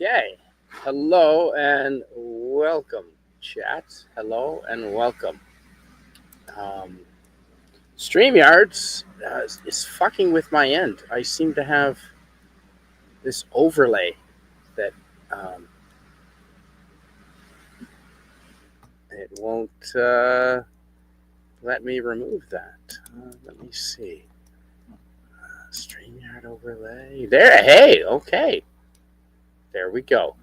Okay. Hello and welcome, chat. Hello and welcome. Um, StreamYards is fucking with my end. I seem to have this overlay that um, it won't let me remove that. Let me see. StreamYard overlay. There. Hey, okay. There we go.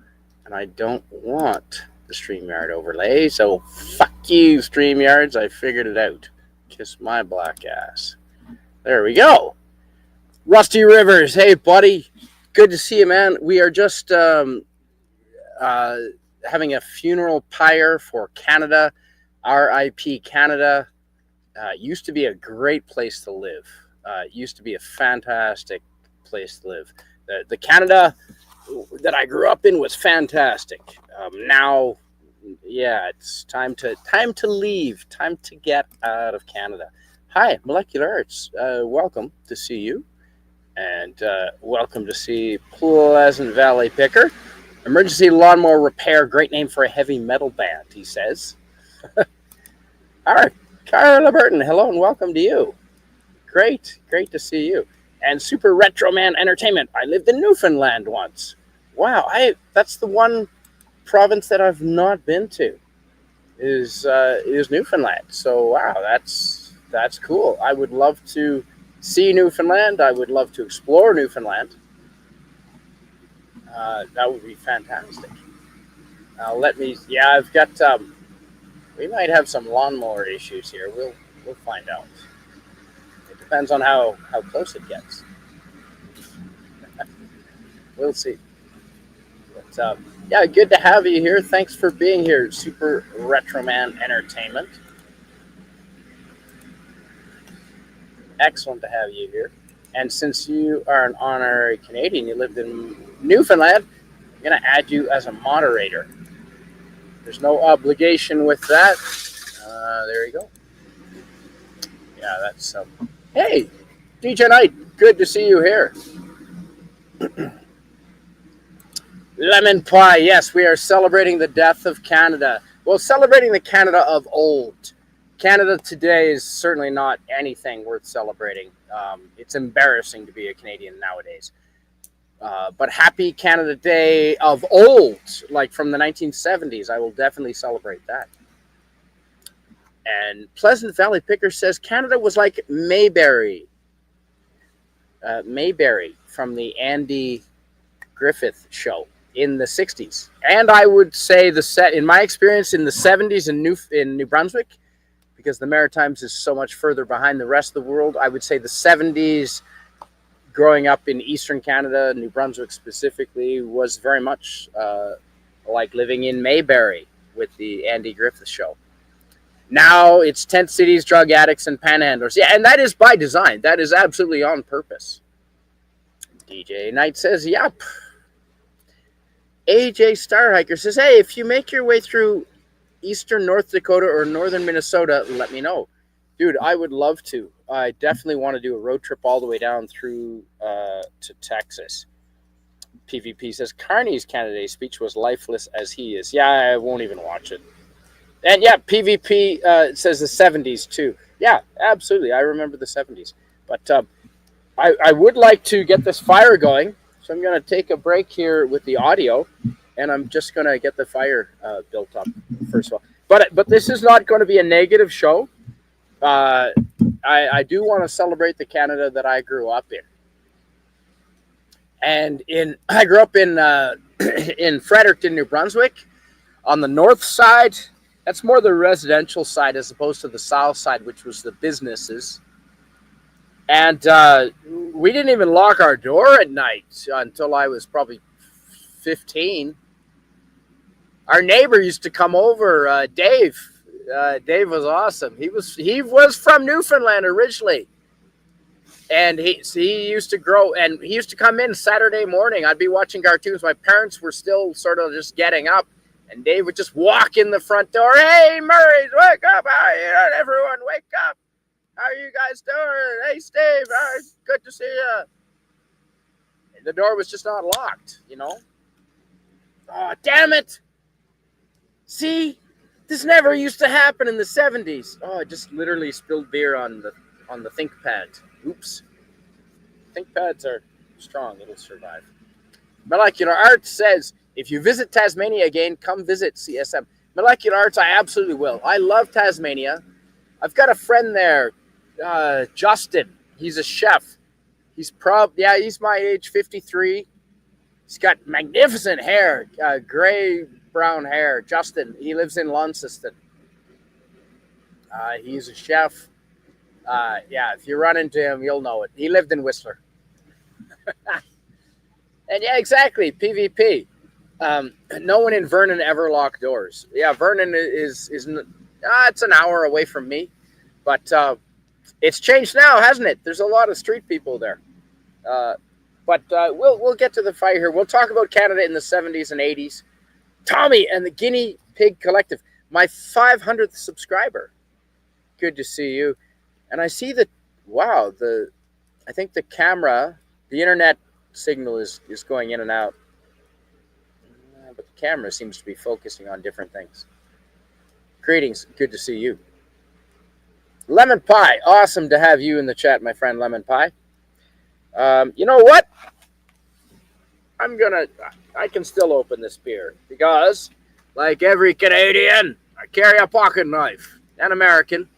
And I don't want the StreamYard overlay, so fuck you, StreamYards. I figured it out. Kiss my black ass. There we go. Rusty Rivers, hey buddy, good to see you, man. We are just uh, having a funeral pyre for Canada. R.I.P. Canada. Used to be a great place to live. Used to be a fantastic place to live. The Canada that I grew up in was fantastic. Now, yeah, it's time to leave. Time to get out of Canada. Hi, Molecular Arts. Welcome to see you, and welcome to see Pleasant Valley Picker. Emergency lawnmower repair. Great name for a heavy metal band. He says. All right, Carla Burton. Hello and welcome to you. Great to see you. And Super Retro Man Entertainment. I lived in Newfoundland once. Wow, that's the one province that I've not been to is Newfoundland. So wow, that's cool. I would love to see Newfoundland. I would love to explore Newfoundland. That would be fantastic. Let me. Yeah, I've got. We might have some lawnmower issues here. We'll find out. It depends on how close it gets. We'll see. But yeah, good to have you here. Thanks for being here, Super Retro Man Entertainment. Excellent to have you here. And since you are an honorary Canadian, you lived in Newfoundland, I'm going to add you as a moderator. There's no obligation with that. There you go. Yeah, that's. Hey, DJ Knight, good to see you here. Lemon pie. Yes, we are celebrating the death of Canada. Well, celebrating the Canada of old. Canada today is certainly not anything worth celebrating. It's embarrassing to be a Canadian nowadays. But happy Canada Day of old, like from the 1970s. I will definitely celebrate that. And Pleasant Valley Picker says Canada was like Mayberry. Mayberry from the Andy Griffith show in the 60s. And I would say in my experience in the 70s in New Brunswick, because the Maritimes is so much further behind the rest of the world, I would say the 70s growing up in Eastern Canada, New Brunswick specifically, was very much like living in Mayberry with the Andy Griffith show. Now it's tent cities, drug addicts, and panhandlers. Yeah, and that is by design. That is absolutely on purpose. DJ Knight says, yep. AJ Starhiker says, hey, if you make your way through eastern North Dakota or northern Minnesota, let me know. Dude, I would love to. I definitely want to do a road trip all the way down through to Texas. PvP says, Carney's Canada Day speech was lifeless as he is. Yeah, I won't even watch it. And yeah, PvP says the 70s too. Yeah, absolutely. I remember the 70s. But I would like to get this fire going. So I'm going to take a break here with the audio. And I'm just going to get the fire built up, first of all. But this is not going to be a negative show. I do want to celebrate the Canada that I grew up in. And I grew up in in Fredericton, New Brunswick, on the north side. That's more the residential side as opposed to the south side, which was the businesses. And we didn't even lock our door at night until I was probably 15. Our neighbor used to come over, Dave. Dave was awesome. He was from Newfoundland originally. And he used to grow, and he used to come in Saturday morning. I'd be watching cartoons. My parents were still sort of just getting up, and Dave would just walk in the front door. Hey, Murray's, wake up! How are you? Everyone, wake up! How are you guys doing? Hey, Steve, good to see you. And the door was just not locked, you know. Oh, damn it! See? This never used to happen in the 70s. Oh, I just literally spilled beer on the think pad. Oops. Think pads are strong. It'll survive. Molecular Arts says, if you visit Tasmania again, come visit CSM. Molecular Arts, I absolutely will. I love Tasmania. I've got a friend there, Justin. He's a chef. He's he's my age, 53. He's got magnificent hair, gray brown hair. Justin, he lives in Launceston. He's a chef. If you run into him, you'll know it. He lived in Whistler. And yeah, exactly, PvP. No one in Vernon ever locked doors. Yeah, Vernon is it's an hour away from me, but it's changed now, hasn't it? There's a lot of street people there. But we'll get to the fight here. We'll talk about Canada in the 70s and 80s. Tommy and the Guinea Pig Collective, my 500th subscriber. Good to see you. And I see that, wow, I think the camera, the internet signal is going in and out. But the camera seems to be focusing on different things. Greetings. Good to see you. Lemon Pie. Awesome to have you in the chat, my friend Lemon Pie. You know what? I can still open this beer because, like every Canadian, I carry a pocket knife. And American.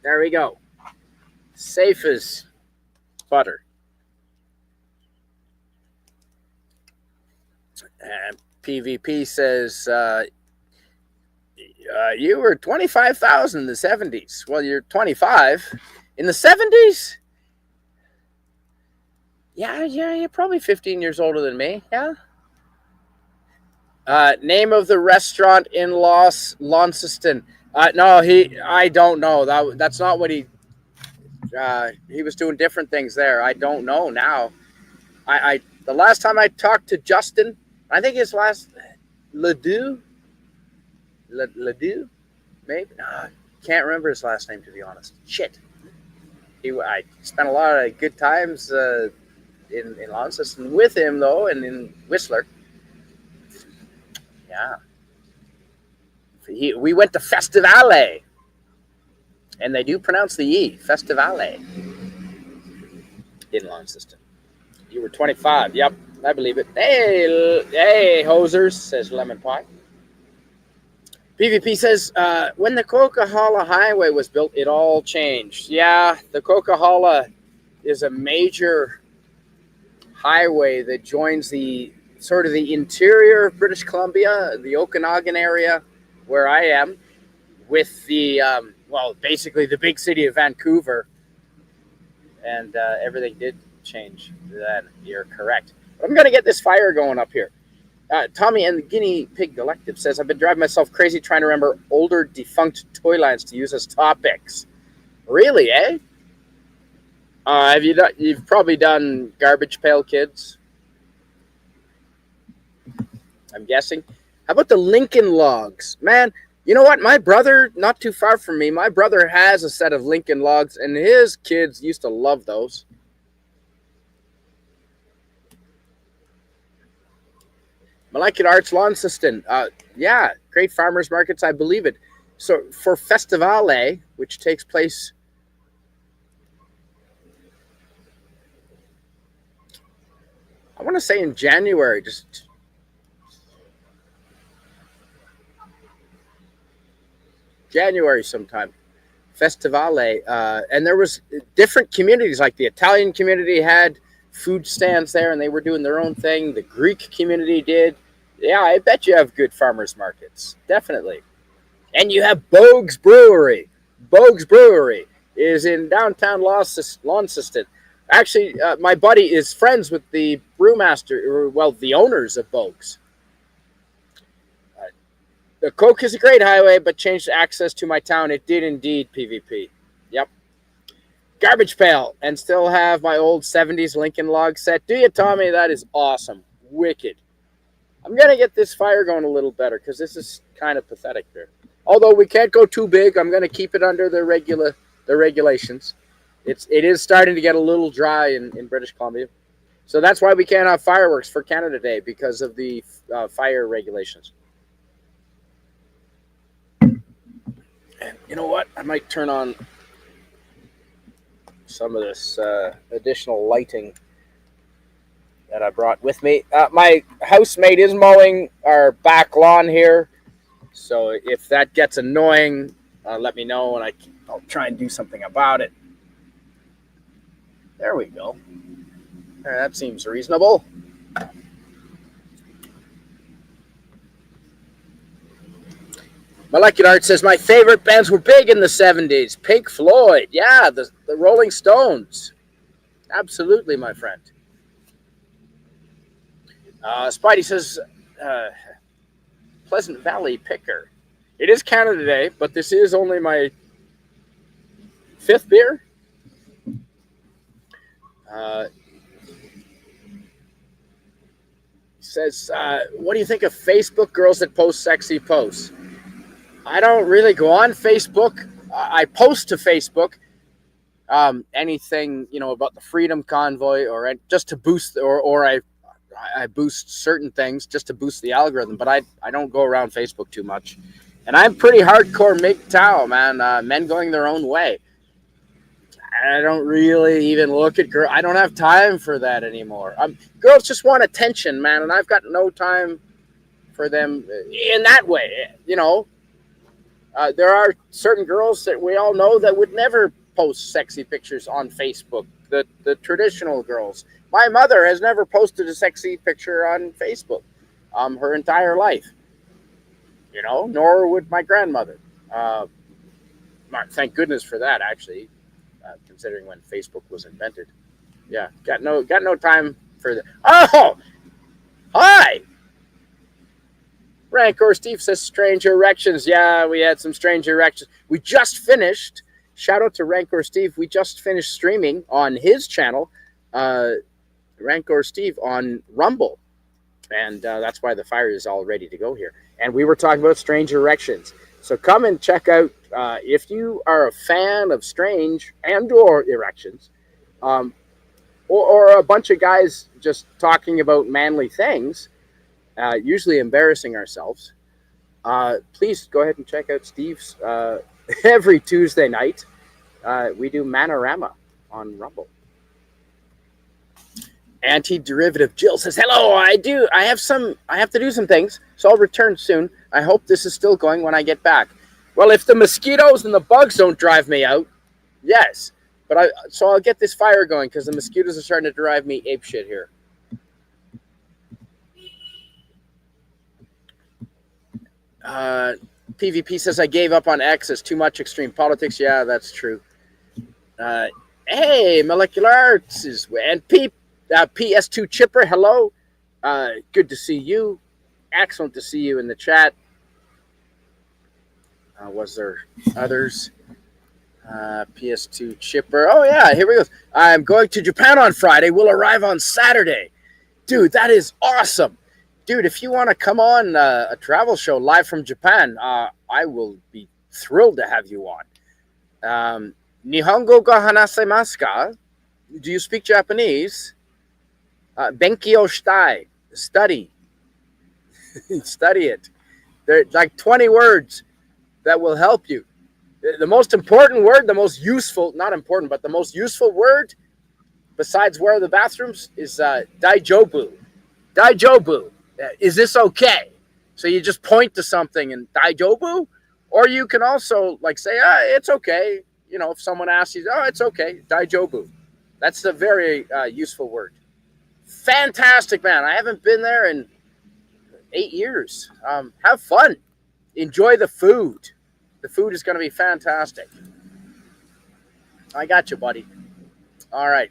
There we go. Safe as butter. And PvP says, you were 25,000 in the 70s. Well, you're 25. In the 70s? Yeah, you're probably 15 years older than me. Yeah. Name of the restaurant in Launceston. No, I don't know. That's not what he was doing different things there. I don't know now. The last time I talked to Justin, I think his last Ledoux, maybe. No, can't remember his last name, to be honest. Shit. I spent a lot of good times in Launceston with him though, and in Whistler. Yeah. We went to Festivale, and they do pronounce the E, Festivale, in Launceston. You were 25. Yep, I believe it. Hey, hosers, says Lemon Pie. PvP says, when the Coquihalla Highway was built, it all changed. Yeah, the Coquihalla is a major highway that joins the sort of the interior of British Columbia, the Okanagan area, where I am, with the, basically the big city of Vancouver. And everything did change then. You're correct. But I'm going to get this fire going up here. Tommy and the Guinea Pig Collective says, I've been driving myself crazy trying to remember older defunct toy lines to use as topics. Really, eh? You've probably done Garbage Pail Kids, I'm guessing. How about the Lincoln Logs? Man, you know what? My brother, not too far from me, my brother has a set of Lincoln Logs, and his kids used to love those. Molecular Arts Launceston. Yeah, great farmers markets, I believe it. So for Festivale, which takes place I want to say in January, just January sometime. Festivale, and there was different communities, like the Italian community had food stands there, and they were doing their own thing. The Greek community did. Yeah, I bet you have good farmers markets, definitely. And you have Bogue's Brewery. Bogue's Brewery is in downtown Launceston. Actually, my buddy is friends with the brewmaster, well, the owners of Bogue's. The Coke is a great highway, but changed access to my town. It did indeed, PvP. Yep. Garbage Pail, and still have my old 70s Lincoln Log set. Do you, Tommy? That is awesome. Wicked. I'm going to get this fire going a little better, because this is kind of pathetic here. Although we can't go too big, I'm going to keep it under the regulations. It is starting to get a little dry in British Columbia. So that's why we can't have fireworks for Canada Day because of the fire regulations. And you know what? I might turn on some of this additional lighting that I brought with me. My housemate is mowing our back lawn here, so if that gets annoying, let me know and I'll try and do something about it. There we go. That seems reasonable. Molecular Art says, my favorite bands were big in the 70s. Pink Floyd. Yeah, the Rolling Stones. Absolutely, my friend. Spidey says, Pleasant Valley Picker. It is Canada Day, but this is only my 5th beer. Says, what do you think of Facebook girls that post sexy posts? I don't really go on Facebook. I post to Facebook anything, about the Freedom Convoy or just to boost, or I boost certain things just to boost the algorithm, but I don't go around Facebook too much. And I'm pretty hardcore MGTOW, man, men going their own way. I don't really even look at girls. I don't have time for that anymore. Girls just want attention, man, and I've got no time for them in that way, there are certain girls that we all know that would never post sexy pictures on Facebook. The traditional girls. My mother has never posted a sexy picture on Facebook her entire life. Nor would my grandmother. Thank goodness for that, actually, considering when Facebook was invented. Yeah, got no time for that. Oh, hi. Rancor Steve says strange erections. Yeah, we had some strange erections. We just finished. Shout out to Rancor Steve. We just finished streaming on his channel, Rancor Steve, on Rumble. And that's why the fire is all ready to go here. And we were talking about strange erections. So come and check out, if you are a fan of strange and or erections, or a bunch of guys just talking about manly things, usually embarrassing ourselves, please go ahead and check out Steve's every Tuesday night. We do Manorama on Rumble. Anti-derivative Jill says, hello, I have to do some things, so I'll return soon. I hope this is still going when I get back. Well, if the mosquitoes and the bugs don't drive me out, yes. But so I'll get this fire going because the mosquitoes are starting to drive me apeshit here. PvP says I gave up on X. It's too much extreme politics. Yeah, that's true. Hey, Molecular Arts and PS2 Chipper. Hello. Good to see you. Excellent to see you in the chat. Was there others? PS2 Chipper. Oh yeah, here we go. I'm going to Japan on Friday. We'll arrive on Saturday. Dude, that is awesome. Dude, if you want to come on a travel show live from Japan, I will be thrilled to have you on. Nihongo ga hanasemasu ka? Do you speak Japanese? Benkyo shitai. Study. Study it. There's like 20 words that will help you. The most important word, the most useful, not important, but the most useful word besides where are the bathrooms is daijobu. Daijobu. Is this okay? So you just point to something and daijobu? Or you can also say, it's okay. If someone asks you, it's okay, daijobu. That's a very useful word. Fantastic, man. I haven't been there in 8 years. Have fun. Enjoy the food. The food is going to be fantastic. I got you, buddy. All right.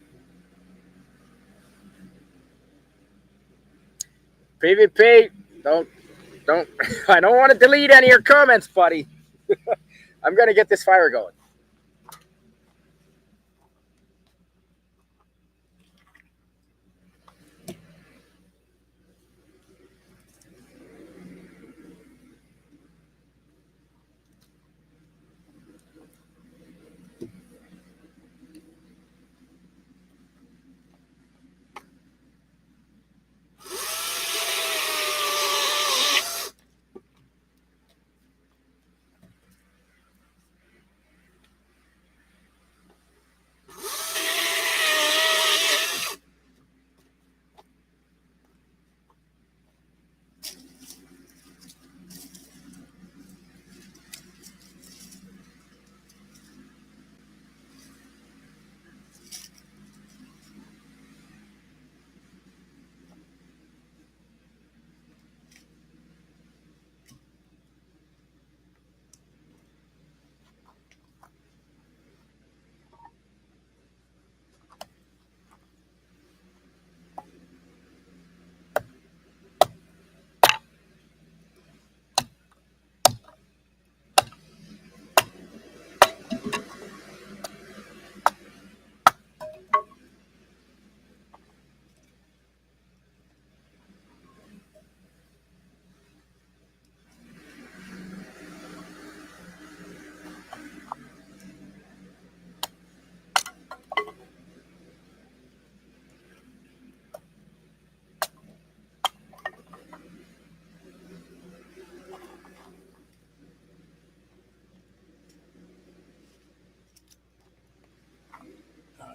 PvP, don't. I don't want to delete any of your comments, buddy. I'm going to get this fire going.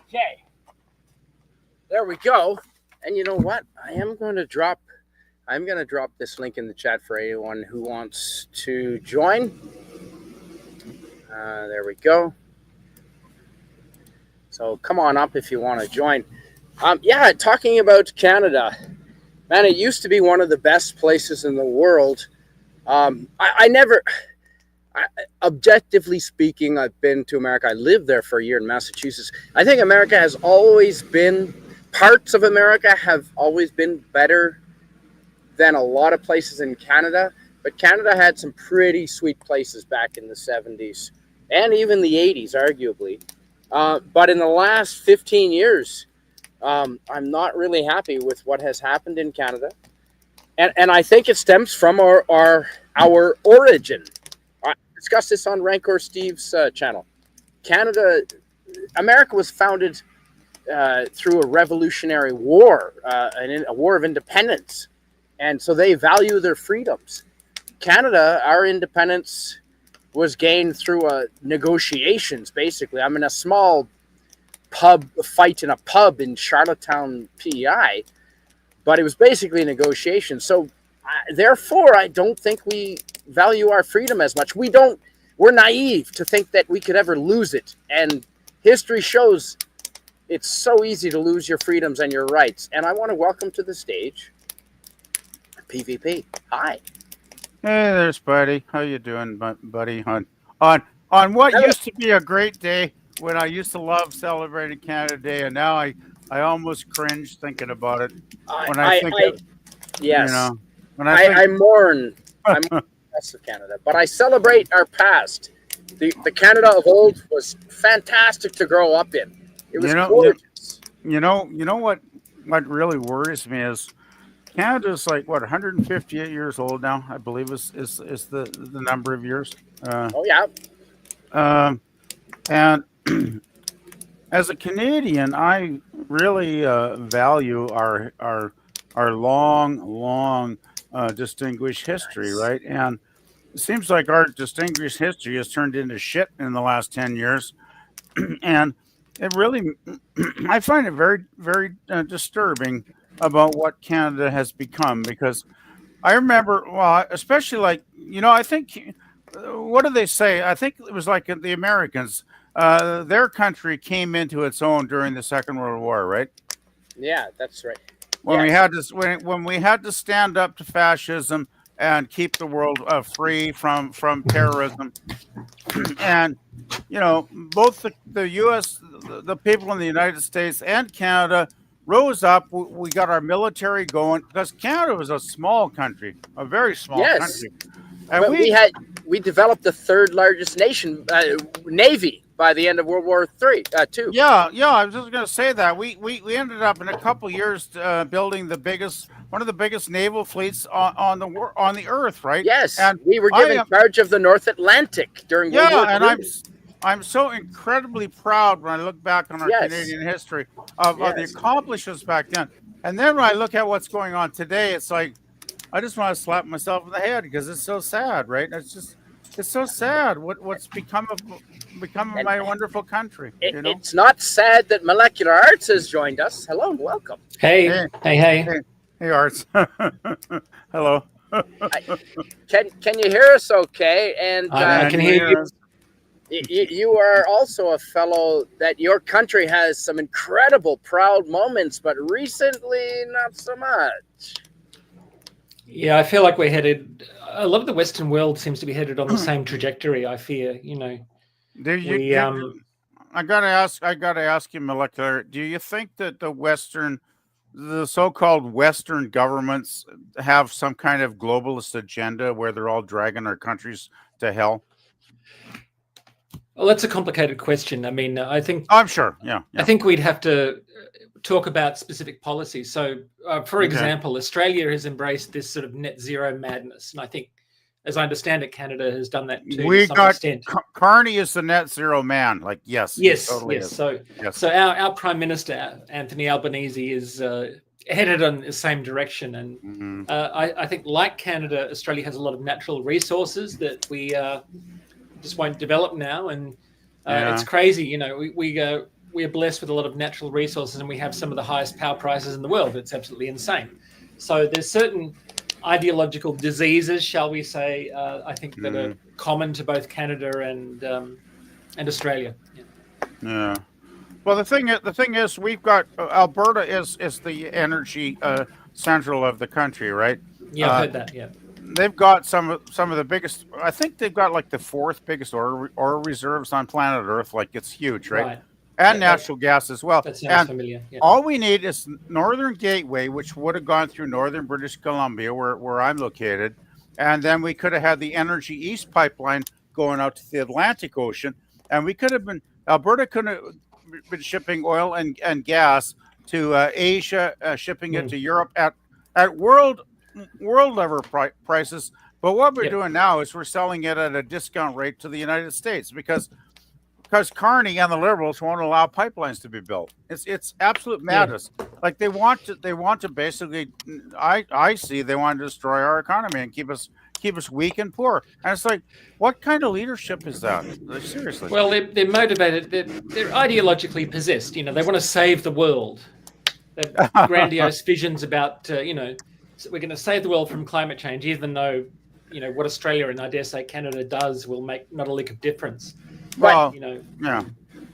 Okay. There we go. And you know what? I'm going to drop this link in the chat for anyone who wants to join. There we go. So come on up if you want to join. Yeah, talking about Canada, man, it used to be one of the best places in the world. Objectively speaking, I've been to America. I lived there for a year in Massachusetts. I think parts of America have always been better than a lot of places in Canada. But Canada had some pretty sweet places back in the 70s and even the 80s, arguably. But in the last 15 years, I'm not really happy with what has happened in Canada. And I think it stems from our origin. I discussed this on Rancor Steve's channel. America was founded through a revolutionary war, a war of independence. And so they value their freedoms. Canada, our independence was gained through negotiations, basically. I'm in a small fight in a pub in Charlottetown, PEI, but it was basically a negotiation. So therefore, I don't think we value our freedom as much. We're naive to think that we could ever lose it. And history shows it's so easy to lose your freedoms and your rights. And I want to welcome to the stage PvP. Hi. Hey, there's Buddy. How you doing, buddy? On what used to be a great day when I used to love celebrating Canada Day, and now I almost cringe thinking about it. I mourn the rest of Canada, but I celebrate our past. The Canada of old was fantastic to grow up in. It was gorgeous. You know what really worries me is Canada's like 158 years old now, I believe is the number of years. And as a Canadian, I really value our long distinguished history, right? And it seems like our distinguished history has turned into shit in the last 10 years, and it really, I find it very, very disturbing about what Canada has become, because I remember, especially I think, what do they say? I think it was like the Americans, their country came into its own during the Second World War, right? Yeah, that's right. When we had to stand up to fascism and keep the world free from terrorism, and both the U.S., the people in the United States and Canada rose up. We got our military going because Canada was a small country, a very small country. And we developed the third largest navy by the end of World War II. Yeah. I was just going to say that we ended up in a couple years building one of the biggest naval fleets on the earth, right? Yes, and we were given charge of the North Atlantic during World War II. And I'm so incredibly proud when I look back on our Canadian history of the accomplishments back then. And then when I look at what's going on today, it's like I just want to slap myself in the head because it's so sad, right? It's so sad what's become of my wonderful country. It's not sad that Molecular Arts has joined us. Hello and welcome. Hey, Arts. Hello. Can you hear us okay? And I can hear you. You are also a fellow that your country has some incredible proud moments, but recently not so much. Yeah, I feel like we're headed. A lot of the Western world seems to be headed on the same trajectory. I fear, I gotta ask you, Molecular. Do you think that the so-called Western governments have some kind of globalist agenda where they're all dragging our countries to hell? Well, that's a complicated question. I mean, I think I'm sure. Yeah. I think we'd have to talk about specific policies. So, for example, Australia has embraced this sort of net zero madness, and I think, as I understand it, Canada has done that too. We to some got extent. Carney is the net zero man. Like, yes. Totally yes. So our Prime Minister Anthony Albanese is headed in the same direction, and I think, like Canada, Australia has a lot of natural resources that we just won't develop now, and it's crazy. we're blessed with a lot of natural resources, and we have some of the highest power prices in the world. It's absolutely insane. So there's certain ideological diseases, shall we say, I think that are common to both Canada and Australia. Yeah. Well, the thing is, we've got Alberta is the energy central of the country, right? Yeah, I've heard that. Yeah, they've got some of the biggest. I think they've got like the fourth biggest oil reserves on planet Earth. Like it's huge, right? And natural gas as well. That sounds familiar. Yeah. All we need is Northern Gateway, which would have gone through northern British Columbia, where I'm located, and then we could have had the Energy East pipeline going out to the Atlantic Ocean, and we could have been Alberta could have been shipping oil and gas to Asia, shipping it to Europe at world level prices. But what we're doing now is we're selling it at a discount rate to the United States because Carney and the Liberals won't allow pipelines to be built. It's absolute madness. Like they want to basically, I see they want to destroy our economy and keep us weak and poor. And it's like, what kind of leadership is that? Like, seriously. Well, they're motivated. They're ideologically possessed. You know, they want to save the world. They have grandiose visions about, we're going to save the world from climate change, even though, what Australia and I dare say Canada does will make not a lick of difference. Well, yeah.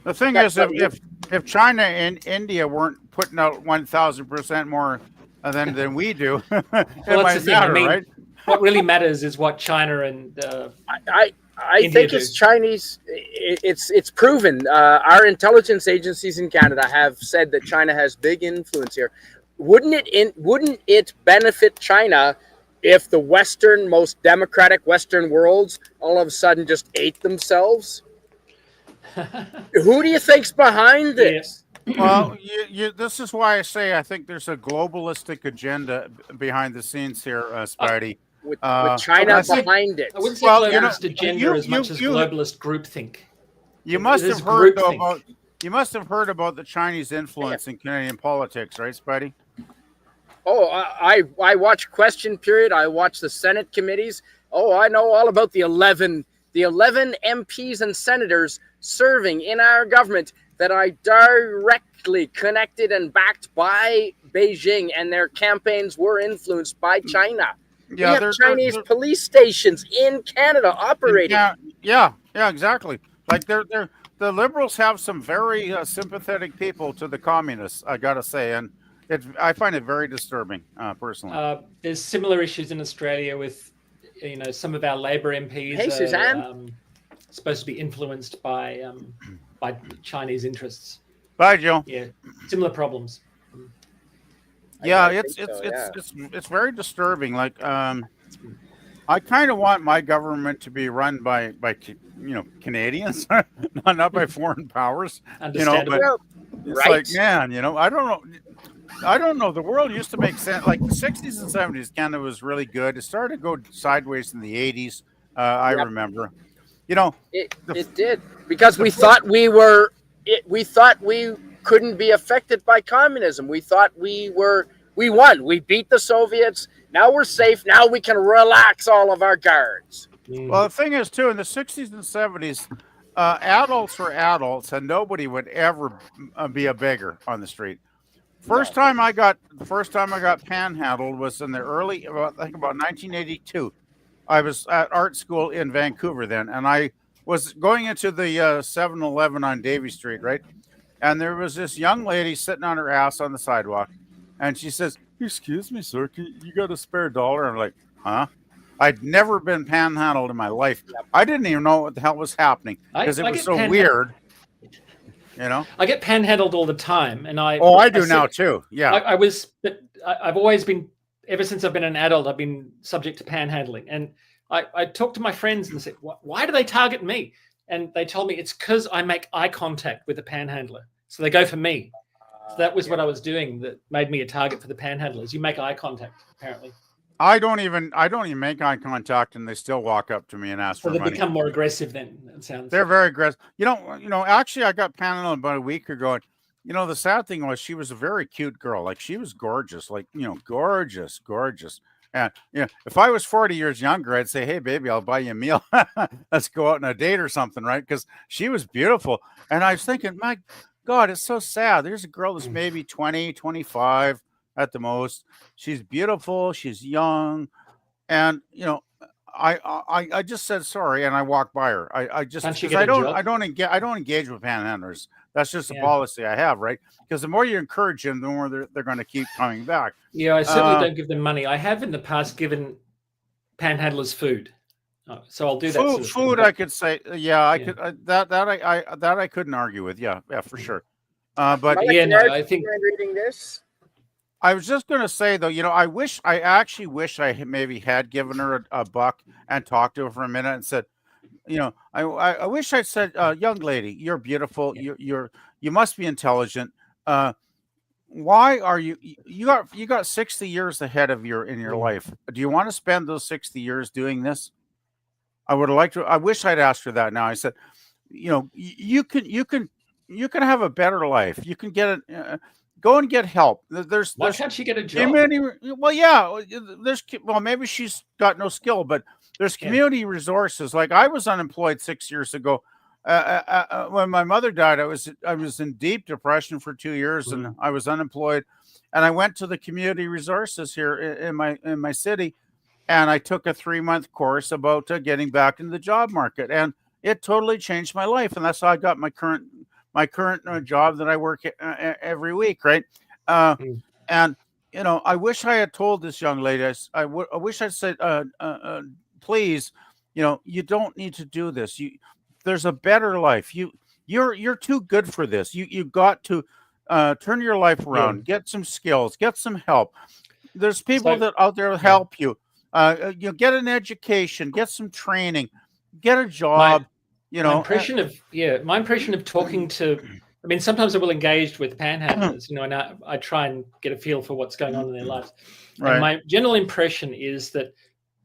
The thing is, if China and India weren't putting out 1,000% more than we do, it might matter, right? What really matters is what China and I think it's Chinese. It's proven. Our intelligence agencies in Canada have said that China has big influence here. Wouldn't it benefit China if the most democratic Western worlds all of a sudden just ate themselves? Who do you think's behind this? Well, this is why I say I think there's a globalistic agenda behind the scenes here, Spidey. With China behind it. I wouldn't say globalist agenda as much as globalist groupthink. You must have heard about the Chinese influence in Canadian politics, right, Spidey? Oh, I watch Question Period. I watch the Senate committees. Oh, I know all about the 11 MPs and senators serving in our government that are directly connected and backed by Beijing, and their campaigns were influenced by China. Yeah, we have Chinese police stations in Canada operating. Yeah, exactly. Like the Liberals have some very sympathetic people to the communists, I gotta say, and I find it very disturbing, personally. There's similar issues in Australia with, some of our Labor MPs are supposed to be influenced by Chinese interests. Bye, Joe. Yeah, similar problems. Yeah, it's very disturbing. Like, I kind of want my government to be run by Canadians, not by foreign powers. Understandable. But it's like, man, I don't know. The world used to make sense. Like the 60s and 70s, Canada was really good. It started to go sideways in the 80s. I remember. It did because we thought we couldn't be affected by communism. We thought we won. We beat the Soviets. Now we're safe. Now we can relax all of our guards. Well, the thing is, too, in the 60s and 70s, adults were adults, and nobody would ever be a beggar on the street. First time I got panhandled was in the early, I think about 1982. I was at art school in Vancouver then, and I was going into the 7-Eleven on Davie Street, right? And there was this young lady sitting on her ass on the sidewalk, and she says, "Excuse me, sir, you got a spare $1?" I'm like, "Huh?" I'd never been panhandled in my life. I didn't even know what the hell was happening because it was so weird. I get panhandled all the time, and I do now too. Yeah, I've always been, ever since I've been an adult, I've been subject to panhandling, and I talked to my friends and said, "Why do they target me?" And they told me it's because I make eye contact with the panhandler, so they go for me. So that was what I was doing that made me a target for the panhandlers. You make eye contact, apparently. I don't even make eye contact, and they still walk up to me and ask for money. So they become more aggressive then. It sounds. They're very aggressive. Actually, I got panhandled about a week ago. The sad thing was she was a very cute girl. Like she was gorgeous, gorgeous. And if I was 40 years younger, I'd say, "Hey, baby, I'll buy you a meal. Let's go out on a date or something," right? Because she was beautiful. And I was thinking, God, it's so sad. There's a girl that's maybe 20, 25 at the most. She's beautiful. She's young. And, I just said sorry and I walked by her. I just, Can't she because get a job? I don't engage with panhandlers. That's just a Yeah. policy I have, right? Because the more you encourage them, the more they're going to keep coming back. Yeah, I certainly don't give them money. I have in the past given panhandlers food. So I'll do that sort of Food, thing. I could say, yeah, I Yeah. could that I couldn't argue with, yeah, for sure. But Yeah, no, I think reading this. I was just going to say though, I actually wish I maybe had given her a buck and talked to her for a minute and said, I wish I'd said, young lady, you're beautiful, Yeah. you must be intelligent. Why are you got 60 years ahead of in your life? Do you want to spend those 60 years doing this? I would like to. I wish I'd asked her that. Now I said, you can have a better life. You can get it. Go and get help. Why can't she get a job? community. Well, yeah. Maybe she's got no skill, but there's community resources. Like I was unemployed 6 years ago. When my mother died, I was in deep depression for 2 years, and I was unemployed. And I went to the community resources here in my city, and I took a 3-month course about getting back into the job market, and it totally changed my life. And that's how I got my current job that I work every week, right? And I wish I had told this young lady. I wish I'd said, please, you don't need to do this. There's a better life. You're too good for this. You got to turn your life around. Get some skills. Get some help. There's people that out there help you. Get an education, get some training, get a job. My impression of talking to, I mean, sometimes I will engage with panhandlers, and I try and get a feel for what's going on in their lives. Right. And my general impression is that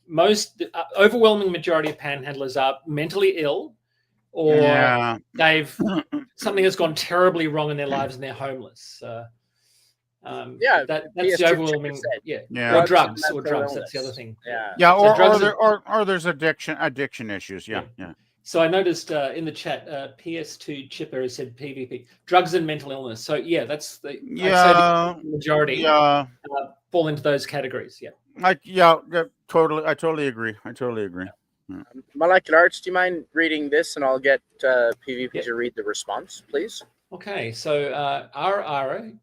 the overwhelming majority of panhandlers are mentally ill, or something has gone terribly wrong in their lives and they're homeless. That's the overwhelming. Or drugs. That's the other thing. Or there's addiction issues. Yeah. So I noticed in the chat, PS2 Chipper has said PvP, drugs and mental illness. So that's the majority fall into those categories. Totally. I totally agree. Yeah. Molecular Arts, do you mind reading this, and I'll get PvP to read the response, please? Okay, so RRTNZ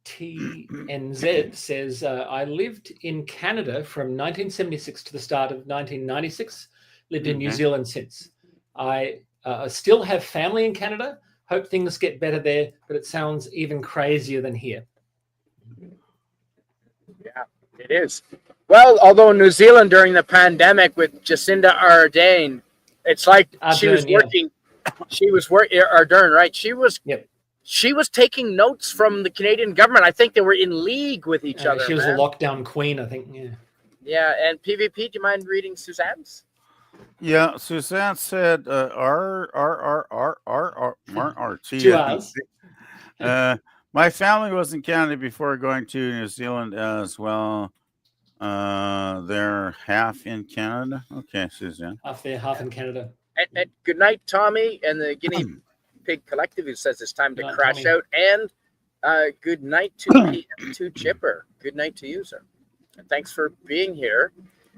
says, I lived in Canada from 1976 to the start of 1996, lived in New Zealand since. I still have family in Canada, hope things get better there, but it sounds even crazier than here. Yeah, it is. Well, although New Zealand during the pandemic with Jacinda Ardern, it's like she was working, Ardern, right? She was taking notes from the Canadian government. I think they were in league with each other. She was a lockdown queen, I think. Yeah, and PvP, do you mind reading Suzanne's? Yeah, Suzanne said Two hours. My family was in Canada before going to New Zealand as well. They're half in Canada. Okay, Suzanne. Half there, half in Canada. And good night, Tommy, and the Guinea Pig Collective, who says it's time to crash out. And good night to PM2 Chipper. Good night to you, sir. And thanks for being here.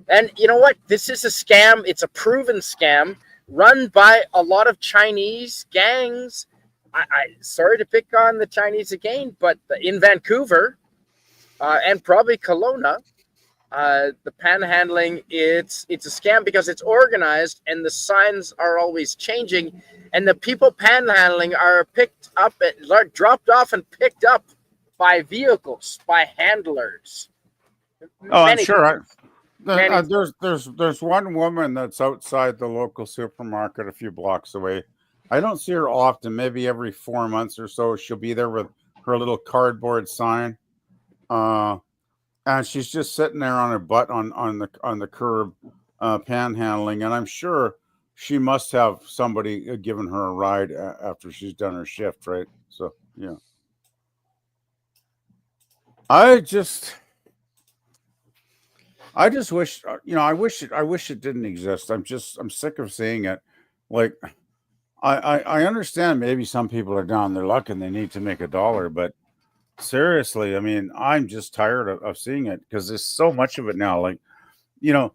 And you know what? This is a scam. It's a proven scam run by a lot of Chinese gangs. I sorry to pick on the Chinese again, but in Vancouver and probably Kelowna, the panhandling, it's a scam because it's organized and the signs are always changing, and the people panhandling are picked up, dropped off and picked up by vehicles, by handlers. I'm sure. There's one woman that's outside the local supermarket a few blocks away. I don't see her often, maybe every 4 months or so. She'll be there with her little cardboard sign. And she's just sitting there on her butt on the curb, panhandling. And I'm sure she must have somebody giving her a ride after she's done her shift, right? So yeah. I just wish, I wish it didn't exist. I'm sick of seeing it. Like, I understand maybe some people are down their luck and they need to make a dollar, but seriously, I mean, I'm just tired of seeing it because there's so much of it now. Like, you know,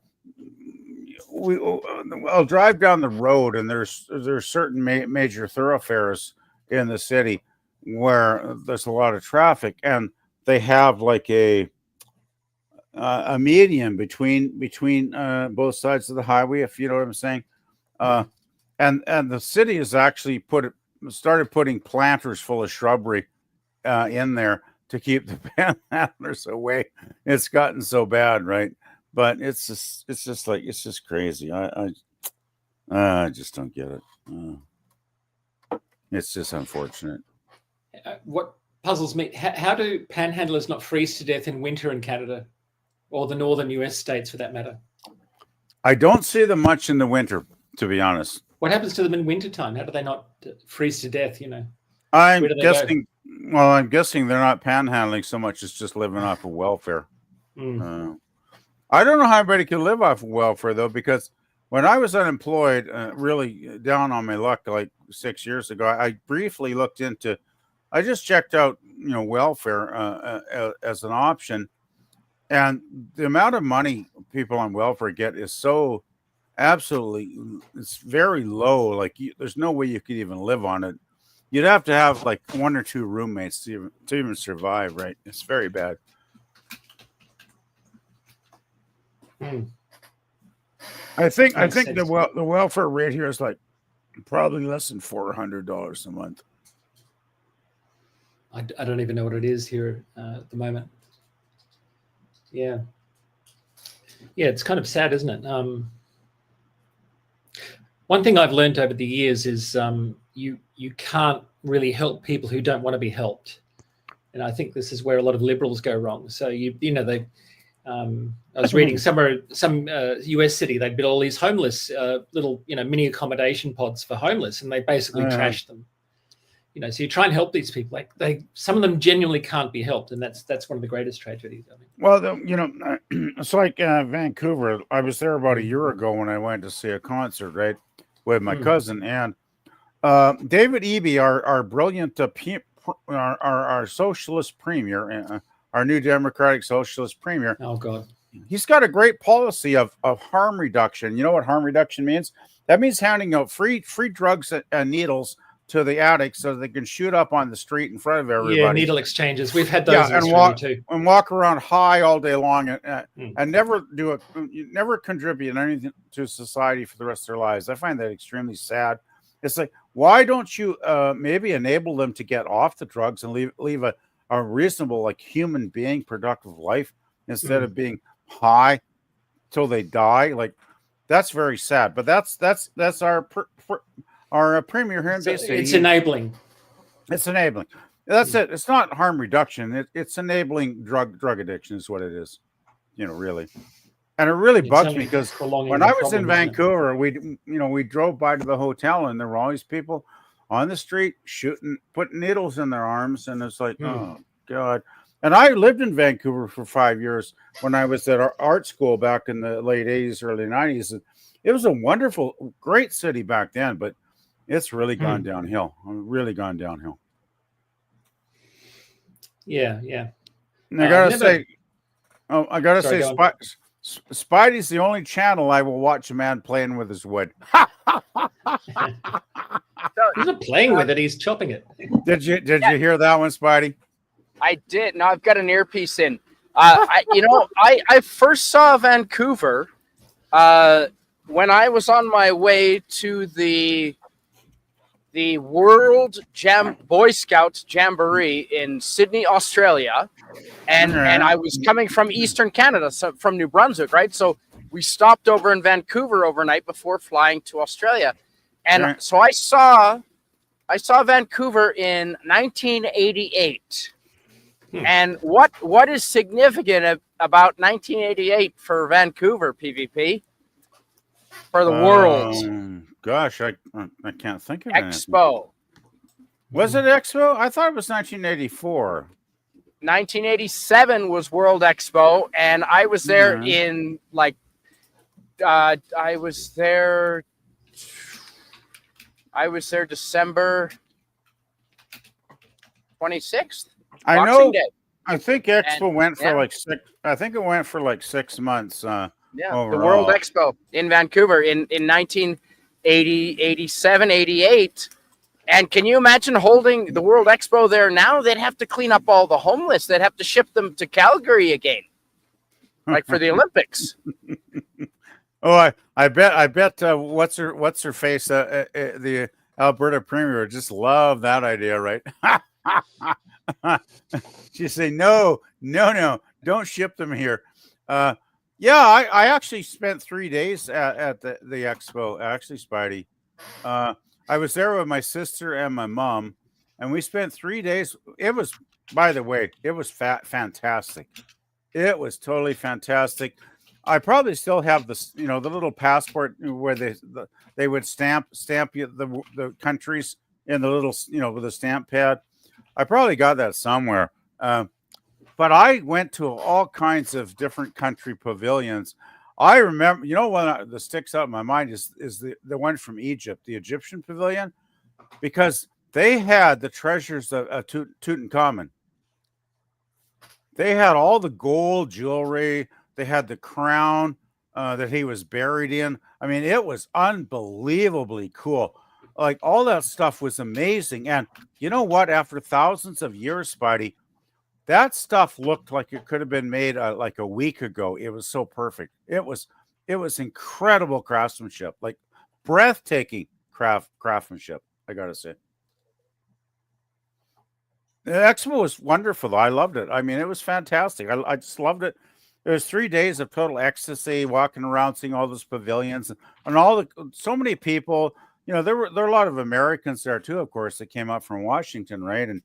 I'll drive down the road and there's certain major thoroughfares in the city where there's a lot of traffic, and they have like a median between both sides of the highway, if you know what I'm saying. Uh, and the city has actually started putting planters full of shrubbery in there to keep the panhandlers away. It's gotten so bad, right? But it's just crazy. I just don't get it. It's just unfortunate. What puzzles me, how do panhandlers not freeze to death in winter in Canada or the northern US states for that matter? I don't see them much in the winter, to be honest. What happens to them in wintertime? How do they not freeze to death, you know? I'm guessing they're not panhandling so much as just living off of welfare. I don't know how anybody can live off of welfare, though, because when I was unemployed, really down on my luck like 6 years ago, I briefly looked into, I just checked out, welfare as an option. And the amount of money people on welfare get is so it's very low. Like there's no way you could even live on it. You'd have to have like one or two roommates to even survive, right? It's very bad. I think the welfare rate here is like probably less than $400 a month. I don't even know what it is here at the moment. Yeah, it's kind of sad, isn't it? One thing I've learned over the years is you can't really help people who don't want to be helped, and I think this is where a lot of liberals go wrong. So I was reading somewhere, some US city, they built all these homeless little mini accommodation pods for homeless, and they basically trashed them. So you try and help these people. Like some of them genuinely can't be helped, and that's one of the greatest tragedies. I mean. Well, it's like Vancouver. I was there about a year ago when I went to see a concert, right, with my cousin, and David Eby, our brilliant, our socialist premier, our new Democratic Socialist premier. Oh God, he's got a great policy of harm reduction. You know what harm reduction means? That means handing out free drugs and needles to the addicts so they can shoot up on the street in front of everybody. Yeah, needle exchanges. We've had those in Australia too. And walk around high all day long and never contribute anything to society for the rest of their lives. I find that extremely sad. It's like, why don't you maybe enable them to get off the drugs and leave a reasonable, like, human being productive life instead of being high till they die? Like, that's very sad. But that's our premier here in BC. It's enabling. It's enabling. That's it. It's not harm reduction. It's enabling drug addiction is what it is. Really. And it really bugs me because when I was in Vancouver, we drove by to the hotel and there were all these people on the street putting needles in their arms, and it's like, oh God. And I lived in Vancouver for 5 years when I was at our art school back in the late 80s, early 90s. It was a wonderful, great city back then, but it's really gone downhill. Really gone downhill. Yeah. And I gotta say, Spidey's the only channel I will watch a man playing with his wood. He's not playing with it; he's chopping it. Did you hear that one, Spidey? I did. Now I've got an earpiece in. I first saw Vancouver when I was on my way to the World Boy Scouts Jamboree in Sydney, Australia, and I was coming from Eastern Canada, so from New Brunswick, right? So we stopped over in Vancouver overnight before flying to Australia, and so I saw Vancouver in 1988. And what is significant about 1988 for Vancouver, PvP, for the world? Gosh, I can't think of it. Expo. Was it Expo? I thought it was 1984. 1987 was World Expo, and I was there in I was there I was there December 26th. I Boxing know. Day. I think Expo And, went for yeah. like 6. I think it went for like 6 months. Yeah, overall. the World Expo in Vancouver in 1980, 87, 88. And can you imagine holding the World Expo there now? They'd have to clean up all the homeless. They'd have to ship them to Calgary again, like for the Olympics. Oh, I bet. What's her face? The Alberta Premier just love that idea, right? She say no, don't ship them here. Yeah, I actually spent 3 days at the expo. Actually, Spidey, I was there with my sister and my mom, and we spent 3 days. It was, by the way, it was fantastic. It was totally fantastic. I probably still have this, the little passport where they would stamp you the countries in the little, with a stamp pad. I probably got that somewhere. But I went to all kinds of different country pavilions. I remember, one that sticks out in my mind is the one from Egypt, the Egyptian pavilion, because they had the treasures of Tutankhamun. They had all the gold jewelry. They had the crown that he was buried in. I mean, it was unbelievably cool. Like, all that stuff was amazing. And you know what? After thousands of years, Spidey, that stuff looked like it could have been made like a week ago. It was so perfect. It was incredible craftsmanship, like breathtaking craftsmanship, I gotta say. The expo was wonderful. I loved it. I mean, it was fantastic. I just loved it. It was 3 days of total ecstasy, walking around, seeing all those pavilions, and so many people. There were a lot of Americans there too, of course, that came up from Washington, right? And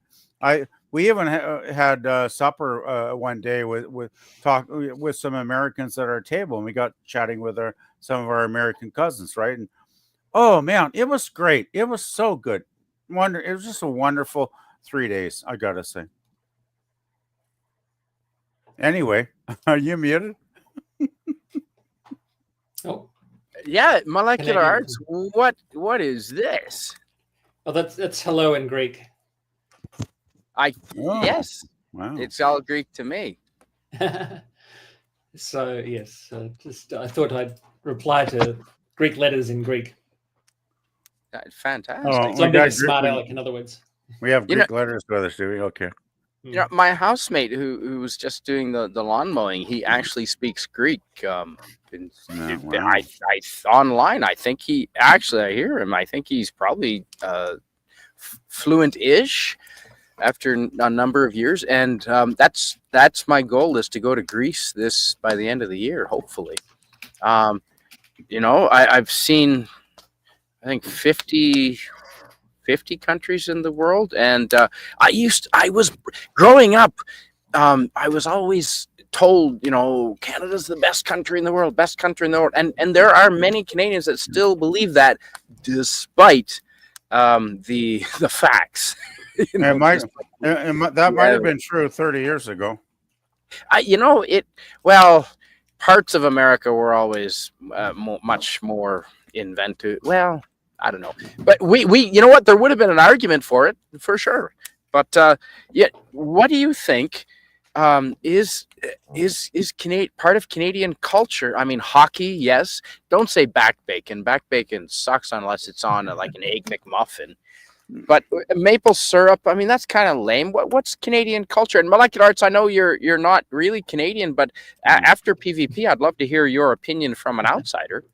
we even had supper one day with some Americans at our table, and we got chatting with some of our American cousins, right? And oh man, it was great. It was so good. It was just a wonderful 3 days, I gotta say. Anyway, are you muted? Oh, Yeah, molecular Canadian. arts. What is this? oh, that's hello in Greek. Oh, Yes, wow. it's all Greek to me. So yes, I thought I'd reply to Greek letters in Greek. Fantastic. Oh, So I'm being a smart aleck, in other words. We have Greek letters with us, do we? Okay. My housemate who was just doing the lawn mowing, he actually speaks Greek. Online, I think I hear him. I think he's probably fluent-ish after a number of years, and that's my goal, is to go to Greece by the end of the year, hopefully. I've seen, I think 50 countries in the world, and I was growing up, I was always told, Canada's the best country in the world, and there are many Canadians that still believe that, despite the facts. That might have been true 30 years ago. Parts of America were always much more inventive. Well, I don't know, but we you know what? There would have been an argument for it, for sure. But what do you think is part of Canadian culture? I mean, hockey, yes. Don't say back bacon. Back bacon sucks unless it's on like an egg McMuffin. But maple syrup, I mean, that's kind of lame. What's Canadian culture? And molecular arts, I know you're not really Canadian, but after PvP, I'd love to hear your opinion from an outsider.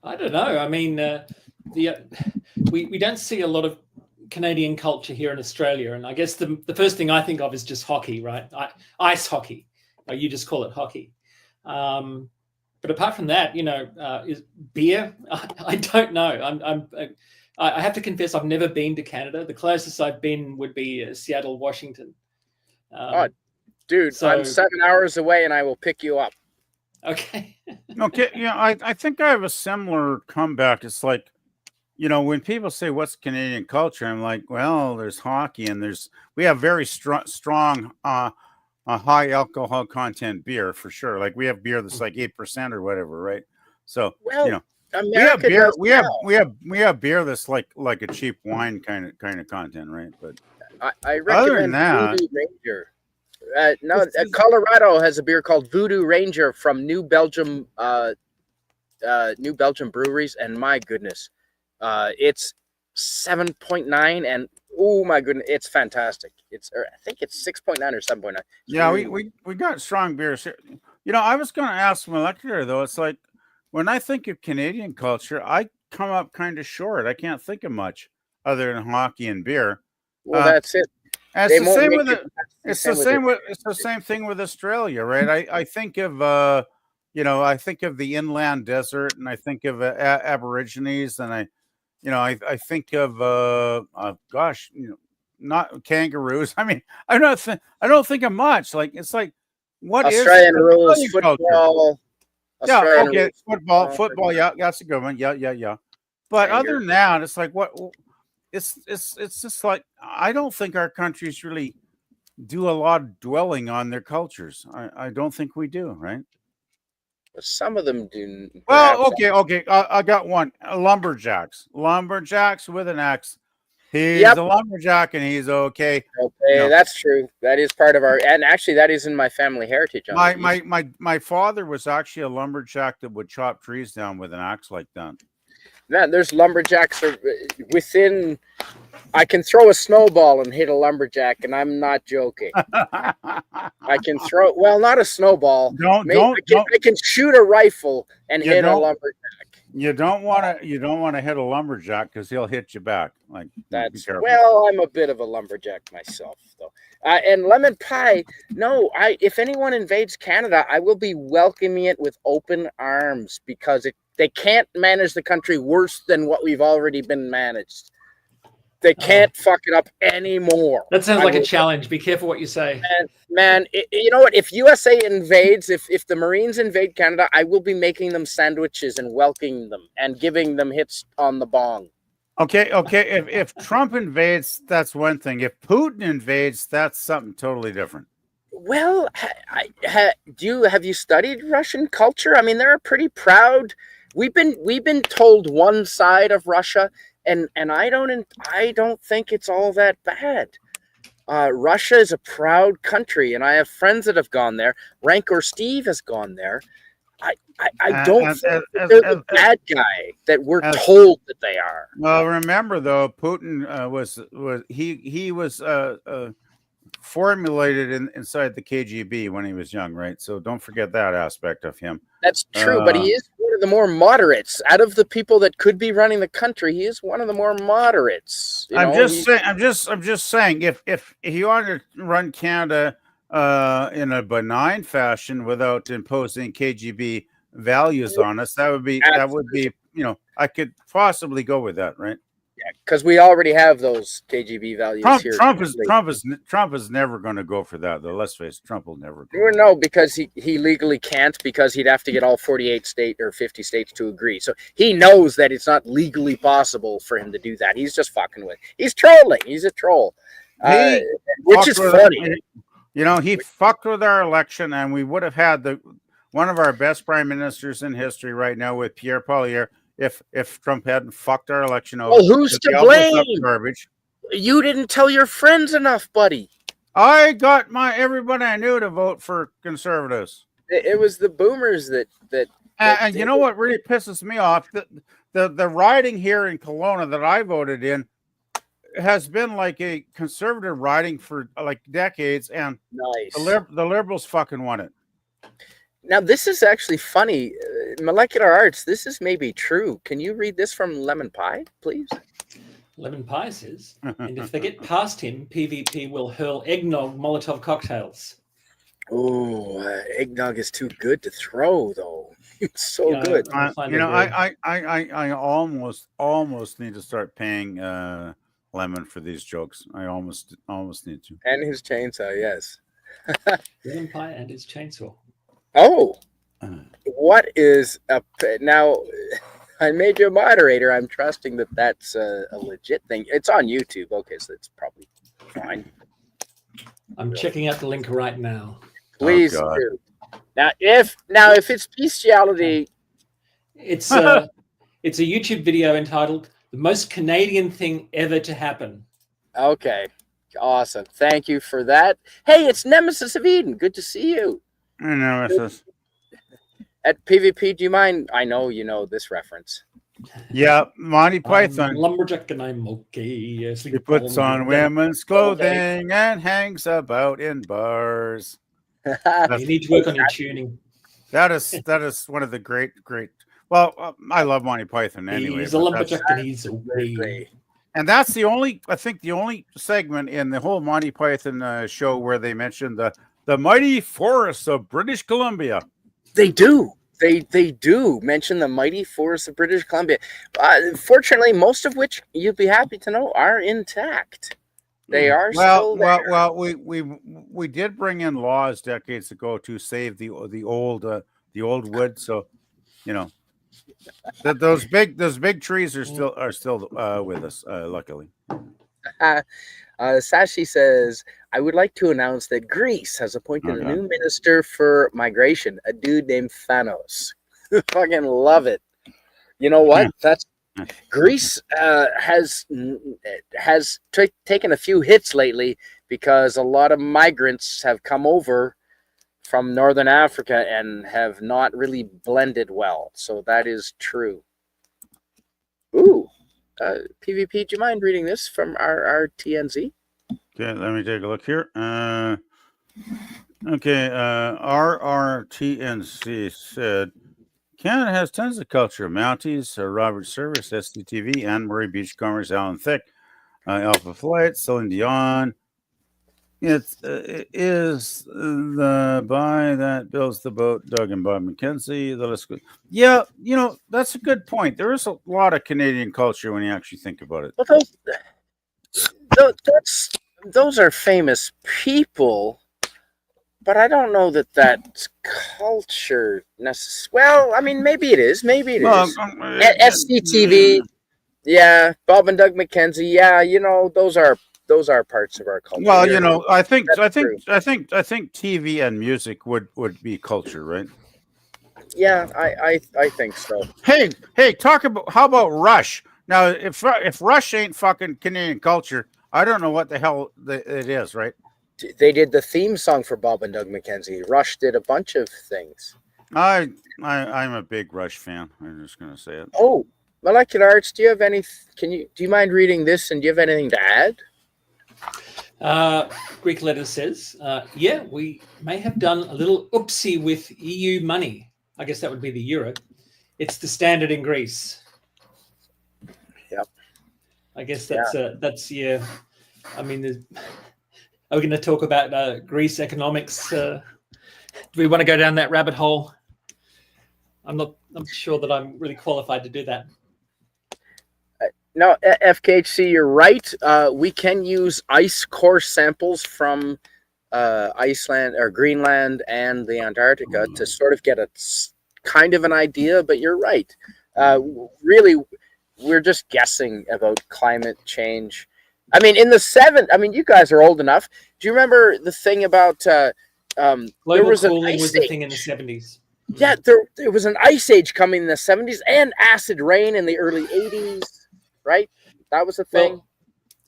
I don't know. I mean, we don't see a lot of Canadian culture here in Australia, and I guess the first thing I think of is just hockey, right? Ice hockey. You just call it hockey. But apart from that, is beer? I don't know. I have to confess, I've never been to Canada. The closest I've been would be Seattle, Washington. Dude, so, I'm 7 hours away, and I will pick you up. Okay. Okay. Yeah, I think I have a similar comeback. It's like, when people say what's Canadian culture, I'm like, well, there's hockey, and we have very strong high alcohol content beer, for sure. Like, we have beer that's like 8% or whatever, right? So, America beer. does well. We have beer that's like a cheap wine kind of content, right? But I other than recommend that, Voodoo Ranger. it's- Colorado has a beer called Voodoo Ranger from New Belgium breweries, and my goodness, it's 7.9, and oh my goodness, it's fantastic. I think it's 6.9 or 7.9. yeah, we got strong beers here. I was going to ask Molecular though. It's like when I think of Canadian culture, I come up kind of short. I can't think of much other than hockey and beer. Well, Uh, that's it. and They it's the won't same make with it. it. It's the same thing with Australia, right? I think of I think of the inland desert, and I think of Aborigines, and I think of gosh, not kangaroos. I mean, I don't think of much. Like it's like, what is Australian rules Australian culture? football. Yeah, Australian okay, rules football. Yeah, that's a good one. Yeah. But other Kangaroo. than that, it's like what it's just like I don't think our countries really do a lot of dwelling on their cultures. I don't think we do, right? Some of them do. Well, Perhaps. okay. I got one. Lumberjacks with an X. He's Yep. a lumberjack, and he's okay. Okay, that's true. That is part of our, and actually, that is in my family heritage. My father was actually a lumberjack that would chop trees down with an axe like that. Man, there's lumberjacks within. I can throw a snowball and hit a lumberjack, and I'm not joking. I can throw, well, not a snowball. I can shoot a rifle and hit a lumberjack. You don't want to hit a lumberjack because he'll hit you back. Like that's, well, I'm a bit of a lumberjack myself, though. And lemon pie, no, if anyone invades Canada, I will be welcoming it with open arms because they can't manage the country worse than what we've already been managed. They can't fuck it up anymore. That sounds like a challenge. Be careful what you say. Man, you know what? If USA invades, if the Marines invade Canada, I will be making them sandwiches and welcoming them and giving them hits on the bong. Okay. If Trump invades, that's one thing. If Putin invades, that's something totally different. Well, have you studied Russian culture? I mean, they're pretty proud. We've been told one side of Russia. And I don't think it's all that bad. Russia is a proud country, and I have friends that have gone there. Rancor Steve has gone there. I don't think they're the bad guy that we're told that they are. Well, remember though, Putin was formulated inside the KGB when he was young, right? So don't forget that aspect of him. That's true, but he is one of the more moderates out of the people that could be running the country. He is one of the more moderates. I'm just saying, if he wanted to run Canada in a benign fashion without imposing KGB values on us, that would be I could possibly go with that, right? Yeah, because we already have those KGB values here. Trump is never going to go for that, though. Let's face it, Trump will never go. No, because he legally can't, because he'd have to get all 48 states or 50 states to agree. So he knows that it's not legally possible for him to do that. He's just fucking with. He's trolling. He's a troll, which is funny. He fucked with our election, and we would have had one of our best prime ministers in history right now with Pierre Poilievre. If Trump hadn't fucked our election over. Well, who's to blame? Garbage. You didn't tell your friends enough, buddy. I got everybody I knew to vote for conservatives. It was the boomers that and you know what really pisses me off? The riding here in Kelowna that I voted in has been like a conservative riding for like decades, and nice. The liberals fucking won it. Now, this is actually funny. Molecular Arts, this is maybe true. Can you read this from Lemon Pie, please? Lemon Pie says, and if they get past him, PvP will hurl eggnog Molotov cocktails. Oh, eggnog is too good to throw, though. It's so good. I almost need to start paying Lemon for these jokes. I almost need to. And his chainsaw, yes. Lemon Pie and his chainsaw. Oh, what is now? I made you a moderator. I'm trusting that that's a legit thing. It's on YouTube. Okay, so it's probably fine. I'm checking out the link right now. Please do. Now, if it's bestiality, it's It's a YouTube video entitled "The Most Canadian Thing Ever to Happen." Okay. Awesome. Thank you for that. Hey, it's Nemesis of Eden. Good to see you. I know it's this. At PvP, do you mind? I know you know this reference. Yeah, Monty I'm Python. lumberjack and I'm okay. He puts on women's clothing and hangs about in bars. You need to work on your tuning. That is one of the great. Well, I love Monty Python anyway. He's a lumberjack and he's okay. And that's the only segment in the whole Monty Python show where they mention the mighty forests of British Columbia. They do. They do mention the mighty forests of British Columbia. Fortunately, most of which you'll be happy to know are intact. They are still there. Well, we did bring in laws decades ago to save the old wood. So, you know, those big trees are still with us. Luckily. Sashi says, I would like to announce that Greece has appointed a new minister for migration, a dude named Thanos. Fucking love it. You know what? Greece has taken a few hits lately because a lot of migrants have come over from Northern Africa and have not really blended well. So that is true. Ooh. PvP, do you mind reading this from our TNZ? Okay, let me take a look here. RRTNC said, Canada has tons of culture. Mounties, Robert Service, SCTV, Anne Murray, Beachcombers, Alan Thicke, Alpha Flight, Celine Dion. It is the guy that builds the boat, Doug and Bob McKenzie. The list goes. Yeah, you know, that's a good point. There is a lot of Canadian culture when you actually think about it. Well, those are famous people, but I don't know that that's culture necessarily. Well, I mean, maybe it is. Maybe it is. SCTV, yeah, Bob and Doug McKenzie, yeah, you know, those are parts of our culture. Well, you know, I think TV and music would be culture, right? Yeah, I think so. Hey, how about Rush? Now, if Rush ain't fucking Canadian culture, I don't know what the hell it is, right? They did the theme song for Bob and Doug McKenzie. Rush did a bunch of things. I'm a big Rush fan. I'm just gonna say it. Oh, Molecular Arts, do you have any? Do you mind reading this? And do you have anything to add? Greek letter says, yeah, we may have done a little oopsie with EU money. I guess that would be the euro. It's the standard in Greece. Yep. I guess that's yeah. I mean, are we going to talk about Greece economics? Do we want to go down that rabbit hole? I'm sure that I'm really qualified to do that. No, FKHC, you're right. We can use ice core samples from Iceland or Greenland and the Antarctica to sort of get a kind of an idea, but you're right. Really, we're just guessing about climate change. I mean, you guys are old enough. Do you remember the thing about global cooling was the thing in the 70s? Yeah, there was an ice age coming in the 70s and acid rain in the early 80s. Right? That was a thing.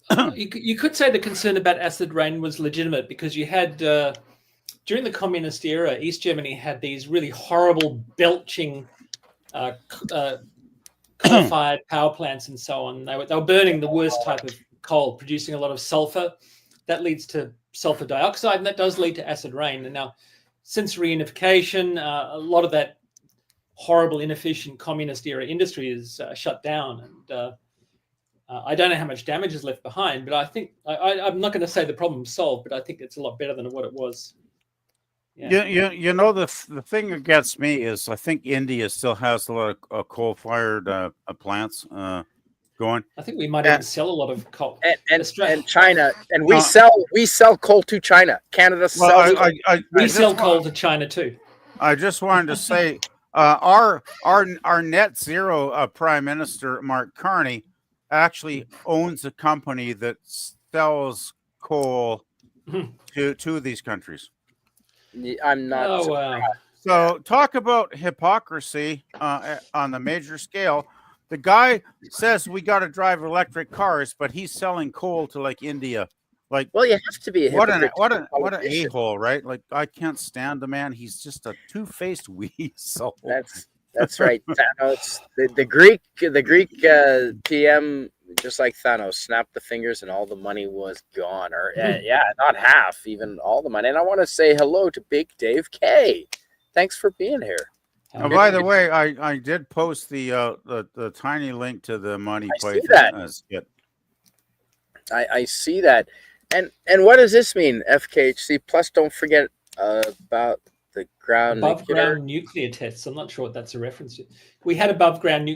Well, you could say the concern about acid rain was legitimate because you had, during the communist era, East Germany had these really horrible belching coal-fired power plants and so on. They were burning the worst type of coal, producing a lot of sulfur. That leads to sulfur dioxide, and that does lead to acid rain. And now, since reunification, a lot of that horrible, inefficient communist era industry is shut down. And I don't know how much damage is left behind, but I think I'm not going to say the problem's solved, but I think it's a lot better than what it was. Yeah. You know, the thing that gets me is I think India still has a lot of coal-fired plants going. I think we might even sell a lot of coal. And China, and we sell coal to China. Canada sells. We sell coal to China too. I just wanted to say our net zero Prime Minister Mark Carney actually owns a company that sells coal to these countries. I'm not. So talk about hypocrisy on the major scale. The guy says we got to drive electric cars, but he's selling coal to like India. Like, Well, you have to be a what hypocrite. an a-hole, right? Like, I can't stand the man. He's just a two-faced weasel. That's right. Thanos, the Greek PM, just like Thanos, snapped the fingers and all the money was gone. Or yeah, not half, even all the money. And I want to say hello to Big Dave K. Thanks for being here. Oh, by the way, I did post the tiny link to the Monty Python skit. I see that. And what does this mean, FKHC? Plus, don't forget about the above ground nuclear tests. I'm not sure what that's a reference to. We had above ground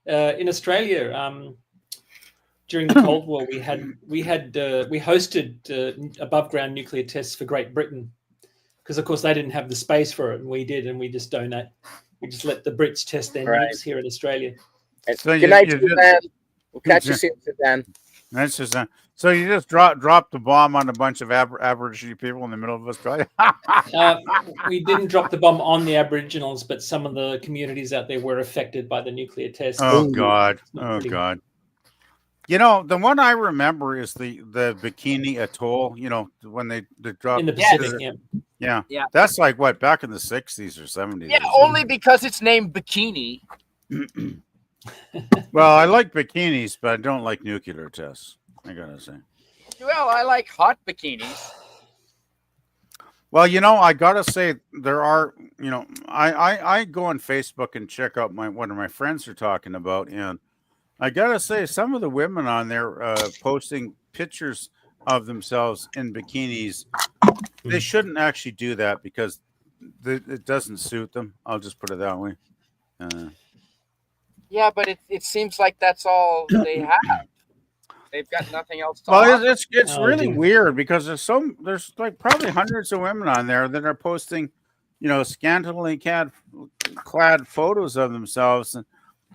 in Australia during the Cold War. We hosted above ground nuclear tests for Great Britain because, of course, they didn't have the space for it, and we did, and we just donate. We just let the Brits test their nukes here in Australia. And so good night, Suzanne. We'll catch you soon, Suzanne. That's just so you just dropped the bomb on a bunch of Aboriginal people in the middle of Australia. We didn't drop the bomb on the Aboriginals, but some of the communities out there were affected by the nuclear test. Oh God! Oh God! You know, the one I remember is the Bikini Atoll. You know, when they dropped in the Pacific. Yeah. That's like what, back in the 60s or 70s. Yeah, only because it's named Bikini. Well, I like bikinis, but I don't like nuclear tests, I gotta say. Well, I like hot bikinis. Well, you know, I gotta say there are, you know, I go on Facebook and check out what my friends are talking about, and I gotta say some of the women on there posting pictures of themselves in bikinis, they shouldn't actually do that because it doesn't suit them. I'll just put it that way. Yeah, but it seems like that's all they have. They've got nothing else to offer. Well, it's really weird because there's like probably hundreds of women on there that are posting, you know, scantily clad photos of themselves, and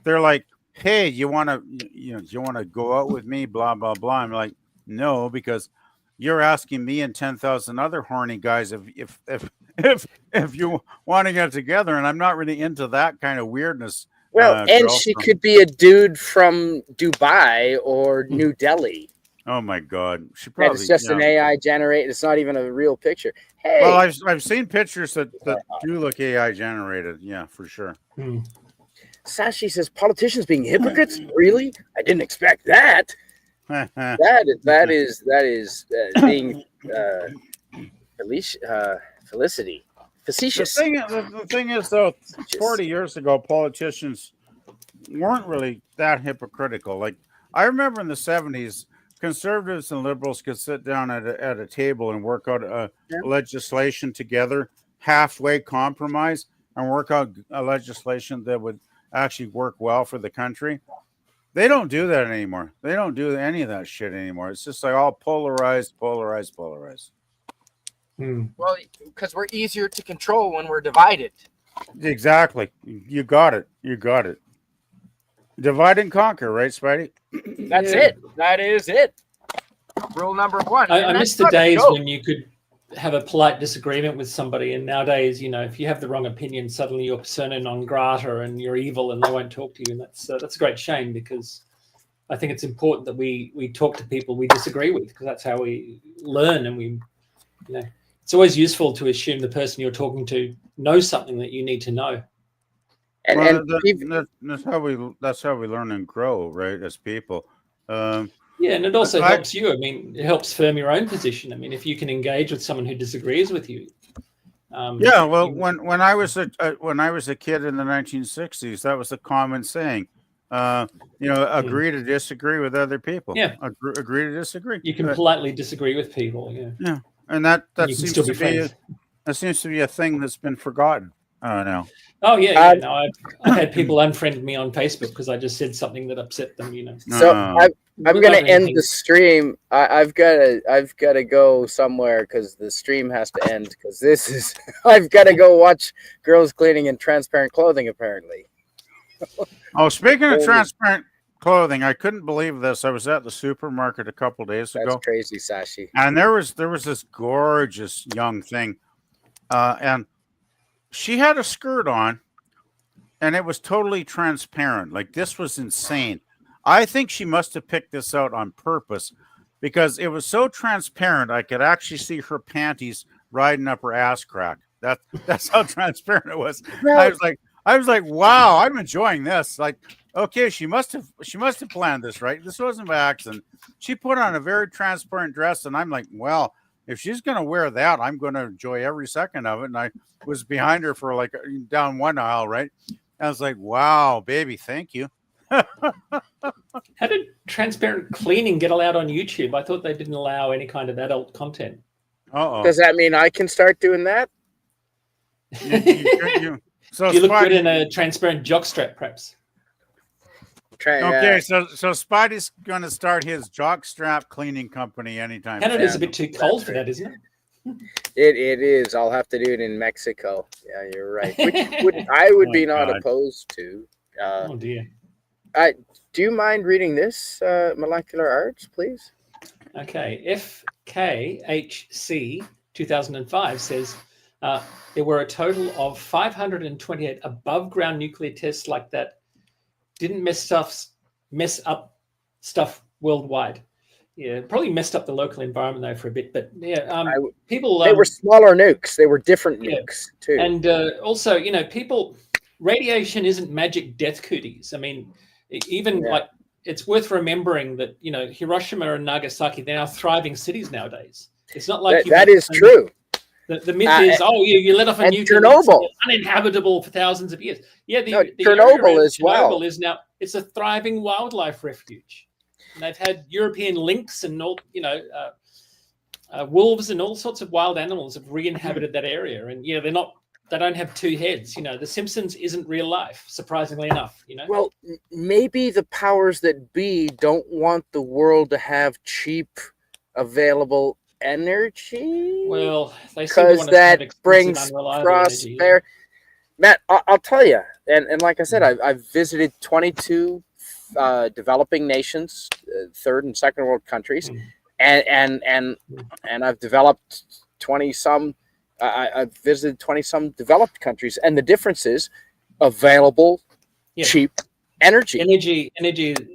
they're like, "Hey, you want to go out with me?" Blah blah blah. I'm like, no, because you're asking me and 10,000 other horny guys if you want to get together, and I'm not really into that kind of weirdness. Well, and she could be a dude from Dubai or New Delhi. Oh my God, she probably. And it's just an AI generated. It's not even a real picture. Hey, well, I've seen pictures that do look AI generated. Yeah, for sure. Sashi says politicians being hypocrites. Really? I didn't expect that. that is being felicity. Facetious. The thing is, though, 40 years ago, politicians weren't really that hypocritical. Like, I remember in the 70s, conservatives and liberals could sit down at a table and work out a legislation together, halfway compromise, and work out a legislation that would actually work well for the country. They don't do that anymore. They don't do any of that shit anymore. It's just like all polarized. Well, because we're easier to control when we're divided. Exactly. You got it. Divide and conquer, right, Spidey? That's it. That is it. Rule number one. I miss the days when you could have a polite disagreement with somebody, and nowadays, you know, if you have the wrong opinion, suddenly you're persona non grata and you're evil and they won't talk to you, and that's a great shame, because I think it's important that we talk to people we disagree with, because that's how we learn, and we, you know, it's always useful to assume the person you're talking to knows something that you need to know. And that's how we learn and grow, right, as people. Yeah, and it also helps you. I mean, it helps firm your own position. I mean, if you can engage with someone who disagrees with you. Yeah, well, when I was a kid in the 1960s, that was the common saying. Agree to disagree with other people. Yeah, agree to disagree. You can politely disagree with people. Yeah. Yeah, and that seems to be a thing that's been forgotten now. Oh yeah. No, I've had people unfriend me on Facebook because I just said something that upset them. You know. So I'm going to end the stream. I've got to go somewhere because the stream has to end, because I've got to go watch girls cleaning in transparent clothing, apparently. Oh, speaking of transparent clothing, I couldn't believe this. I was at the supermarket a couple days ago. That's crazy, Sashi. And there was this gorgeous young thing, and she had a skirt on, and it was totally transparent. Like, this was insane. I think she must have picked this out on purpose because it was so transparent. I could actually see her panties riding up her ass crack. That's how transparent it was. Well, I was like, wow, I'm enjoying this. Like, okay, she must have planned this, right? This wasn't by accident. She put on a very transparent dress, and I'm like, well, if she's gonna wear that, I'm gonna enjoy every second of it. And I was behind her for like down one aisle, right? I was like, wow, baby, thank you. How did transparent cleaning get allowed on YouTube? I thought they didn't allow any kind of adult content. Does that mean I can start doing that? So you look good in a transparent jockstrap, perhaps. Okay, so Spidey's going to start his jockstrap cleaning company anytime. Canada's a bit too cold for that, isn't it? It is. I'll have to do it in Mexico. Yeah, you're right. Which I would be not opposed to. Oh dear. Do you mind reading this, Molecular Arts, please? Okay. FKHC 2005 says there were a total of 528 above-ground nuclear tests like that. Didn't mess up stuff worldwide. Yeah, probably messed up the local environment though for a bit. But yeah, people. They were smaller nukes. They were different nukes too. And also, people. Radiation isn't magic death cooties. I mean, even like it's worth remembering that Hiroshima and Nagasaki, they're now thriving cities nowadays. It's not like that is true. The myth is, you let off a nuclear Chernobyl, uninhabitable for thousands of years. Yeah, the Chernobyl as well. Chernobyl is now it's a thriving wildlife refuge, and they've had European lynx and all wolves and all sorts of wild animals have re-inhabited that area. And they don't have two heads. The Simpsons isn't real life, surprisingly enough. Well, maybe the powers that be don't want the world to have cheap, available energy. Well, they because that brings prosperity. Matt, I'll tell you, and like I said, I've visited 22 developing nations, third and second world countries, and I've developed 20 some. I've visited 20 some developed countries, and the difference is available, cheap energy. Energy,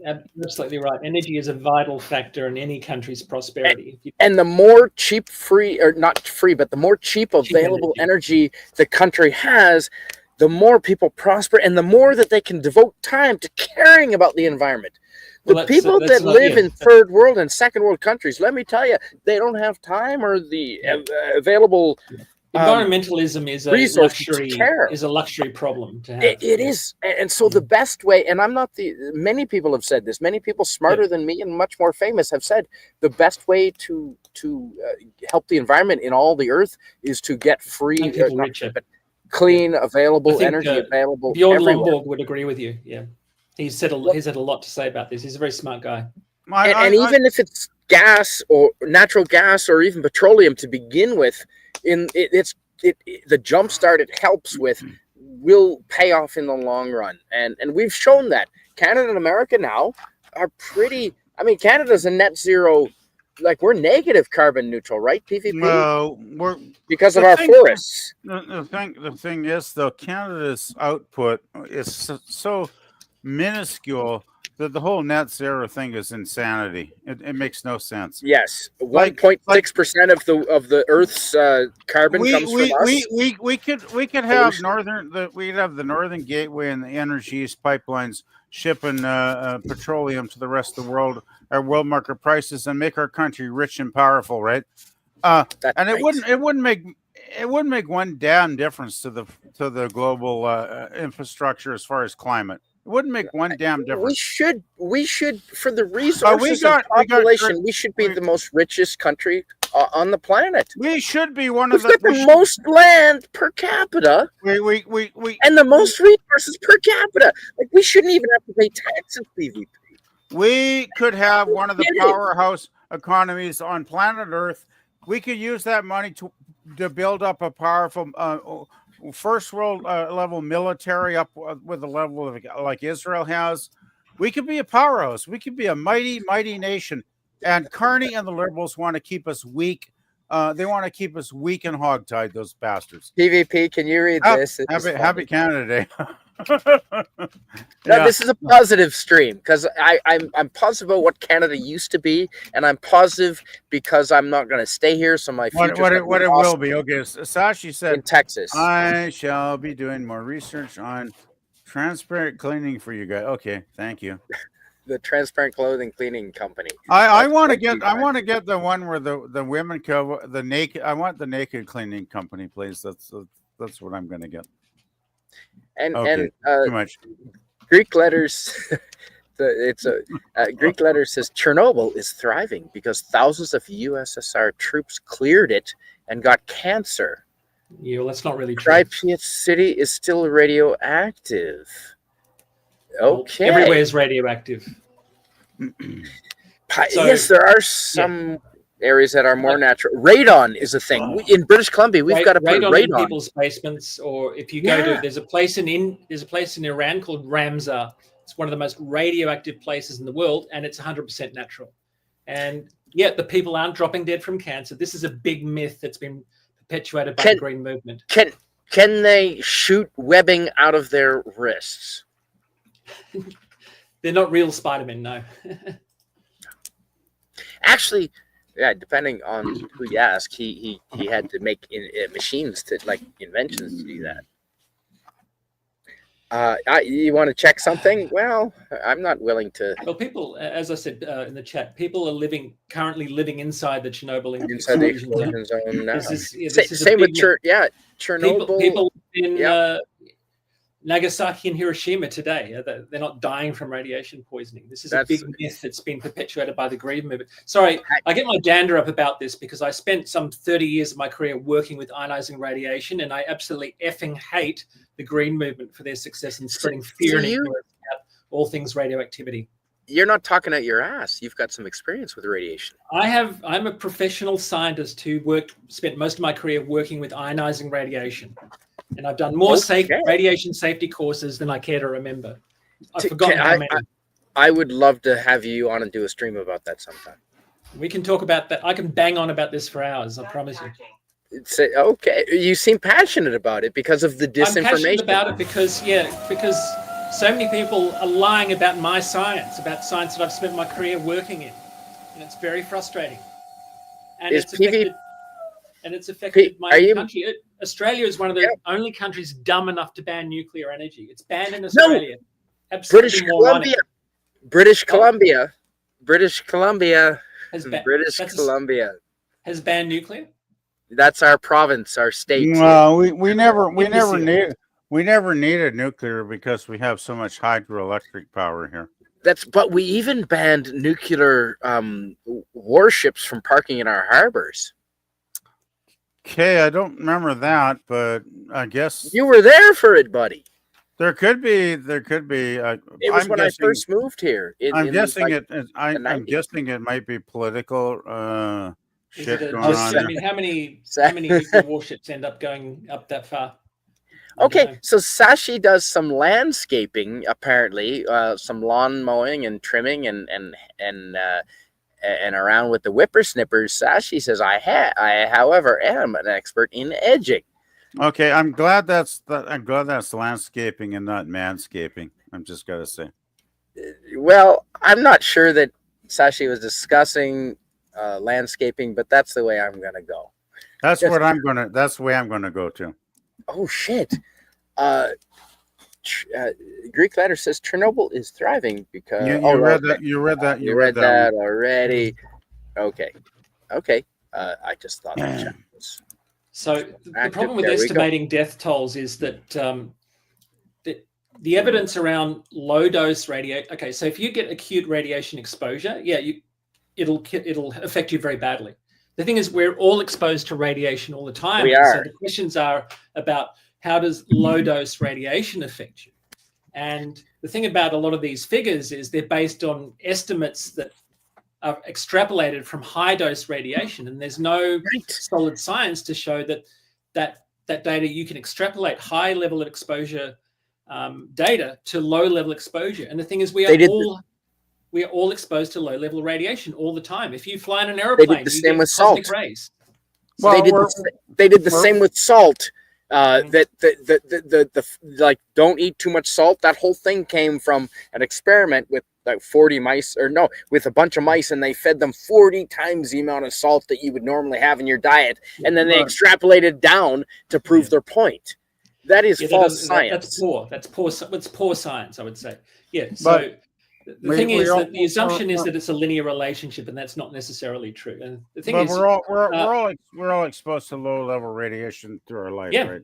absolutely right. Energy is a vital factor in any country's prosperity. And the more cheap, the more cheap available energy the country has, the more people prosper, and the more that they can devote time to caring about the environment. The people that live in third world and second world countries, let me tell you, they don't have time or the available. Environmentalism is a luxury problem to have. It is, and so the best way, and many people have said this. Many people smarter than me and much more famous have said the best way to help the environment in all the earth is to get free, clean, available energy available. Bjorn Lomborg would agree with you. Yeah, he's had a lot to say about this. He's a very smart guy. And even if it's gas or natural gas or even petroleum to begin with, the jump start it helps with will pay off in the long run, and we've shown that Canada and America now are pretty. I mean, Canada's a net zero, like we're negative carbon neutral, right? PVP. Well, because of our forests. The thing is, though, Canada's output is so minuscule that the whole net zero thing is insanity. It makes no sense. Yes, 1.6% of the Earth's carbon comes from us. We could have we'd have the Northern Gateway and the Energy East pipelines shipping petroleum to the rest of the world at world market prices and make our country rich and powerful, right? And it wouldn't make one damn difference to the global infrastructure as far as climate. It wouldn't make one damn difference. We should for the resources and population, we should be the most richest country on the planet. We should be one of the most land per capita. And the most resources per capita. Like we shouldn't even have to pay taxes, PVP. We could have one of the powerhouse economies on planet Earth. We could use that money to build up a powerful first world level military up with the level of like Israel has. We could be a powerhouse. We could be a mighty, mighty nation. And Carney and the liberals want to keep us weak to keep us weak and hogtied. Those bastards. PvP, can you read this? This is Happy funny. Canada Day. No, this is a positive stream because I'm positive about what Canada used to be, and I'm positive because I'm not going to stay here. So my future what it will be. Okay, Sashi in said, Texas. I shall be doing more research on transparent cleaning for you guys. Okay, thank you. The transparent clothing cleaning company. I want to get the one where the women cover the naked. I want the naked cleaning company, please. That's what I'm going to get. And Okay, and too much. Greek letters. Greek letters says Chernobyl is thriving because thousands of USSR troops cleared it and got cancer. Yeah, well, that's not really true. Pripyat city is still radioactive. Okay. Everywhere is radioactive. Yes, there are some areas that are more natural. Radon is a thing. In British Columbia, we've got to put radon in radon. people's basements, or if you go to there's a place in Iran called Ramsar. It's one of the most radioactive places in the world, and it's 100% natural. And yet the people aren't dropping dead from cancer. This is a big myth that's been perpetuated by the green movement. Can they shoot webbing out of their wrists? They're not real Spider-Man, no. Actually, yeah, depending on who you ask, he had to make machines to like inventions to do that. You want to check something? Well, I'm not willing to. Well, people, as I said in the chat, people are currently living inside the Chernobyl inside the explosion zone now. Same with Chernobyl. People in Nagasaki and Hiroshima today, they're not dying from radiation poisoning. This is a big myth that's been perpetuated by the green movement. Sorry, I get my dander up about this because I spent some 30 years of my career working with ionizing radiation, and I absolutely effing hate the green movement for their success in spreading fear and ignorance about all things radioactivity. You're not talking out your ass. You've got some experience with radiation. I'm a professional scientist who spent most of my career working with ionizing radiation. And I've done more radiation safety courses than I care to remember. I've forgotten how many. I would love to have you on and do a stream about that sometime. We can talk about that. I can bang on about this for hours, I promise you. Okay. You seem passionate about it because of the disinformation. I'm passionate about it because so many people are lying about my science, about science that I've spent my career working in. And it's very frustrating. And it's affected my own country. Australia is one of the only countries dumb enough to ban nuclear energy. It's banned in Australia. No, British Columbia has banned nuclear. That's our province, our state. Well, we never needed nuclear because we have so much hydroelectric power here. But we even banned nuclear warships from parking in our harbors. Okay, I don't remember that, but I guess you were there for it, buddy. There could be. It was when I first moved here. I'm guessing it might be political shit going on. I mean, how many nuclear warships end up going up that far? Okay, so Sashi does some landscaping, apparently, some lawn mowing and trimming and around with the whippersnippers. Sashi says, I however am an expert in edging. Okay, I'm glad that's landscaping and not manscaping. I'm just gotta say. Well, I'm not sure that Sashi was discussing landscaping, but that's the way I'm gonna go. That's the way I'm gonna go too. Oh shit. Greek letter says Chernobyl is thriving because you read that already. Okay. I just thought that was so the problem with estimating death tolls is that the evidence around low dose radiation. Okay, so if you get acute radiation exposure, it'll affect you very badly. The thing is, we're all exposed to radiation all the time. We are. So the questions are about how does low dose radiation affect you? And the thing about a lot of these figures is they're based on estimates that are extrapolated from high dose radiation. And there's no solid science to show that data you can extrapolate high level of exposure data to low level exposure. And the thing is, we are all exposed to low level radiation all the time. If you fly in an airplane, they did the same with salt. Rays. So they did the same with salt. Mhm. The like, don't eat too much salt. That whole thing came from an experiment with like 40 mice, or no, with a bunch of mice, and they fed them 40 times the amount of salt that you would normally have in your diet, and then they Right. extrapolated down to prove their point. That is false science. That's poor science, I would say. Yeah. So the thing is that the assumption is that it's a linear relationship, and that's not necessarily true. And the thing is, we're all exposed to low level radiation through our life, yeah. right?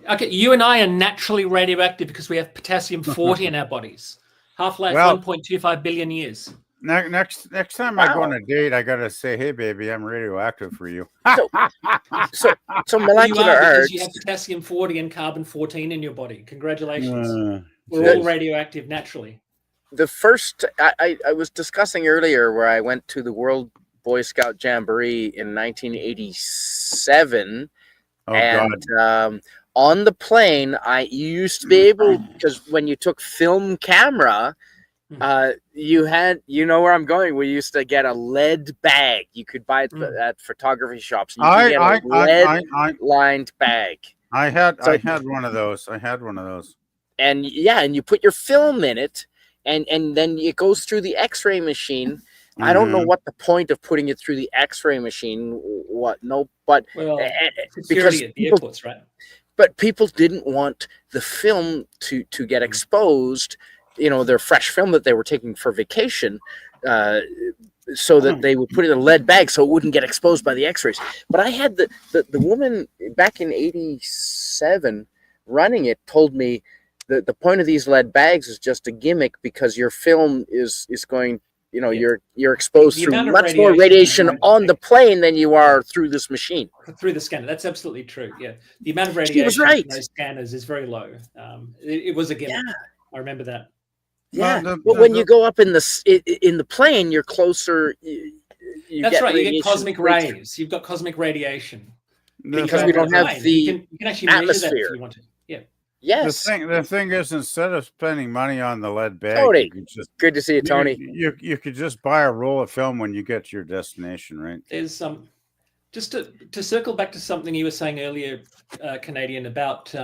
Okay, you and I are naturally radioactive because we have potassium 40 in our bodies. Half-life 1.25 billion years. Next time I go on a date, I gotta say, "Hey, baby, I'm radioactive for you." So molecular arts. You have potassium 40 and carbon 14 in your body. Congratulations. We're all radioactive naturally. The first I was discussing earlier, where I went to the World Boy Scout Jamboree in 1987, God. On the plane, you used to be able, because when you took film camera, you had, you know where I'm going. We used to get a lead bag. You could buy it at photography shops. You could get a lead-lined bag. I had one of those. And yeah, and you put your film in it, and then it goes through the X-ray machine. I don't know what the point of putting it through the X-ray machine. But because at the airports, right? But people didn't want the film to get exposed. You know, their fresh film that they were taking for vacation, so that they would put it in a lead bag so it wouldn't get exposed by the X-rays. But I had the woman back in '87 running it told me that the point of these lead bags is just a gimmick, because your film is going. You know, you're exposed through much more radiation on the plane than you are through this machine. Through the scanner. That's absolutely true. Yeah. The amount of radiation in those scanners is very low. It was a gimmick. Yeah. I remember that. Yeah. But when you go up in the plane, you're closer. That's right. You get cosmic rays. You've got cosmic radiation. Because we don't have the you can actually measure atmosphere. that if you want to. Yeah. Yes. The thing is, instead of spending money on the lead bag, Tony, good to see you, Tony. You could just buy a roll of film when you get to your destination, right? There's just to circle back to something you were saying earlier, Canadian, about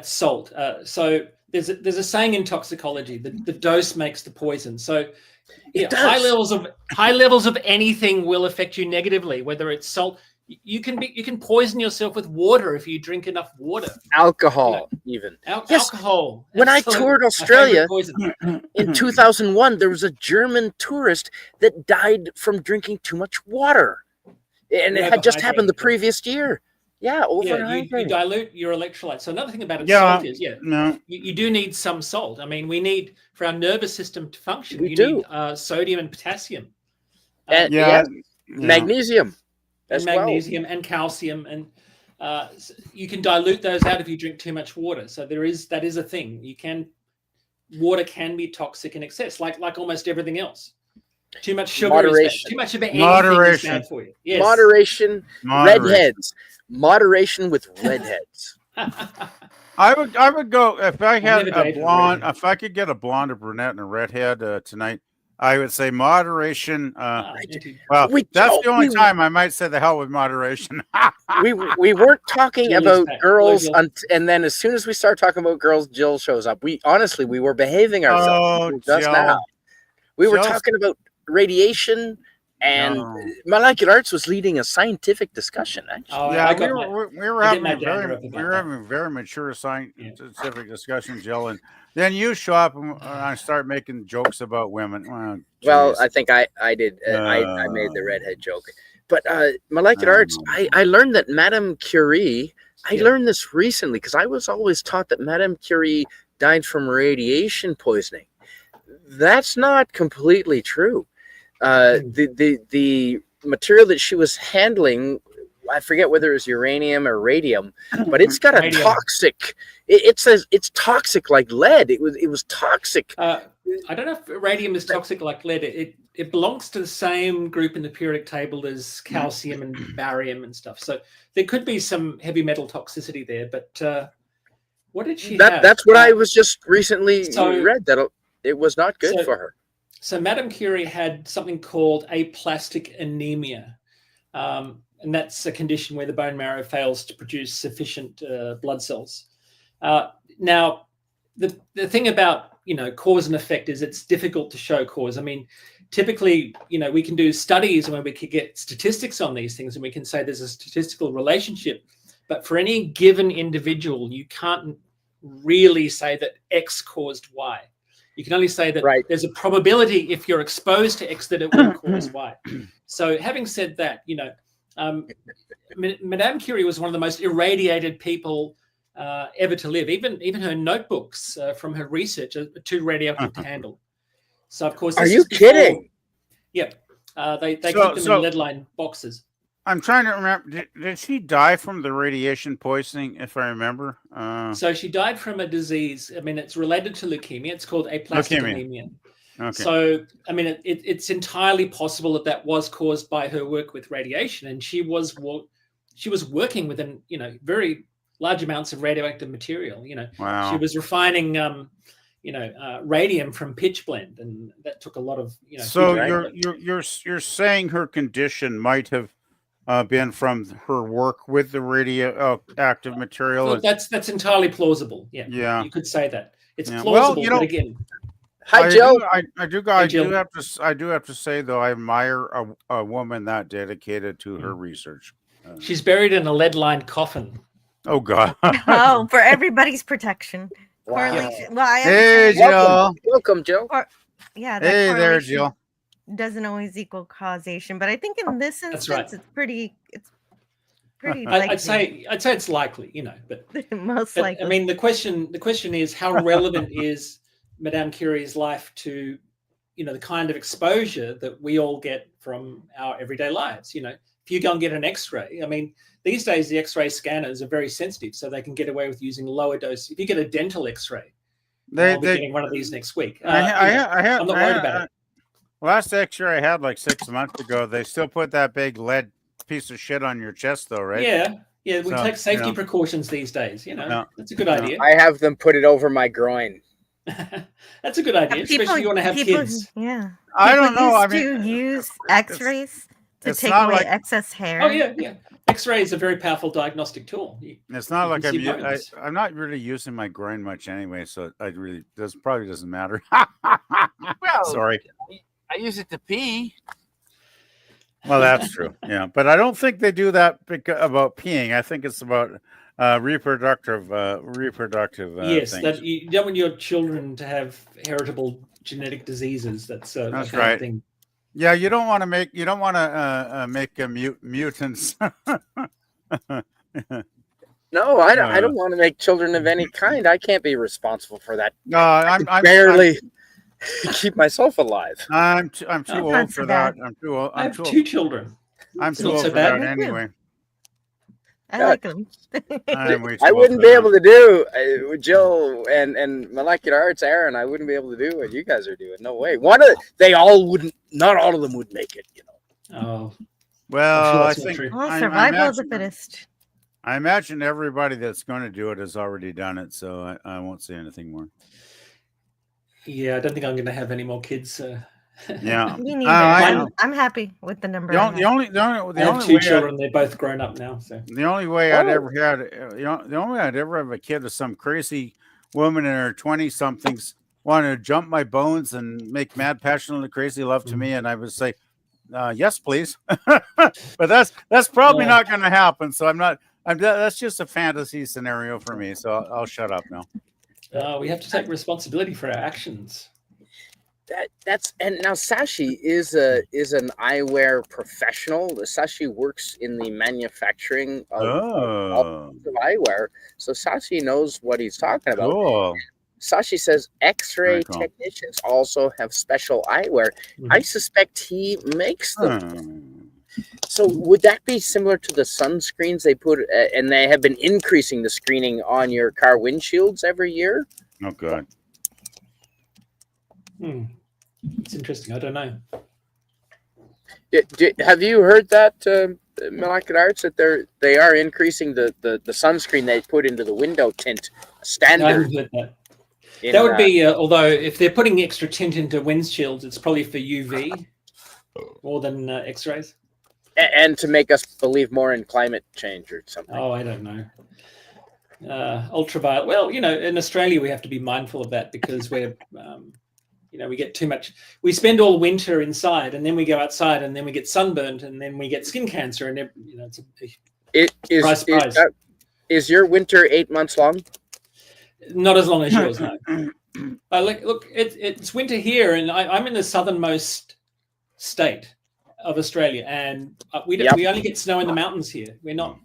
salt. So there's a saying in toxicology that the dose makes the poison. So high levels of anything will affect you negatively, whether it's salt. You can poison yourself with water if you drink enough water. Alcohol, even. Alcohol. When I toured Australia in 2001, there was a German tourist that died from drinking too much water, and it had just happened the previous year. Yeah, overhydrated. You dilute your electrolytes. So another thing about salt is, you do need some salt. I mean, we need, for our nervous system to function, need sodium and potassium. Magnesium. And magnesium and calcium, and you can dilute those out if you drink too much water. So that is a thing. Water can be toxic in excess, like almost everything else. Too much sugar is bad. Too much of anything is bad for you. Yes. Moderation. Redheads. Moderation with redheads. I would go if I had a blonde. If I could get a blonde, a brunette, and a redhead tonight, I would say moderation. Well, that's the only time I might say the hell with moderation. we weren't talking about girls, and then as soon as we start talking about girls, Jill shows up. We were behaving ourselves just now. We were talking about radiation, and molecular arts was leading a scientific discussion. Actually, we were having a very mature scientific discussion, Jill, and then you show up and I start making jokes about women. Well, I think I did. I made the redhead joke. But molecular arts, I learned that Madame Curie, I learned this recently because I was always taught that Madame Curie died from radiation poisoning. That's not completely true. The material that she was handling, I forget whether it was uranium or radium, but it's got a toxic. It says it's toxic like lead. It was toxic. I don't know if radium is toxic like lead. It belongs to the same group in the periodic table as calcium and barium and stuff. So there could be some heavy metal toxicity there. But what did she have? That's what I was just recently read, that it was not good for her. So Madame Curie had something called aplastic anemia. and that's a condition where the bone marrow fails to produce sufficient blood cells. Now, the thing about cause and effect is it's difficult to show cause. I mean, typically, we can do studies where we could get statistics on these things, and we can say there's a statistical relationship. But for any given individual, you can't really say that X caused Y. You can only say that there's a probability if you're exposed to X that it will cause Y. So having said that, Madame Curie was one of the most irradiated people ever to live. Even her notebooks from her research are too radioactive to handle. So of course, are you kidding? Yeah, they keep them in lead-lined boxes. I'm trying to remember. Did she die from the radiation poisoning? If I remember. So she died from a disease. I mean, it's related to leukemia. It's called aplastic anemia. Okay. So, I mean, it's entirely possible that was caused by her work with radiation, and she was working with very large amounts of radioactive material. Wow. She was refining radium from pitchblende, and that took a lot of So you're saying her condition might have been from her work with the radioactive material? Well, that's entirely plausible. Yeah, you could say that. It's plausible, but again. Hi, Joe. I do have to say though, I admire a woman that dedicated to her research. She's buried in a lead-lined coffin. Oh God! Oh, for everybody's protection. Wow. Well, hey, Jill. Welcome, Joe. Yeah. Hey there, Jill. Doesn't always equal causation, but I think in this instance, it's pretty. I'd say it's likely, but most likely. I mean, the question is how relevant is Madame Curie's life to, the kind of exposure that we all get from our everyday lives. If you go and get an X-ray, I mean, these days the X-ray scanners are very sensitive, so they can get away with using lower dose. If you get a dental X-ray, I'll be getting one of these next week. I'm not worried about it. Last X-ray I had like 6 months ago, they still put that big lead piece of shit on your chest, though, right? Yeah. We take safety precautions these days. That's a good idea. I have them put it over my groin. That's a good idea, especially if you want to have kids. Yeah. I don't know. I mean, use X-rays to take away excess hair. Oh yeah. X-ray is a very powerful diagnostic tool. It's not like I'm not really using my groin much anyway, so probably doesn't matter. Well, sorry. I use it to pee. Well, that's true. Yeah, but I don't think they do that about peeing. I think it's about reproductive. Yes, things. that you don't want your children to have heritable genetic diseases. That's right. Thing. Yeah, you don't want to make mutants. No, I don't want to make children of any kind. I can't be responsible for that. No, I'm barely keep myself alive. I'm too old for that. I'm too old. I have 2 children. I'm too old for that anyway. I like them. I wouldn't be able to do Jill and Molecular Arts, Aaron. I wouldn't be able to do what you guys are doing. No way. They all wouldn't. Not all of them would make it. Oh, well, I think survival of the fittest. I imagine everybody that's going to do it has already done it, so I won't say anything more. Yeah, I don't think I'm going to have any more kids. Yeah, me neither. I'm happy with the number. The only I have 2 children. They're both grown up now. So the only way I'd ever have a kid is some crazy woman in her 20-somethings wanted to jump my bones and make mad, passionate, crazy love to me, and I would say, yes, please. But that's probably not going to happen. So that's just a fantasy scenario for me. So I'll shut up now. We have to take responsibility for our actions. And now Sashi is an eyewear professional. Sashi works in the manufacturing of eyewear, so Sashi knows what he's talking about. Cool. Sashi says X-ray technicians also have special eyewear. I suspect he makes them. So would that be similar to the sunscreens they put, and they have been increasing the screening on your car windshields every year? Oh, God. It's interesting. I don't know. Have you heard that, Molecular Arts, that they are increasing the sunscreen they put into the window tint standard? No, I haven't heard that. That would be, although if they're putting extra tint into windshields, it's probably for UV more than X-rays. And to make us believe more in climate change or something. Oh, I don't know. Ultraviolet. Well, in Australia we have to be mindful of that because we're, we get too much. We spend all winter inside, and then we go outside, and then we get sunburned, and then we get skin cancer, and it's a surprise. Is your winter 8 months long? Not as long as yours, no. Look, it's winter here, and I'm in the southernmost state of Australia, and we only get snow in the mountains here. We're not.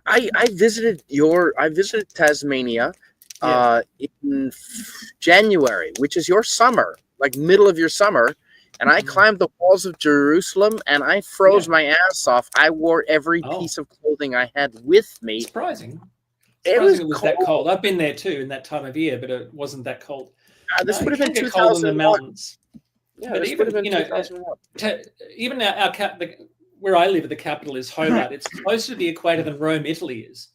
I visited Tasmania in January, which is your summer, like middle of your summer, and I climbed the walls of Jerusalem and I froze my ass off. I wore every piece of clothing I had with me. Surprising. It was that cold. I've been there too in that time of year, but it wasn't that cold. This would have been 2001. Cold in the mountains. Yeah, but even even where I live, the capital is Hobart. It's closer to the equator than Rome, Italy is.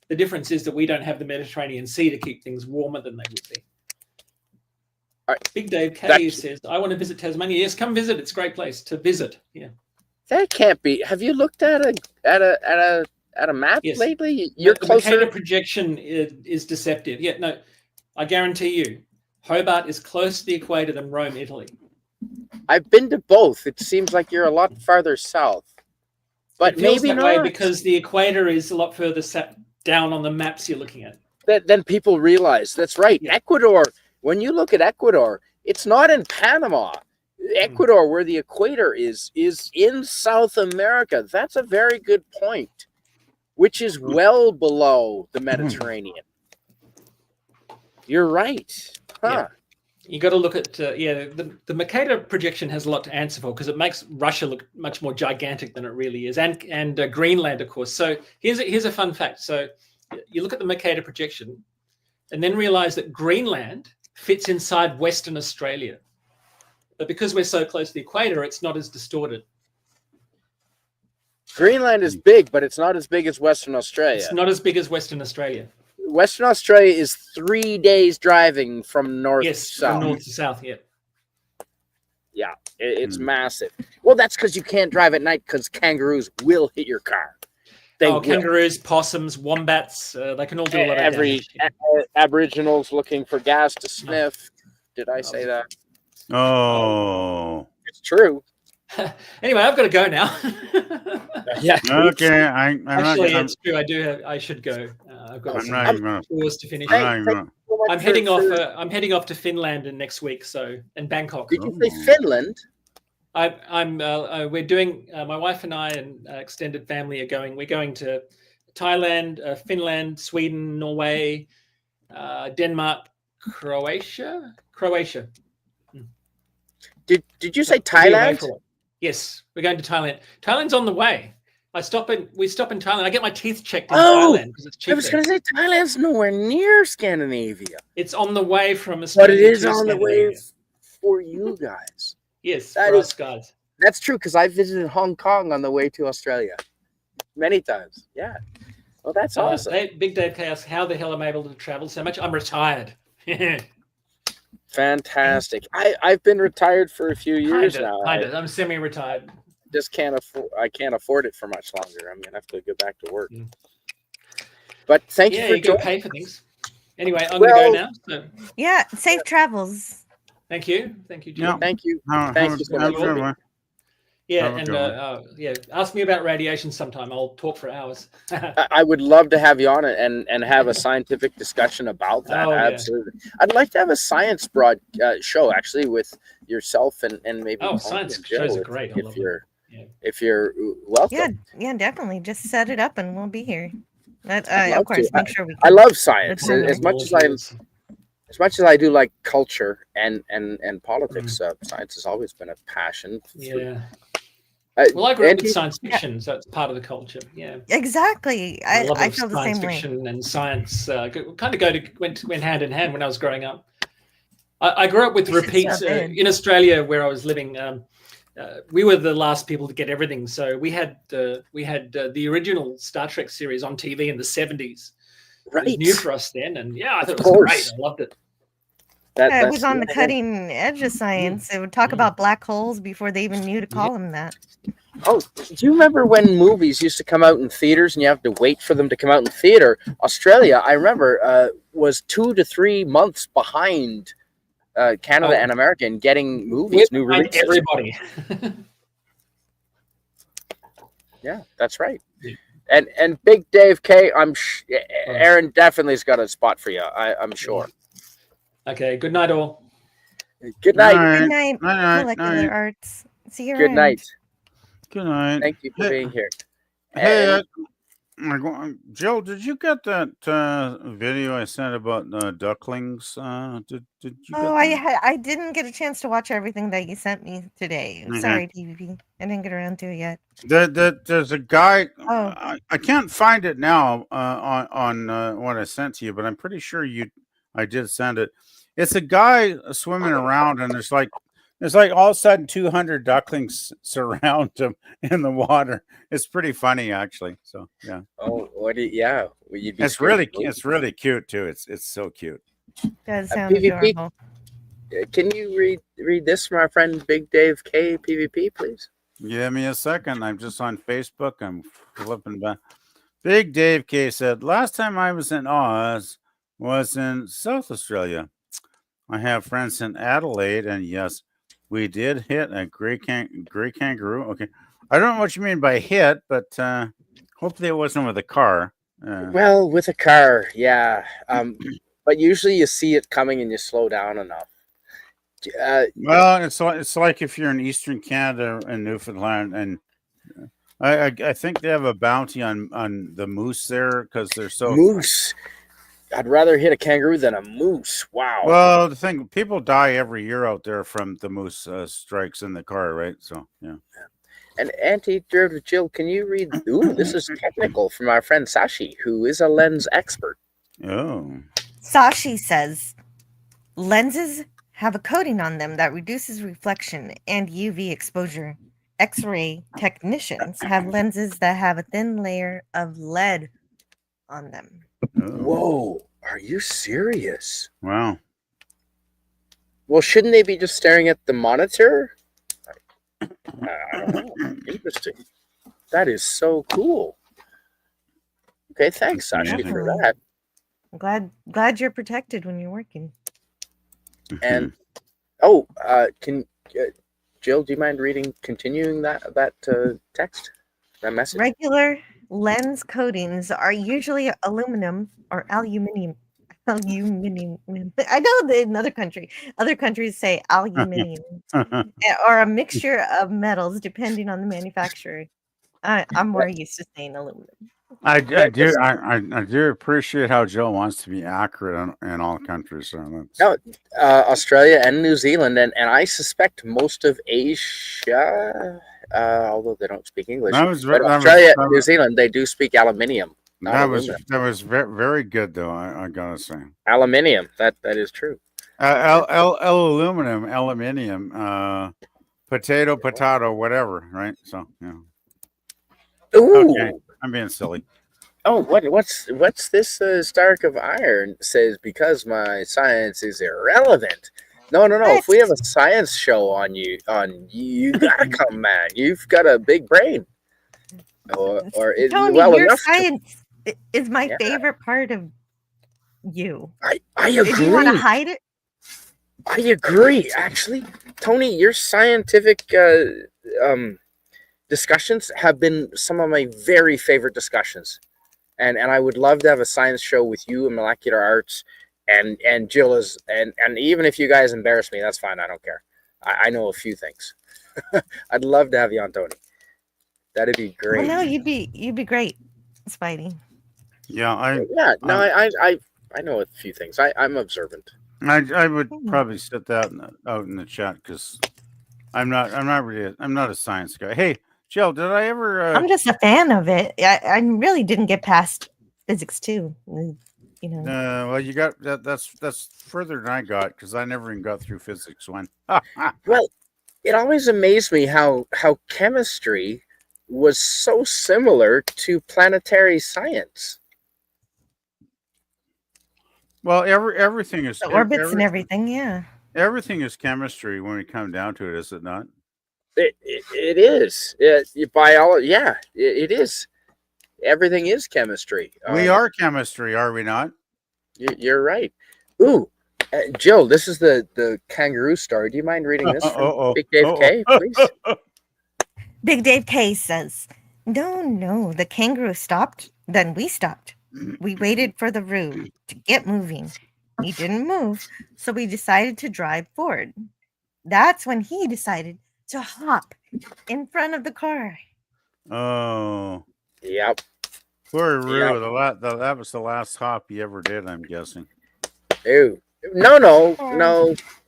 The difference is that we don't have the Mediterranean Sea to keep things warmer than they would be. Right. Big Dave K says, "I want to visit Tasmania." Yes, come visit. It's a great place to visit. Yeah. That can't be. Have you looked at a map lately? You're closer. The Mercator projection is deceptive. Yeah, no, I guarantee you, Hobart is closer to the equator than Rome, Italy. I've been to both. It seems like you're a lot farther south, but it feels maybe that not. way because the equator is a lot further down on the maps you're looking at. Then people realize that's right. Yeah. Ecuador. When you look at Ecuador, it's not in Panama. Ecuador, where the equator is in South America. That's a very good point, which is well below the Mediterranean. You're right. Huh. Yeah. You got to look at the Mercator projection has a lot to answer for because it makes Russia look much more gigantic than it really is, and Greenland, of course. So here's a fun fact. So you look at the Mercator projection, and then realize that Greenland fits inside Western Australia, but because we're so close to the equator, it's not as distorted. Greenland is big, but it's not as big as Western Australia. It's not as big as Western Australia. Western Australia is 3 days driving from north to south. From north to south, yeah. Yeah, it's massive. Well, that's because you can't drive at night because kangaroos will hit your car. Kangaroos, possums, wombats, they can all do a lot of damage. Aboriginals looking for gas to sniff. Did I say that? Oh. It's true. Anyway, I've got to go now. Yeah. Okay. It's true. I should go. I've got some tours to finish. I'm heading off to Finland in next week. And Bangkok. Did you say Finland? We're doing. My wife and I and extended family are going. We're going to Thailand, Finland, Sweden, Norway, Denmark, Croatia. Did you say Thailand? Yes, we're going to Thailand. Thailand's on the way. We stop in Thailand. I get my teeth checked in Thailand because it's cheap. I was going to say Thailand's nowhere near Scandinavia. It's on the way from Australia. But it is on the way for you guys. Yes, for us guys. That's true because I visited Hong Kong on the way to Australia many times. Yeah. Well, that's awesome. Big Dave K asks, how the hell am I able to travel so much? I'm retired. Fantastic. I've been retired for a few years now. I'm semi-retired. I can't afford it for much longer. I'm gonna have to go back to work. But thank you for joining. Pay for things. Anyway, I'm gonna go now. So. Yeah, safe travels. Thank you, Jim. Yeah. Thank you. Thank you so much. Ask me about radiation sometime. I'll talk for hours. I would love to have you on it and have a scientific discussion about that. Absolutely. Yeah. I'd like to have a science show actually with yourself and maybe. Oh, science shows are great. If you're welcome. Yeah, definitely. Just set it up and we'll be here. Of course, make sure we. I love science as much as I do like culture and politics. Science has always been a passion. Yeah. Well, I grew up with science fiction, so it's part of the culture. Yeah, exactly. I feel the same way. Science fiction and science kind of went hand in hand when I was growing up. I grew up with repeats in Australia where I was living. We were the last people to get everything, so we had the original Star Trek series on TV in the 70s. Right, it was new for us then, and I thought it was great. I loved it. That Yeah, it that's was on the yeah. cutting edge of science. It would talk about black holes before they even knew to call them that. Oh, do you remember when movies used to come out in theaters and you have to wait for them to come out in theater? Australia, I remember, was 2 to 3 months behind Canada Oh, and America in getting we're movies, new behind releases. everybody. Yeah, that's right. Yeah. And Big Dave K, Aaron definitely's got a spot for you. I'm sure. Okay. Good night, all. Good Good night. night. Good night, Night, molecular night. arts. See you Good around. night. Good night. Thank you for being here. Hey, And Jill, did you get that video I sent about ducklings? Did you Oh, get that? I didn't get a chance to watch everything that you sent me today. Okay. Sorry, TVP. I didn't get around to it yet. There's a guy. Oh. I can't find it now on what I sent to you, but I'm pretty sure I did send it. It's a guy swimming around, and there's like all of a sudden 200 ducklings surround him in the water. It's pretty funny, actually. So yeah. oh, what? Yeah, well, you'd be It's scared. really cute too. It's so cute. Does sound PvP. adorable. Can you read this from our friend Big Dave K PvP, please? Give me a second. I'm just on Facebook. I'm flipping back. Big Dave K said, last time I was in Oz was in South Australia. I have friends in Adelaide, and yes, we did hit a gray kangaroo. Okay. I don't know what you mean by hit, but hopefully it wasn't with a car. Well, with a car, yeah. But usually you see it coming and you slow down enough. Well, it's like if you're in Eastern Canada and Newfoundland, and I think they have a bounty on the moose there because they're so moose. I'd rather hit a kangaroo than a moose. Wow. Well, the thing, people die every year out there from the moose strikes in the car, right? So yeah. And Auntie Jill, can you read? Ooh, this is technical from our friend Sashi, who is a lens expert. Oh. Sashi says lenses have a coating on them that reduces reflection and UV exposure. X-ray technicians have lenses that have a thin layer of lead on them. Oh. Whoa, are you serious? Wow. Well, shouldn't they be just staring at the monitor? I don't know. Interesting. That is so cool. Okay, thanks, Sashi, for that. I'm glad you're protected when you're working. And can Jill, do you mind continuing that text, that message? Regular lens coatings are usually aluminum or aluminium. Aluminium. I know that in other countries say aluminium, or a mixture of metals depending on the manufacturer. I'm more used to saying aluminum. I do appreciate how Joe wants to be accurate in all countries. So no, Australia and New Zealand, and I suspect most of Asia, although they don't speak English. Australia, New Zealand, they do speak aluminium. That was very, very good, though. I gotta say, aluminium. That is true. Aluminium, potato, whatever. Right? So yeah. Ooh. Okay. I'm being silly. Oh, what's this? Stark of Iron says because my science is irrelevant. No. If we have a science show on you gotta come, man. You've got a big brain. Or is Tony, well your enough. Science is my favorite part of you. I agree. If you want to hide it, I agree. Actually, Tony, your scientific discussions have been some of my very favorite discussions, and I would love to have a science show with you and Molecular Arts and Jill is and even if you guys embarrass me, that's fine. I don't care. I know a few things. I'd love to have you on, Tony. That'd be great. Well, no, you'd be great, Spidey. Yeah, I know a few things. I'm observant. I would probably set that out in the chat because I'm not a science guy. Hey, Jill, did I ever? I'm just a fan of it. I really didn't get past physics too. You know. Well, you got that. That's further than I got because I never even got through physics one. Well, it always amazed me how chemistry was so similar to planetary science. Well, everything is The orbits and everything. Yeah. everything is chemistry when we come down to it, is it not? It is. Biology. Yeah, it is. Everything is chemistry. We are chemistry, are we not? You're right. Ooh, Jill, this is the kangaroo story. Do you mind reading this from Big Dave K, please? Big Dave K says, No, the kangaroo stopped. Then we stopped. We waited for the roo to get moving. He didn't move, so we decided to drive forward. That's when he decided to hop in front of the car. Oh, Yep. poor Roo. Yep. That was the last hop he ever did, I'm guessing. Ew. No.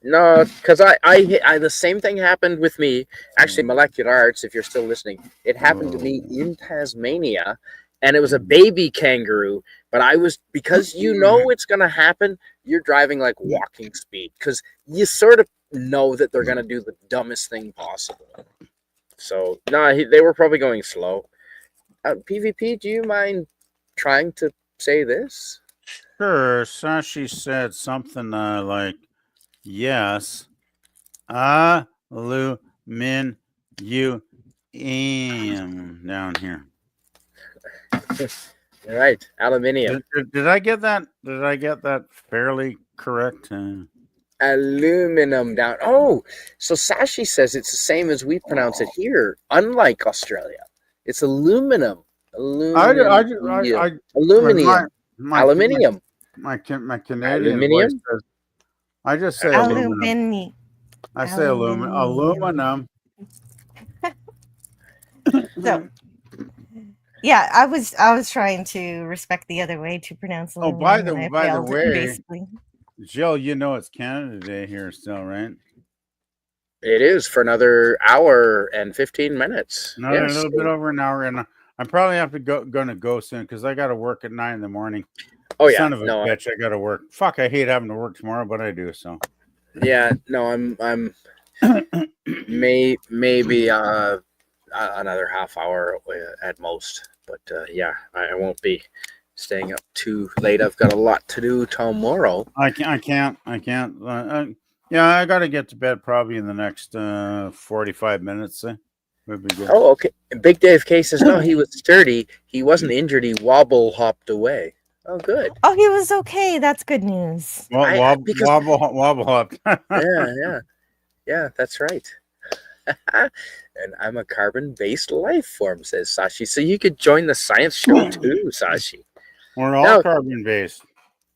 Because I the same thing happened with me. Actually, molecular arts. If you're still listening, it happened to me in Tasmania, and it was a baby kangaroo. But I was, because you know it's gonna happen. You're driving like walking speed because you sort of know that they're gonna do the dumbest thing possible. So they were probably going slow. PvP, do you mind trying to say this? Sure, Sashi said something like, yes, alumin you am down here. All right, aluminium. Did I get that? Did I get that fairly correct? Aluminum down. Oh, so Sashi says it's the same as we pronounce it here, unlike Australia. It's aluminum. Aluminium. Aluminium. My Canadian Aluminium? voice says, I just say aluminum. I say aluminum. So, yeah, I was trying to respect the other way to pronounce aluminum. By the way, basically. Jill, you know it's Canada Day here still, right? It is for another hour and 15 minutes. No, yes. A little bit over an hour, and I'm probably have to gonna go soon because I got to work at 9 a.m. Oh yeah, son of a bitch! I got to work. Fuck, I hate having to work tomorrow, but I do. So yeah, no, I'm maybe another half hour at most, but yeah, I won't be staying up too late. I've got a lot to do tomorrow. I can't. Yeah, I got to get to bed probably in the next 45 minutes. Would be good. Oh, okay. Big Dave K says no, he was sturdy. He wasn't injured. He wobble hopped away. Oh, good. Oh, he was okay. That's good news. Wobble hop. Yeah, that's right. And I'm a carbon-based life form, says Sashi. So you could join the science show too, Sashi. We're all carbon-based.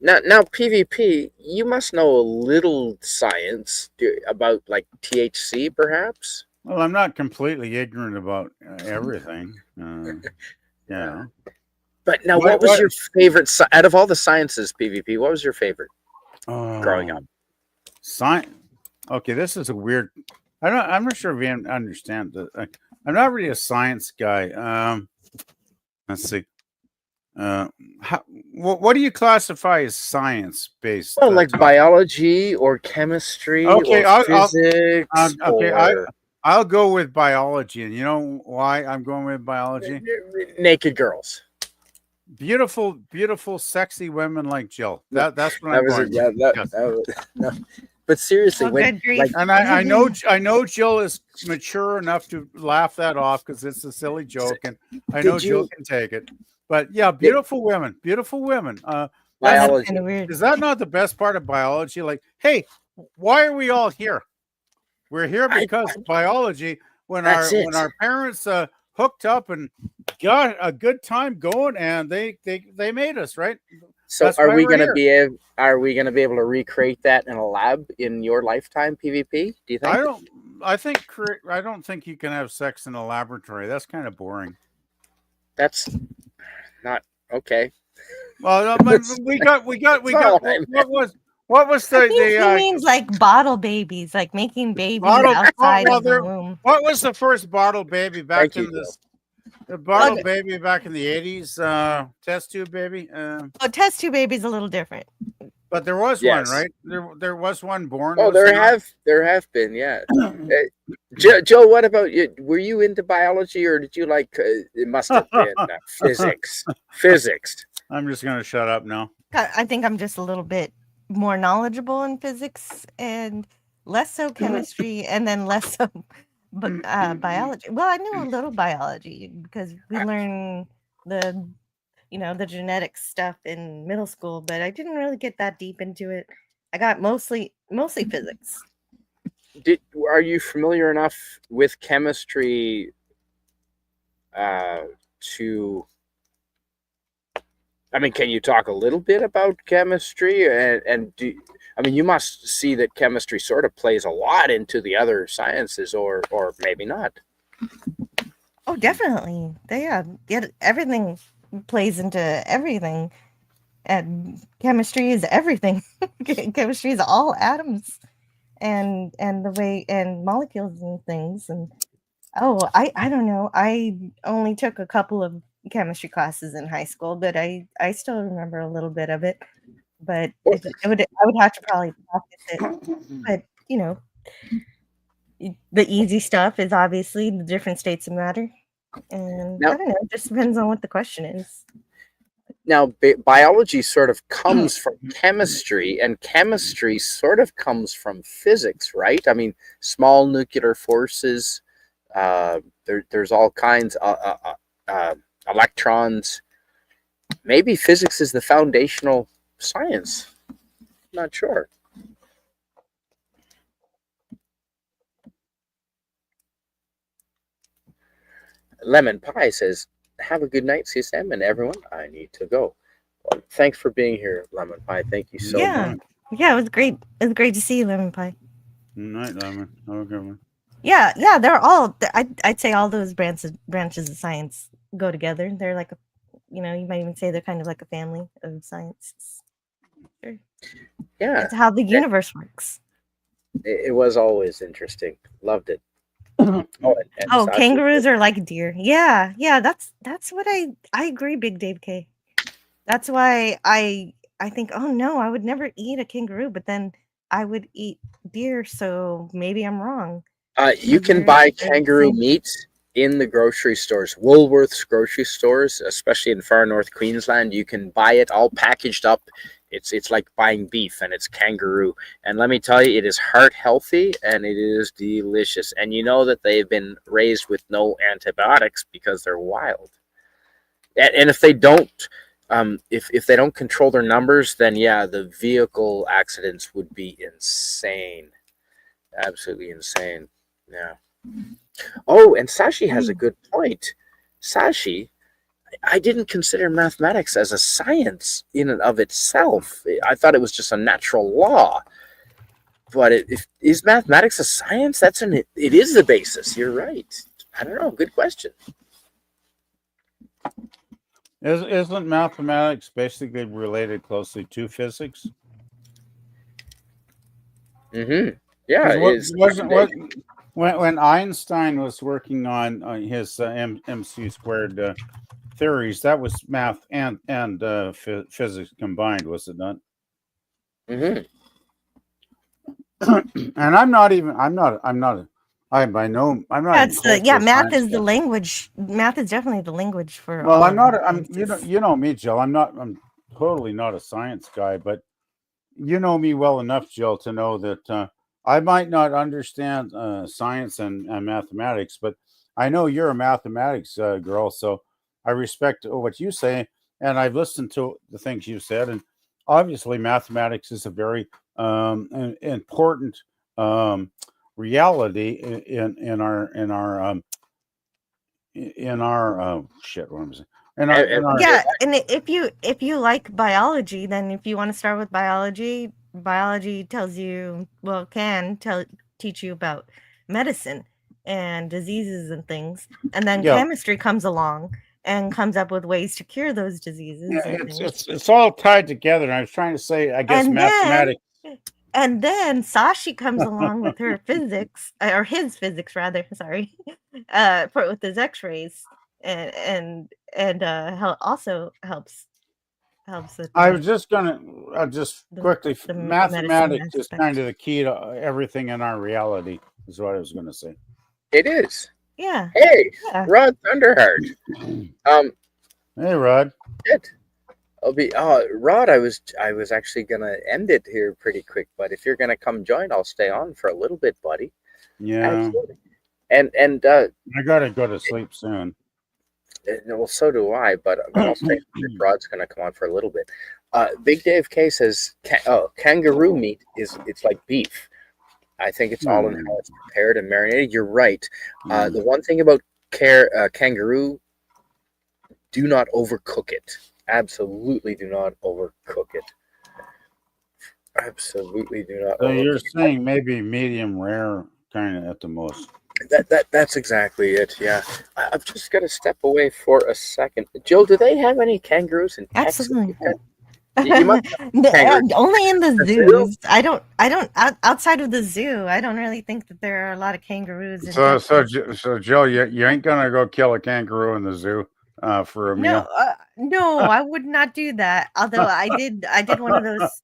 Now, PvP, you must know a little science about like THC, perhaps? Well, I'm not completely ignorant about everything. Yeah. But now, what was your favorite out of all the sciences, PvP? What was your favorite growing up? Science. Okay, this is a weird. I'm not sure if you understand. I'm not really a science guy. Let's see. What do you classify as science based? Oh, like biology or chemistry or physics? I'll go with biology, and you know why I'm going with biology? Naked girls. Beautiful, sexy women like Jill. That's what I'm going. But seriously, I know Jill is mature enough to laugh that off because it's a silly joke, and I know Jill can take it. But yeah, beautiful women. Biology. Is that not the best part of biology? Like, hey, why are we all here? We're here because of biology. When our parents hooked up and got a good time going, and they made us, right? So are we going to be able to recreate that in a lab in your lifetime, PvP? Do you think? I don't think you can have sex in a laboratory. That's kind of boring. That's not okay. Well, but we got. What was the? He means like bottle babies, like making babies outside of the womb. What was the first bottle baby back in this? The bottle baby back in the 80s, test tube baby. Test tube baby's a little different. But there was one, right? There was one born. Oh, there have been, yeah. Joe, what about you? Were you into biology, or did you like? It must have been physics. Physics. I'm just gonna shut up now. I think I'm just a little bit more knowledgeable in physics and less so chemistry, and then less so biology. Well, I knew a little biology because we learn the the genetic stuff in middle school, but I didn't really get that deep into it. I got mostly physics. Are you familiar enough with chemistry to? I mean, can you talk a little bit about chemistry? And you must see that chemistry sort of plays a lot into the other sciences, or maybe not. Oh, definitely. Yeah, everything plays into everything, and chemistry is everything. Chemistry is all atoms and the way and molecules and things. And I don't know. I only took a couple of chemistry classes in high school, but I still remember a little bit of it. But I would have to probably practice it. But the easy stuff is obviously the different states of matter. And Now, I don't know, it just depends on what the question is. Now, biology sort of comes from chemistry, and chemistry sort of comes from physics, right? I mean, small nuclear forces. There's all kinds of electrons. Maybe physics is the foundational science. Not sure. Lemon Pie says, "Have a good night, CSM, and everyone. I need to go." Well, thanks for being here, Lemon Pie. Thank you so much. Yeah, it was great. It was great to see you, Lemon Pie. Good night, Lemon. Have a good one. Yeah, they're all. I'd say all those branches of science go together. They're like you might even say they're kind of like a family of science. Sure. Yeah, it's how the universe works. It was always interesting. Loved it. Kangaroos are like deer. Yeah, that's what I agree, Big Dave K. That's why I think, oh no, I would never eat a kangaroo, but then I would eat deer, so maybe I'm wrong. You can buy kangaroo meat in the grocery stores, Woolworths grocery stores, especially in far north Queensland. You can buy it all packaged up. It's like buying beef, and it's kangaroo. And let me tell you, it is heart healthy and it is delicious. And you know that they've been raised with no antibiotics because they're wild. And if they don't, if they don't control their numbers, then yeah, the vehicle accidents would be insane, absolutely insane. Yeah. Oh, and Sashi has a good point. Sashi, I didn't consider mathematics as a science in and of itself. I thought it was just a natural law. But is mathematics a science? It is the basis. You're right. I don't know. Good question. Isn't mathematics basically related closely to physics? Mm-hmm. Yeah, it is. When Einstein was working on his MC squared theories, that was math and physics combined, was it not? Mm-hmm. And I'm not. Math is the language. Math is definitely the language for. Well, I'm not. You know me, Jill. I'm totally not a science guy, but you know me well enough, Jill, to know that I might not understand science and mathematics, but I know you're a mathematics girl, so I respect what you say, and I've listened to the things you said, and obviously mathematics is a very important reality in our shit. What am I saying? And if you like biology, then if you want to start with biology tells you teach you about medicine and diseases and things, and then chemistry comes along and comes up with ways to cure those diseases. It's all tied together. And I was trying to say, I guess, mathematics. And then Sashi comes along with her physics, or his physics rather. Sorry, with his X-rays, and also helps. I was just gonna quickly. Mathematics is kind of the key to everything in our reality. Is what I was going to say. It is. Yeah. Hey, Rod Thunderheart. Hey, Rod. Good. Rod, I was actually gonna end it here pretty quick, but if you're gonna come join, I'll stay on for a little bit, buddy. Yeah, Absolutely. And I gotta go to sleep soon. well, so do I, but I'll stay if Rod's gonna come on for a little bit. Big Dave K says, kangaroo meat it's like beef. I think it's all in how it's prepared and marinated. You're right. The one thing about kangaroo, do not overcook it. Absolutely do not overcook it. Absolutely do not. So you're saying maybe medium rare, kind of at the most. That's exactly it. Yeah, I've just got to step away for a second. Jill, do they have any kangaroos in Texas? Absolutely. You must kangaroos. Only in the The zoo? zoos. I don't outside of the zoo. I don't really think that there are a lot of kangaroos. In So Jill, you ain't gonna go kill a kangaroo in the zoo for a meal? No, I would not do that. Although I did one of those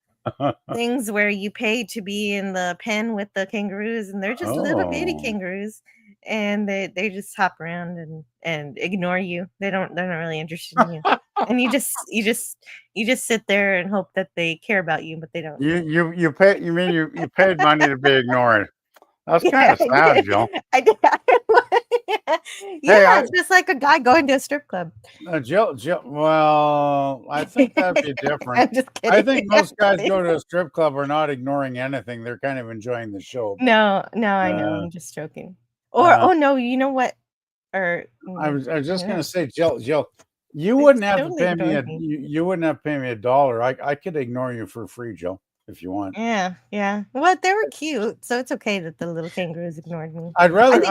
things where you pay to be in the pen with the kangaroos, and they're just little baby Oh. kangaroos, and they just hop around and ignore you. They're not really interested in you, and you just sit there and hope that they care about you, but they don't. You paid money to be ignored. That's Yeah, kind of sad, Jill. I did. Yeah, it's just like a guy going to a strip club. Jill. Well, I think that'd be different. I'm just kidding. I think most guys go to a strip club are not ignoring anything. They're kind of enjoying the show. No, I know. I'm just joking. Or oh no, you know what? Or I was just gonna say, Jill, you wouldn't have to pay me you wouldn't have to pay me $1. I could ignore you for free, Jill, if you want. Yeah. Well, they were cute, so it's okay that the little kangaroos ignored me. I'd rather.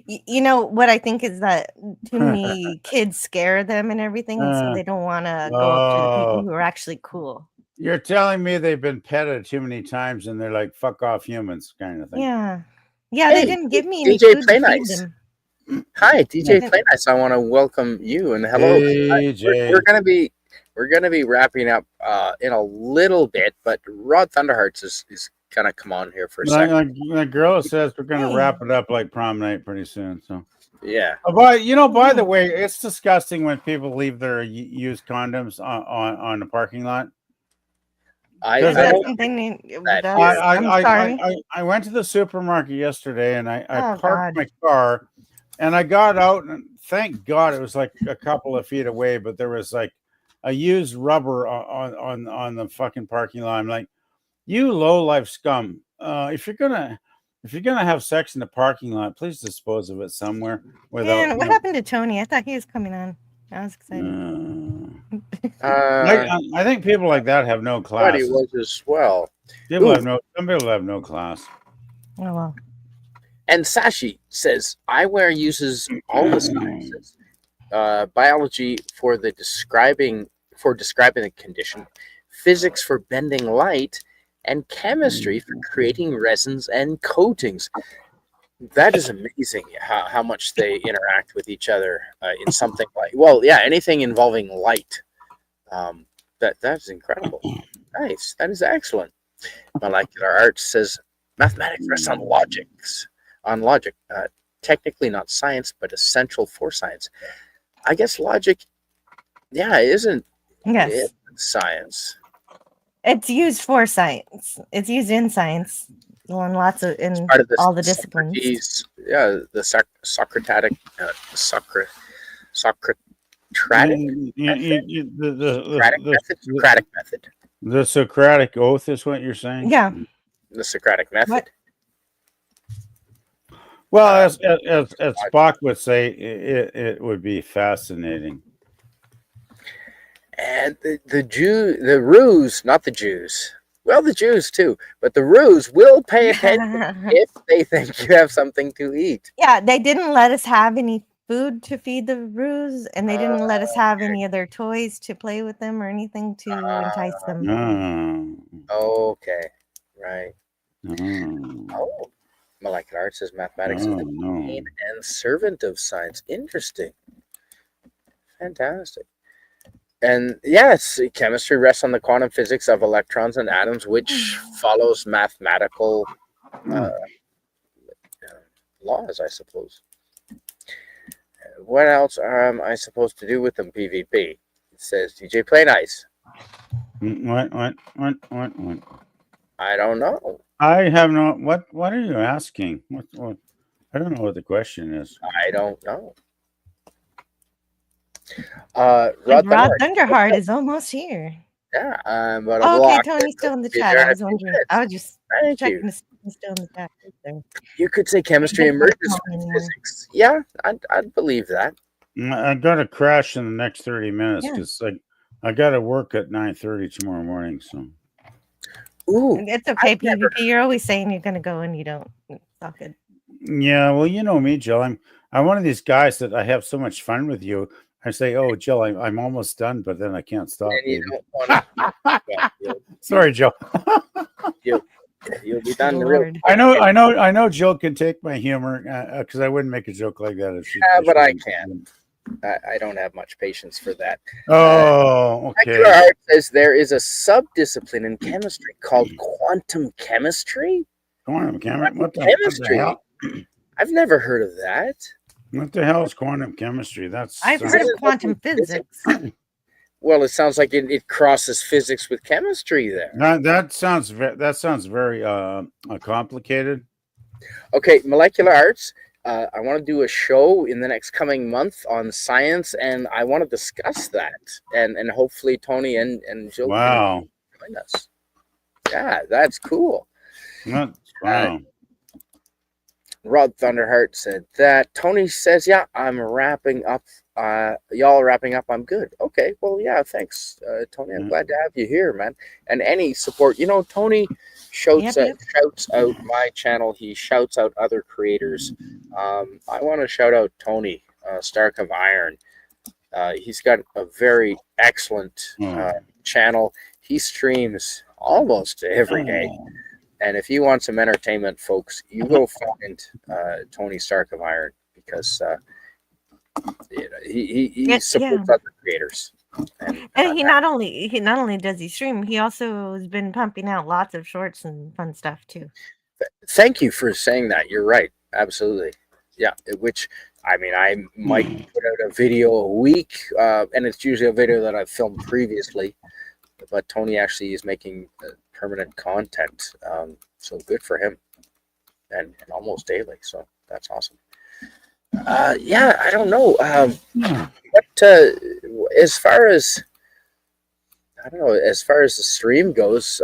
You know what I think is that too many kids scare them and everything, so they don't want to go up to the people who are actually cool. You're telling me they've been petted too many times and they're like "fuck off humans" kind of thing. Yeah. Hey, they didn't give me any DJ food to feed Playnice. them. Hi, DJ Playnice. I want to welcome you and hello. DJ. We're gonna be wrapping up in a little bit, but Rod Thunderhearts is gonna come on here for a second. The girl says we're gonna wrap it up like prom night pretty soon. So yeah. But by the way, it's disgusting when people leave their used condoms on the parking lot. I went to the supermarket yesterday and I parked my car and I got out and thank God it was like a couple of feet away, but there was like a used rubber on the fucking parking lot. I'm like, you low life scum. If you're gonna have sex in the parking lot, please dispose of it somewhere. What happened to Tony? I thought he was coming on. I was excited. I think people like that have no class. He was as well. Some people have no class. Oh well. And Sashi says eyewear uses all the sciences, biology for describing the condition, physics for bending light, and chemistry for creating resins and coatings. That is amazing how much they interact with each other in something like, anything involving light. That's incredible. Nice. That is excellent. Molecular Arts says mathematics rests on logic. Technically not science, but essential for science. I guess logic, isn't science. It's used for science. It's used in science. In all the disciplines. The Socratic. Socratic method. The Socratic oath is what you're saying? Yeah. The Socratic method. What? Well, as Spock would say, it would be fascinating. And the ruse, not the Jews. Well, the Jews too, but the ruse will pay attention if they think you have something to eat. Yeah, they didn't let us have any food to feed the ruse, and they didn't let us have any other toys to play with them or anything to entice them. Okay, right. Molecular Arts says mathematics is the main and servant of science. Interesting. Fantastic. And yes, chemistry rests on the quantum physics of electrons and atoms, which follows mathematical laws, I suppose. What else am I supposed to do with them, PvP? says DJ Play Nice. What? I don't know. I have no. What are you asking? What? I don't know what the question is. I don't know. And Rod Rod Thunderheart. Thunderheart is almost here. Yeah, I'm gonna Oh, okay, block Tony's it. still in the Be chat. there I in a was few wondering. minutes. I was just Thank checking you. to see if he's still in the chat. There. You could say chemistry It doesn't emerges tell me from anymore. physics. Yeah, I'd believe that. I got to crash in the next 30 minutes Yeah. because I got to work at 9:30 tomorrow morning. So Ooh, It's okay, I've never- PvP. You're always saying you're gonna go and you don't. It's all good. yeah, well, you know me, Jill. I'm one of these guys that I have so much fun with you. I say, "Oh, Jill, I'm almost done," but then I can't stop. and you Baby. don't want to. Sorry, Jill. You'll be done Good real Lord. quick. I know. Jill can take my humor because I wouldn't make a joke like that if she. Yeah, if but she I didn't. can't. I don't have much patience for that. Oh, Molecular okay. art says there is a sub-discipline in chemistry called quantum chemistry. Quantum chemistry. What the Chemistry. hell? I've never heard of that. What the hell is quantum chemistry? That's I've heard of quantum physics. Well, it sounds like it crosses physics with chemistry there. that sounds very complicated. Okay, molecular arts. I want to do a show in the next coming month on science, and I want to discuss that, and hopefully Tony and Jill Wow. can join us. Yeah, that's cool. Wow. Rod Thunderheart said that. Tony says, "Yeah, I'm wrapping up. Y'all are wrapping up. I'm good. Okay, well, yeah, thanks, Tony. I'm glad to have you here, man. And any support, Tony shouts out my channel. He shouts out other creators. I want to shout out Tony Stark of Iron. He's got a very excellent channel. He streams almost every day. And if you want some entertainment, folks, you go find Tony Stark of Iron because he supports other creators. And he not only does he stream, he also has been pumping out lots of shorts and fun stuff too. Thank you for saying that. You're right. Absolutely. Yeah. Which I might put out a video a week, and it's usually a video that I've filmed previously. But Tony actually is making permanent content, so good for him, and almost daily. So that's awesome. Yeah, I don't know. But as far as the stream goes,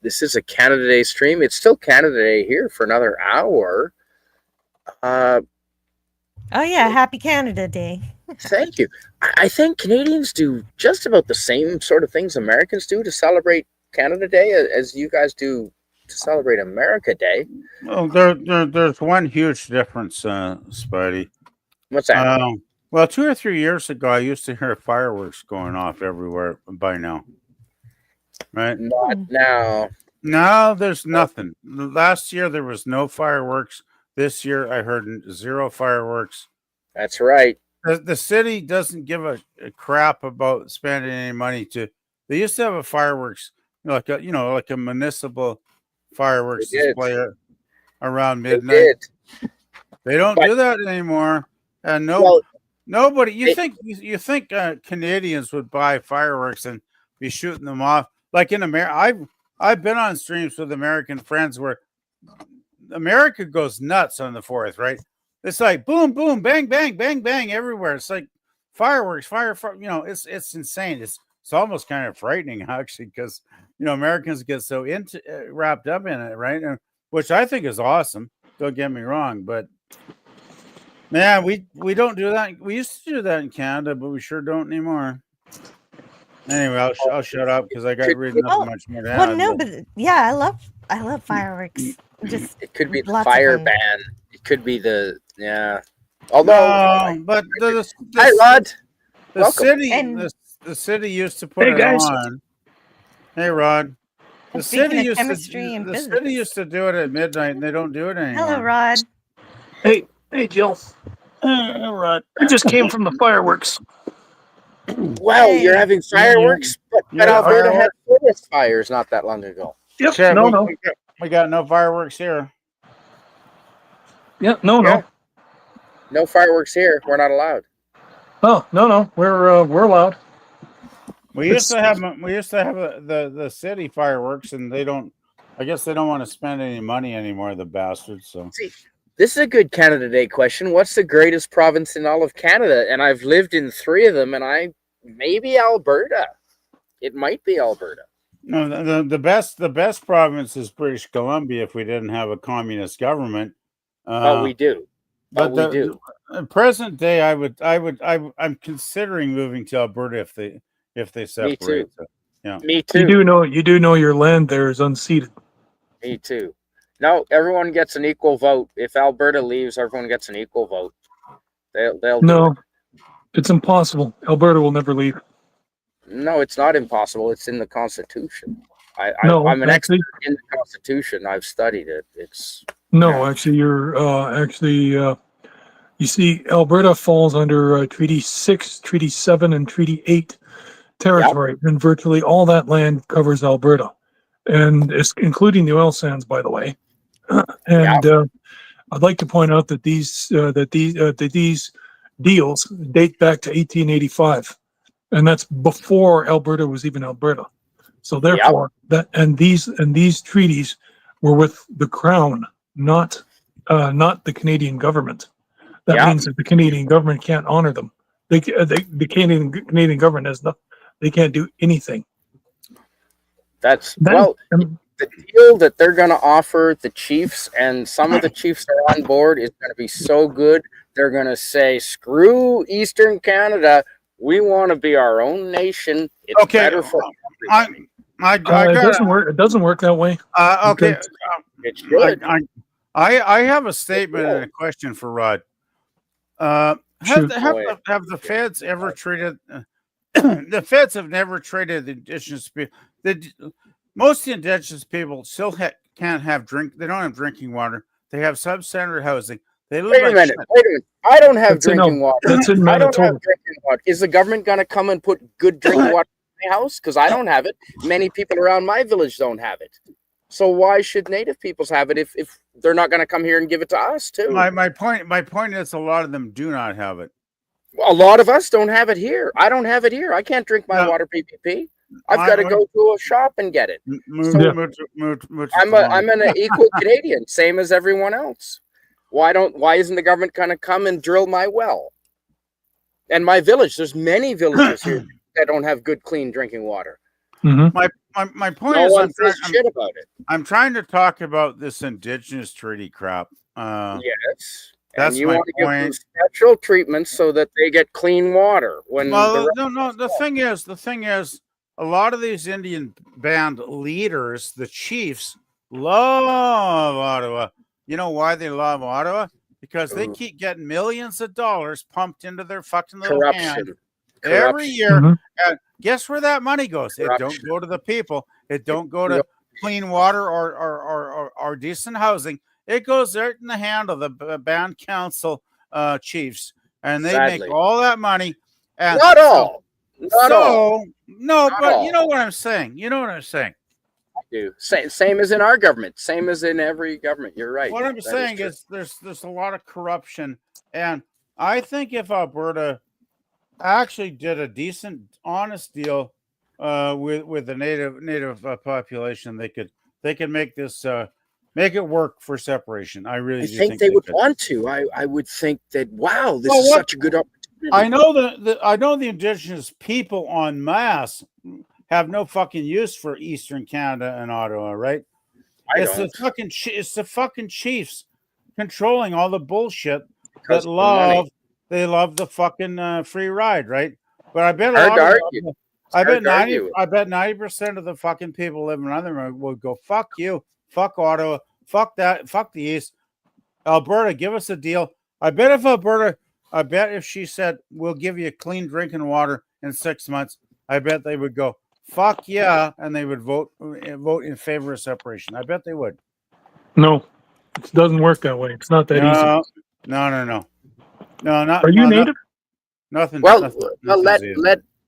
this is a Canada Day stream. It's still Canada Day here for another hour. Oh yeah, happy Canada Day. Thank you. I think Canadians do just about the same sort of things Americans do to celebrate Canada Day as you guys do to celebrate America Day. Well, there's one huge difference, Spidey. What's that? Well, 2 or 3 years ago, I used to hear fireworks going off everywhere. By now, right? Not now. Now there's nothing. Last year there was no fireworks. This year I heard 0 fireworks. That's right. The city doesn't give a crap about spending any money to. They used to have a fireworks, like a municipal fireworks display around midnight. They don't do that anymore, and nobody. You think Canadians would buy fireworks and be shooting them off like in America? I've been on streams with American friends where America goes nuts on the 4th, right? It's like boom, boom, bang, bang, bang, bang everywhere. It's like fireworks, fire. It's insane. It's almost kind of frightening actually, because Americans get so wrapped up in it, right? Which I think is awesome. Don't get me wrong, but man, we don't do that. We used to do that in Canada, but we sure don't anymore. Anyway, I'll shut up because I got really nothing much more to add. Well, no, but yeah, I love fireworks. Just it could be the lots of fire fun. ban. It could be the Although, but hi Rod. The Welcome. city, And- the city used to put Hey, it guys. on. Hey, Rod. The Speaking city of used chemistry and the physics. city used to do it at midnight, and they don't do it anymore. Hello, Rod. Hey, Jill. Rod. I just came from the fireworks. Wow, Hey. you're having fireworks, but Yeah, Alberta had fireworks. forest fires not that long ago. Yep. Chad, No. we got no fireworks here. Yep. No. Yeah. No fireworks here. We're not allowed. Oh, no. We're allowed. We used to have the city fireworks, and they don't. I guess they don't want to spend any money anymore. The bastards. So See, this is a good Canada Day question. What's the greatest province in all of Canada? And I've lived in 3 of them, and maybe Alberta. It might be Alberta. no, the best province is British Columbia. If we didn't have a communist government, But we do. but we do. Present day, I'm considering moving to Alberta if they separate. too. Yeah. Me You too. do know your land there is unceded. Me too. No, everyone gets an equal vote. If Alberta leaves, everyone gets an equal vote. They'll do No, it. it's impossible. Alberta will never leave. No, it's not impossible. It's in the Constitution. No, I'm an actually- expert in the Constitution. I've studied it. No, actually, you're you see, Alberta falls under Treaty 6, Treaty 7, and Treaty 8 territory, and virtually all that land covers Alberta, and it's including the oil sands, by the way. And I'd like to point out that these deals date back to 1885, and that's before Alberta was even Alberta. So therefore, these treaties were with the Crown, not the Canadian government. That means that the Canadian government can't honor them. The Canadian government has nothing. They can't do anything. The deal that they're going to offer the chiefs, and some of the chiefs are on board, is going to be so good. They're going to say, "Screw Eastern Canada. We want to be our own nation. It's better for everybody." It doesn't work that way. Okay. It should. I have a statement and a question for Rod. Have the feds ever treated the feds have never treated the indigenous people? Most indigenous people still can't have drink. They don't have drinking water. They have substandard housing. They live Wait a minute. I don't have drinking water. That's in I don't Manitoba. have drinking water. Is the government going to come and put good drinking water in my house? Because I don't have it. Many people around my village don't have it. So why should Native peoples have it if they're not going to come here and give it to us too? My point is a lot of them do not have it. A lot of us don't have it here. I don't have it here. I can't drink my water PPP. I've got to go to a shop and get it. I'm an equal Canadian, same as everyone else. Why isn't the government going to come and drill my well? And my village, there's many villages here that don't have good, clean drinking water. Mm-hmm. My point no is, one says shit about it. I'm trying to talk about this indigenous treaty crap. Yes. That's and you my want to give them point. special treatment so that they get clean water. The thing is, a lot of these Indian band leaders, the chiefs, love Ottawa. You know why they love Ottawa? Because they keep getting millions of dollars pumped into their fucking little hand every year. Mm-hmm. And guess where that money goes? It don't go to the people. It don't go to clean water or decent housing. It goes right in the hand of the band council chiefs, and they make all that money. And not all. No, but all. You know what I'm saying. I do. Same as in our government. Same as in every government. You're right. What I'm saying is there's a lot of corruption, and I think if Alberta actually did a decent, honest deal with the native population, they could make this make it work for separation. I really think they would want to. I would think that this is such a good opportunity. I know the indigenous people en masse have no fucking use for Eastern Canada and Ottawa, right? It's the fucking chiefs controlling all the bullshit because they love the fucking free ride, right? But I bet I bet 90% of the fucking people living in other would go, fuck you, fuck Ottawa, fuck that, fuck the East. Alberta, give us a deal. I bet if she said we'll give you clean drinking water in 6 months, I bet they would go, fuck yeah, and they would vote in favor of separation. I bet they would. No, it doesn't work that way. It's not that easy. No, not. Are you native? Nothing.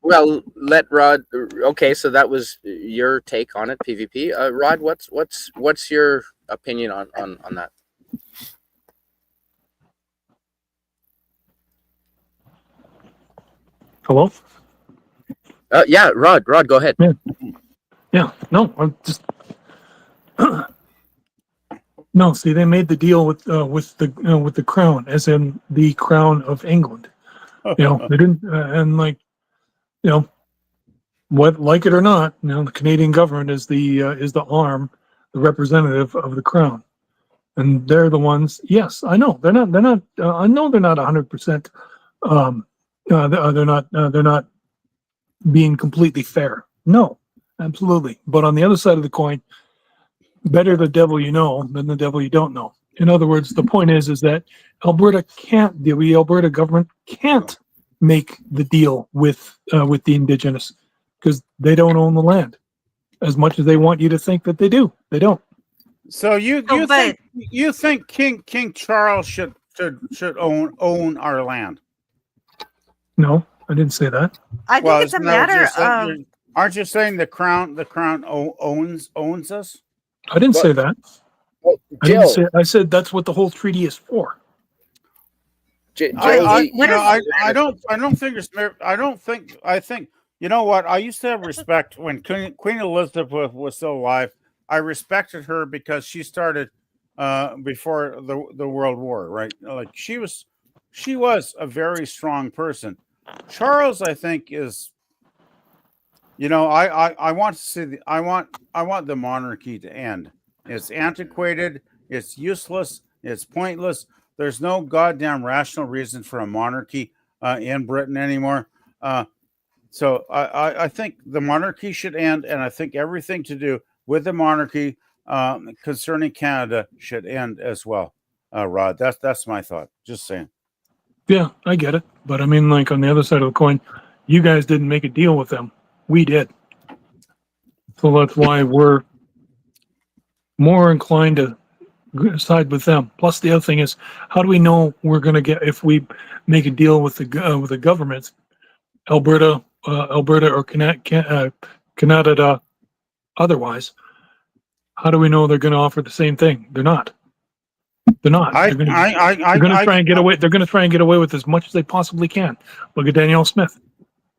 Let Rod. Okay, so that was your take on it, PvP. Rod, what's your opinion on that? Hello? Yeah, Rod, go ahead. Yeah, no, I'm just no. See, they made the deal with the crown, as in the crown of England. They didn't, and like, what, like it or not, the Canadian government is the arm, the representative of the crown, and they're the ones. Yes, I know they're not. I know they're not 100%. They're not being completely fair. No, absolutely. But on the other side of the coin, better the devil you know than the devil you don't know. In other words, the point is that the Alberta government can't make the deal with the Indigenous, because they don't own the land, as much as they want you to think that they do. They don't. So you think King Charles should own our land? No, I didn't say that. I think it's a matter of. Aren't you saying the crown owns us? I didn't say that. Well, I didn't say. I said that's what the whole treaty is for. I think you know what? I used to have respect when Queen Elizabeth was still alive. I respected her because she started before the World War, right? Like she was a very strong person. Charles, I think, is. I want to see I want the monarchy to end. It's antiquated. It's useless. It's pointless. There's no goddamn rational reason for a monarchy in Britain anymore. So I think the monarchy should end, and I think everything to do with the monarchy concerning Canada should end as well. Rod, that's my thought. Just saying. Yeah, I get it, but I mean, like, on the other side of the coin, you guys didn't make a deal with them. We did. So that's why we're more inclined to side with them. Plus, the other thing is, how do we know we're going to get, if we make a deal with the governments, Alberta or Canada, otherwise? How do we know they're going to offer the same thing? They're not. They're not. They're going to try and get away. They're going to try and get away with as much as they possibly can. Look at Danielle Smith.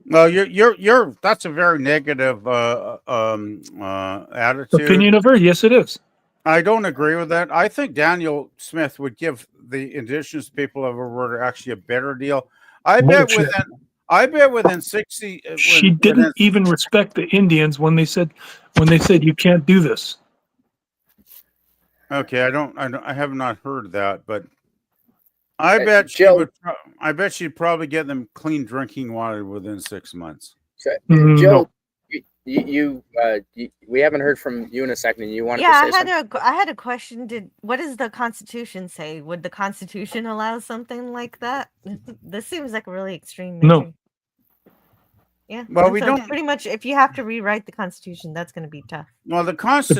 Well, you're that's a very negative attitude. Opinion of her? Yes, it is. I don't agree with that. I think Danielle Smith would give the Indigenous people of Alberta actually a better deal. I bet within 60. She didn't even respect the Indians when they said you can't do this. Okay, I have not heard that, but I bet she would. I bet she'd probably get them clean drinking water within 6 months. So, No. Joe, we haven't heard from you in a second, and you wanted to say something. I had a question. What does the Constitution say? Would the Constitution allow something like that? This seems like a really extreme measure. No. Yeah. Well, we so don't. Pretty much, if you have to rewrite the Constitution, that's going to be tough. Well, The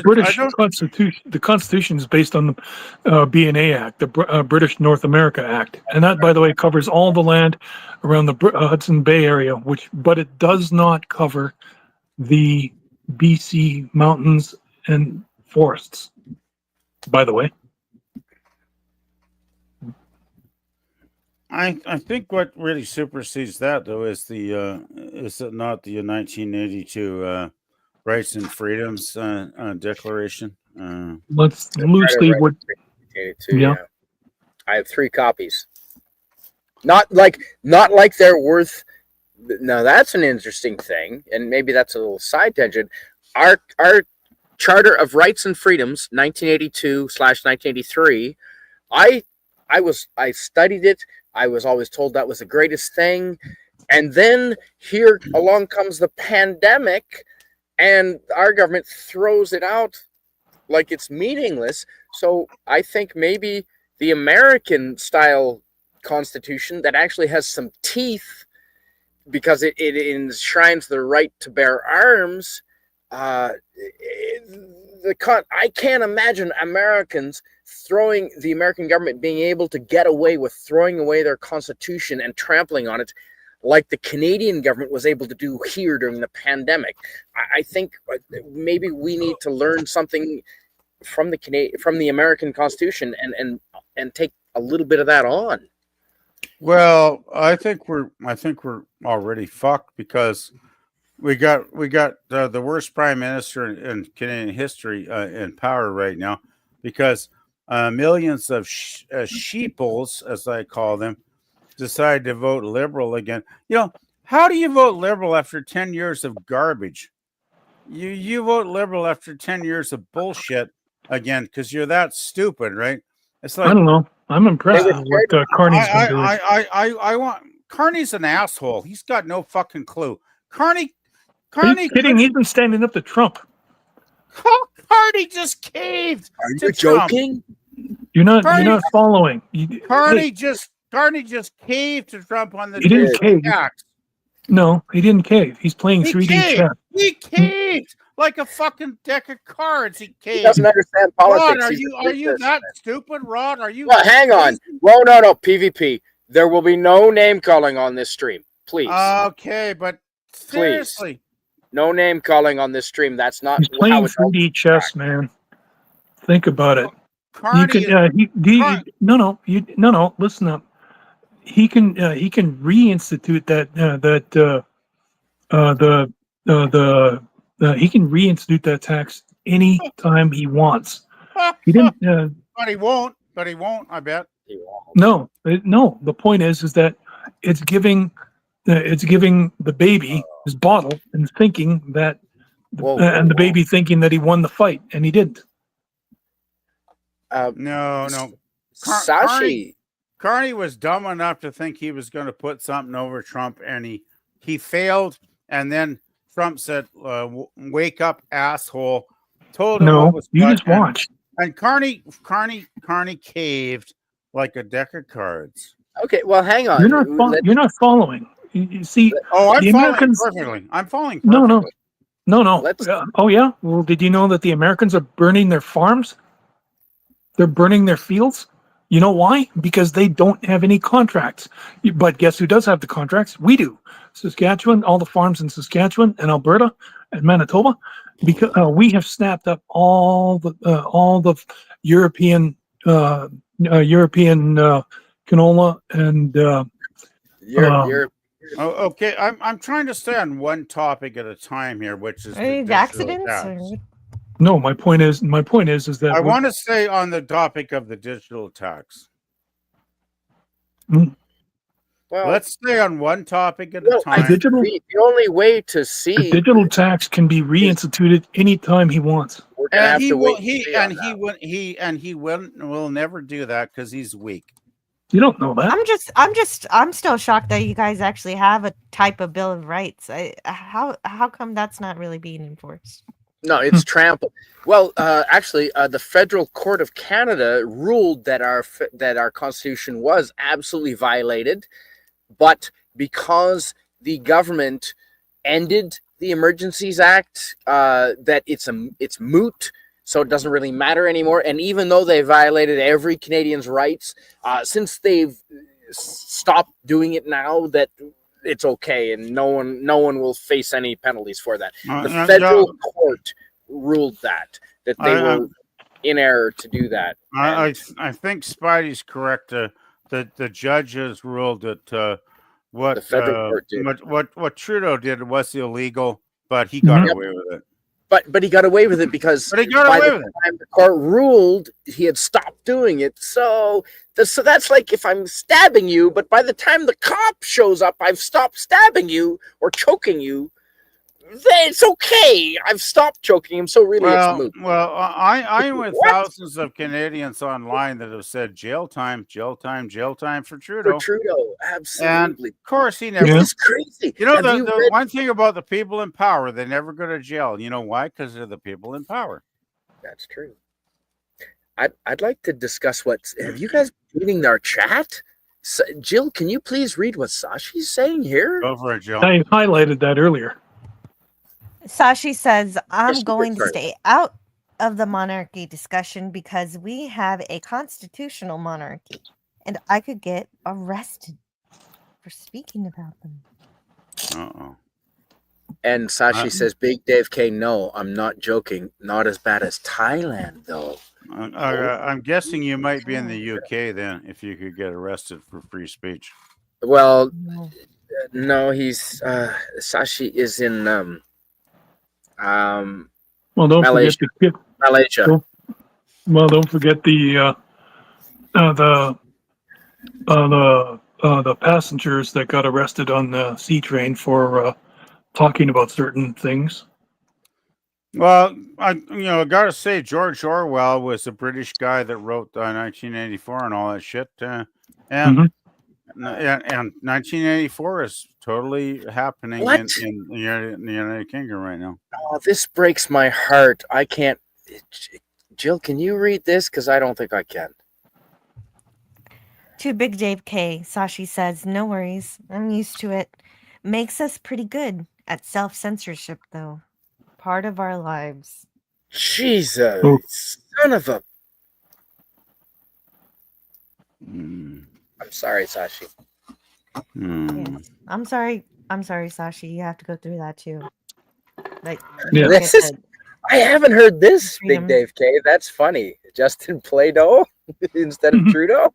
British Constitution. The Constitution is based on the B&A Act, the British North America Act, and that, by the way, covers all the land around the Hudson Bay area. But it does not cover the BC mountains and forests. By the way. I think what really supersedes that, though, is is it not the 1982 Rights and Freedoms Declaration? Let's loosely what. Yeah. I have 3 copies. Not like they're worth. Now that's an interesting thing, and maybe that's a little side tangent. Our Charter of Rights and Freedoms, 1982/1983. I studied it. I was always told that was the greatest thing. And then here along comes the pandemic, and our government throws it out like it's meaningless. So I think maybe the American style Constitution that actually has some teeth, because it enshrines the right to bear arms. I can't imagine Americans the American government being able to get away with throwing away their Constitution and trampling on it like the Canadian government was able to do here during the pandemic. I think maybe we need to learn something from the American Constitution and take a little bit of that on. Well, I think we're already fucked, because we got the worst prime minister in Canadian history in power right now, because millions of sheeples, as I call them, decide to vote Liberal again. How do you vote Liberal after 10 years of garbage? You vote Liberal after 10 years of bullshit again because you're that stupid, right? It's like, I don't know. I'm impressed with what Carney's been doing. I want Carney's an asshole. He's got no fucking clue. Carney. Are you kidding? He's been standing up to Trump. Carney just caved. Are you to joking? You're not following. Carney just caved to Trump on the He didn't cave. tax. No, he didn't cave. He's playing 3D chess. He caved like a fucking deck of cards. He caved. He doesn't understand politics. Rod, are you that stupid, Rod? Are you? Well, hang on. Well, no, PvP. There will be no name calling on this stream, please. Okay, but seriously, no name calling on this stream. That's not. He's playing 3D chess, man. Think about it. Carney no. Listen up. He can reinstitute he can reinstitute that tax any time he wants. He didn't. But he won't. I bet. No. The point is that it's giving the baby his bottle and thinking that, and the baby thinking that he won the fight, and he didn't. No. Sashi. Carney was dumb enough to think he was going to put something over Trump, and he failed. And then Trump said, "Wake up, asshole!" Told him no, what was you just watched. And Carney caved like a deck of cards. Okay, well, hang on. You're not following. You see, I'm following perfectly. I'm following perfectly. No. Oh yeah. Well, did you know that the Americans are burning their farms? They're burning their fields. You know why? Because they don't have any contracts. But guess who does have the contracts? We do. Saskatchewan, all the farms in Saskatchewan and Alberta and Manitoba, because we have snapped up all the European canola and. Okay, I'm trying to stay on one topic at a time here, which is the accidents. No, my point is that I want to stay on the topic of the digital tax. Well, let's stay on one topic at a time. The only way to see the digital tax can be reinstituted anytime he wants. And he will never do that because he's weak. You don't know that. I'm still shocked that you guys actually have a type of Bill of Rights. How come that's not really being enforced? No, it's trampled. Well, actually, the Federal Court of Canada ruled that our Constitution was absolutely violated, but because the government ended the Emergencies Act, that it's moot, so it doesn't really matter anymore. And even though they violated every Canadian's rights, since they've stopped doing it now, that it's okay, and no one will face any penalties for that. The federal court ruled that they were in error to do that. I think Spidey's correct. The judges ruled that what the federal court did. What Trudeau did was illegal, but he got away with it. But he got away with it because by the time the court ruled, he had stopped doing it. So that's like if I'm stabbing you, but by the time the cop shows up, I've stopped stabbing you or choking you. It's okay. I've stopped choking him, so really it's moot. Well, I'm with thousands of Canadians online that have said jail time for Trudeau. For Trudeau, absolutely. And of course, he never. It's crazy. You know, the one thing about the people in power, they never go to jail. You know why? Because they're the people in power. That's true. I'd like to discuss have you guys been reading our chat? Jill, can you please read what Sashi's saying here? Go for it, Jill. I highlighted that earlier. Sashi says, I'm going to stay out of the monarchy discussion because we have a constitutional monarchy and I could get arrested for speaking about them. Uh-oh. And Sashi says, Big Dave K, no, I'm not joking. Not as bad as Thailand, though. I'm guessing you might be in the UK then if you could get arrested for free speech. Well, No, he's Sashi is in Well, don't Malaysia. forget the kid. Malaysia. Don't forget the passengers that got arrested on the sea train for talking about certain things. Well, I gotta say George Orwell was a British guy that wrote 1984 and all that shit, and Mhm. and 1984 is totally happening What? in the United Kingdom right now. Oh, this breaks my heart. I can't. Jill, can you read this? Because I don't think I can. To Big Dave K, Sashi says, "No worries, I'm used to it. Makes us pretty good at self-censorship, though. Part of our lives." Jesus, Oh. son of a. Hmm. I'm sorry, Sashi. Hmm. I'm sorry, Sashi. You have to go through that too. Like, Yeah. you don't This get is. the I haven't heard this, freedom. Big Dave K. That's funny. Justin Play-Doh instead of Mhm. Trudeau.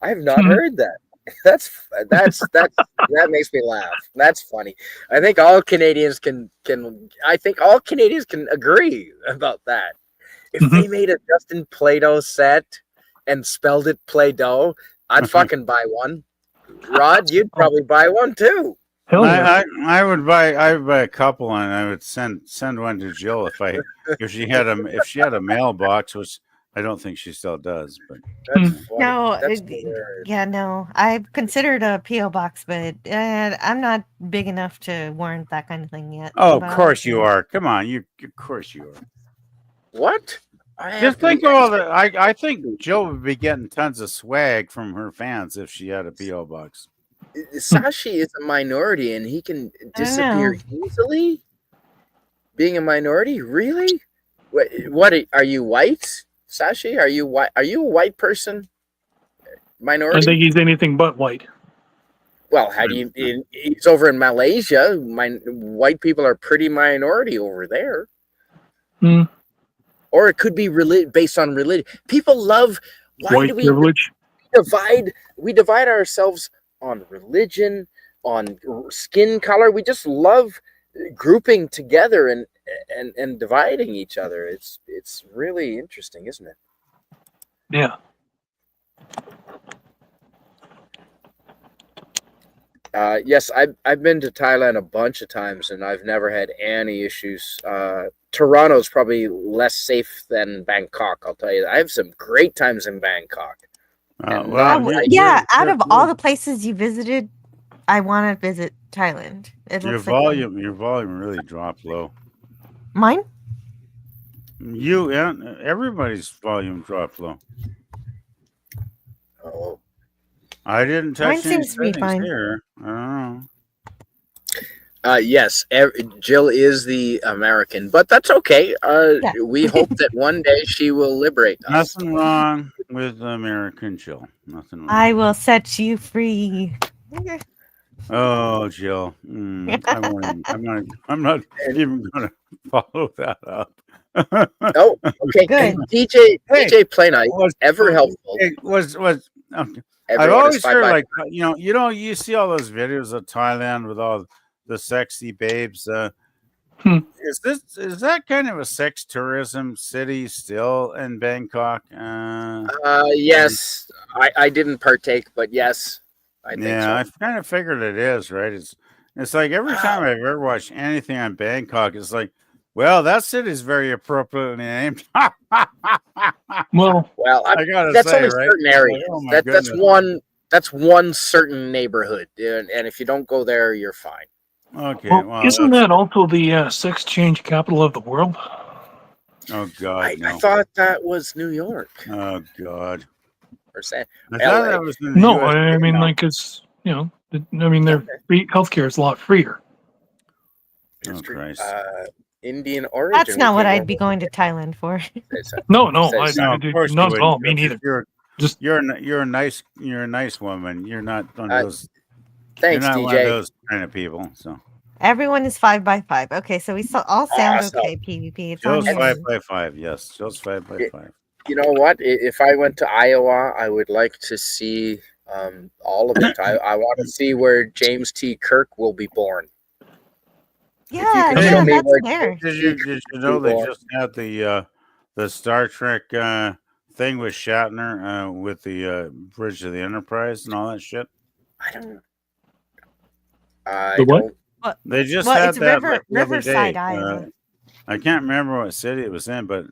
I have not Mhm. heard that. That makes me laugh. That's funny. I think all Canadians can agree about that. If Mhm. they made a Justin Play-Doh set and spelled it Play-Doh, I'd fucking buy one. Rod, you'd probably buy one too. Hell yeah. I would buy a couple, and I would send one to Jill if she had a mailbox, which I don't think she still does. But That's Hmm. funny. No, That's hilarious. yeah, no. I've considered a PO box, but I'm not big enough to warrant that kind of thing yet. oh, of But course you are. Come on, of course you are. What? I have Just to be think of all extra. the. I think Jill would be getting tons of swag from her fans if she had a PO box. Sashi is a minority and he can I don't know. disappear easily. Being a minority, really? What are you white, Sashi? Are you white? Are you a white person? I Minority? think he's anything but white. Well, how do you? He's over in Malaysia. White people are pretty minority over there. Hmm. Or it could be based on religion. People love. Why White do we privilege. divide? We divide ourselves on religion, on skin color. We just love grouping together and dividing each other. It's really interesting, isn't it? Yeah. Yes, I've been to Thailand a bunch of times and I've never had any issues. Toronto's probably less safe than Bangkok. I'll tell you that. I have some great times in Bangkok. And Well, Yeah, out of all the places you visited, I want to visit Thailand. It your looks like fun. your volume really dropped low. Mine? You and everybody's volume dropped low. Oh, I didn't touch Mine any seems to be settings fine. here. I don't yes, Jill is the American, but that's okay. Yeah. We hope that one day she will liberate know. us. Nothing wrong with American Jill. Nothing wrong. I will set you free. Oh, Jill. I won't even, I'm not even going to follow that up. Oh, okay. Good. And DJ Play Night, ever helpful. Was I've Everyone always is 5 heard by like you see all those videos of Thailand with all the sexy babes. Is that kind of a sex tourism city still in Bangkok? Yes, I didn't partake, but yes, I think Yeah, so. I kind of figured it is, right? It's like every time I've ever watched anything on Bangkok, it's like, well, that city's very appropriately named. Well, I gotta that's say, only right? certain areas. Oh my That's goodness. that's one certain neighborhood, and if you don't go there, you're fine. Okay, well, isn't that also the sex change capital of the world? oh God, no. I thought that was New York Oh God. or San I thought LA. that was in the No, USA. I mean, now. like it's their healthcare is a lot freer. Oh Christ. Indian origin. That's not what I'd be going to Thailand for. No, No, of course not you at all. wouldn't. Me neither. You're a nice woman. You're not one of those. Thanks, you're not DJ. one of those kind of people. So Everyone is 5 by 5. Okay, so we all sound Awesome. okay. PvP. It's on Joe's your 5 end. by 5. Yes, Joe's 5 by 5. You know what? If I went to Iowa, I would like to see All of it. I want to see where James T. Kirk will be born. Yeah, could yeah, show me that's where there. Did you know they just had the Star Trek thing with Shatner with the Bridge of the Enterprise and all that shit? I don't. The what? don't. Well, They just well, had it's that like the other Riverside, day. Iowa. I can't remember what city it was in, but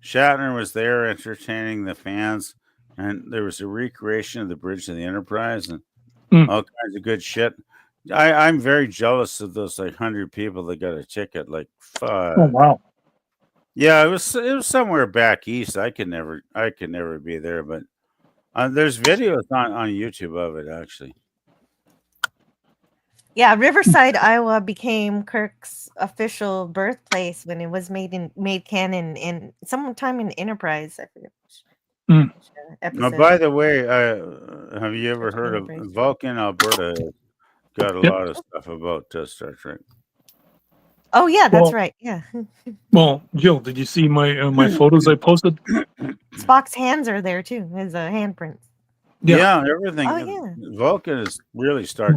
Shatner was there entertaining the fans, and there was a recreation of the Bridge of the Enterprise and all kinds of good shit. I'm very jealous of those like 100 people that got a ticket. Like, fuck. Oh wow. Yeah, it was somewhere back east. I could never be there, but there's videos on YouTube of it actually. Yeah, Riverside, Iowa became Kirk's official birthplace when it was made canon in sometime in Enterprise. I forget which episode. By the way, have you ever Which heard of Enterprise? Vulcan, Alberta? Got a Yep. lot of stuff about Star Trek. Oh yeah, that's Well- right. Yeah, Well, Jill, did you see my photos I posted? Spock's hands are there too. His handprints. Yeah, everything. Oh yeah, Vulcan is really Star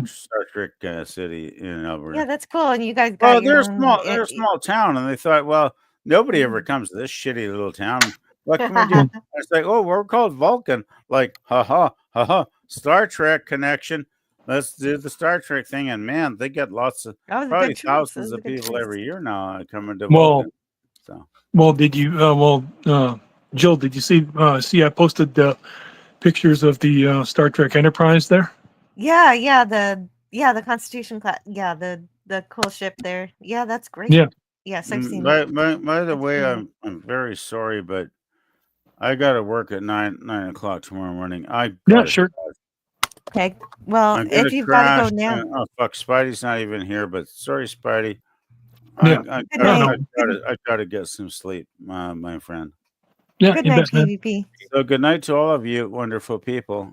Trek city in Alberta. yeah, that's cool. And you guys got Well, your they're own. small. They're a small town, and they thought, well, nobody ever comes to this shitty little town. What can we do? And it's like, oh, we're called Vulcan. Like, ha ha, Star Trek connection. Let's do the Star Trek thing. And man, they get lots of That was a probably good choice. That thousands was a of good people choice. every year now coming to Well, Vulcan. So Well, did you? Jill, did you see? See, I posted the pictures of the Star Trek Enterprise there. Yeah, the Constitution class. Yeah, the cool ship there. Yeah, that's great. Yeah. Yes, I've seen it. by the That's way, cool. I'm very sorry, but I got to work at 9 o'clock tomorrow morning. Yeah, gotta sure. Okay. Well, I'm gonna if you've got crash. to go now, Oh fuck, Spidey's not even here. But sorry, Spidey. Yeah. Good night. I gotta get some sleep, my friend. Yeah, good you night, bet, man. PvP. So good night to all of you, wonderful people.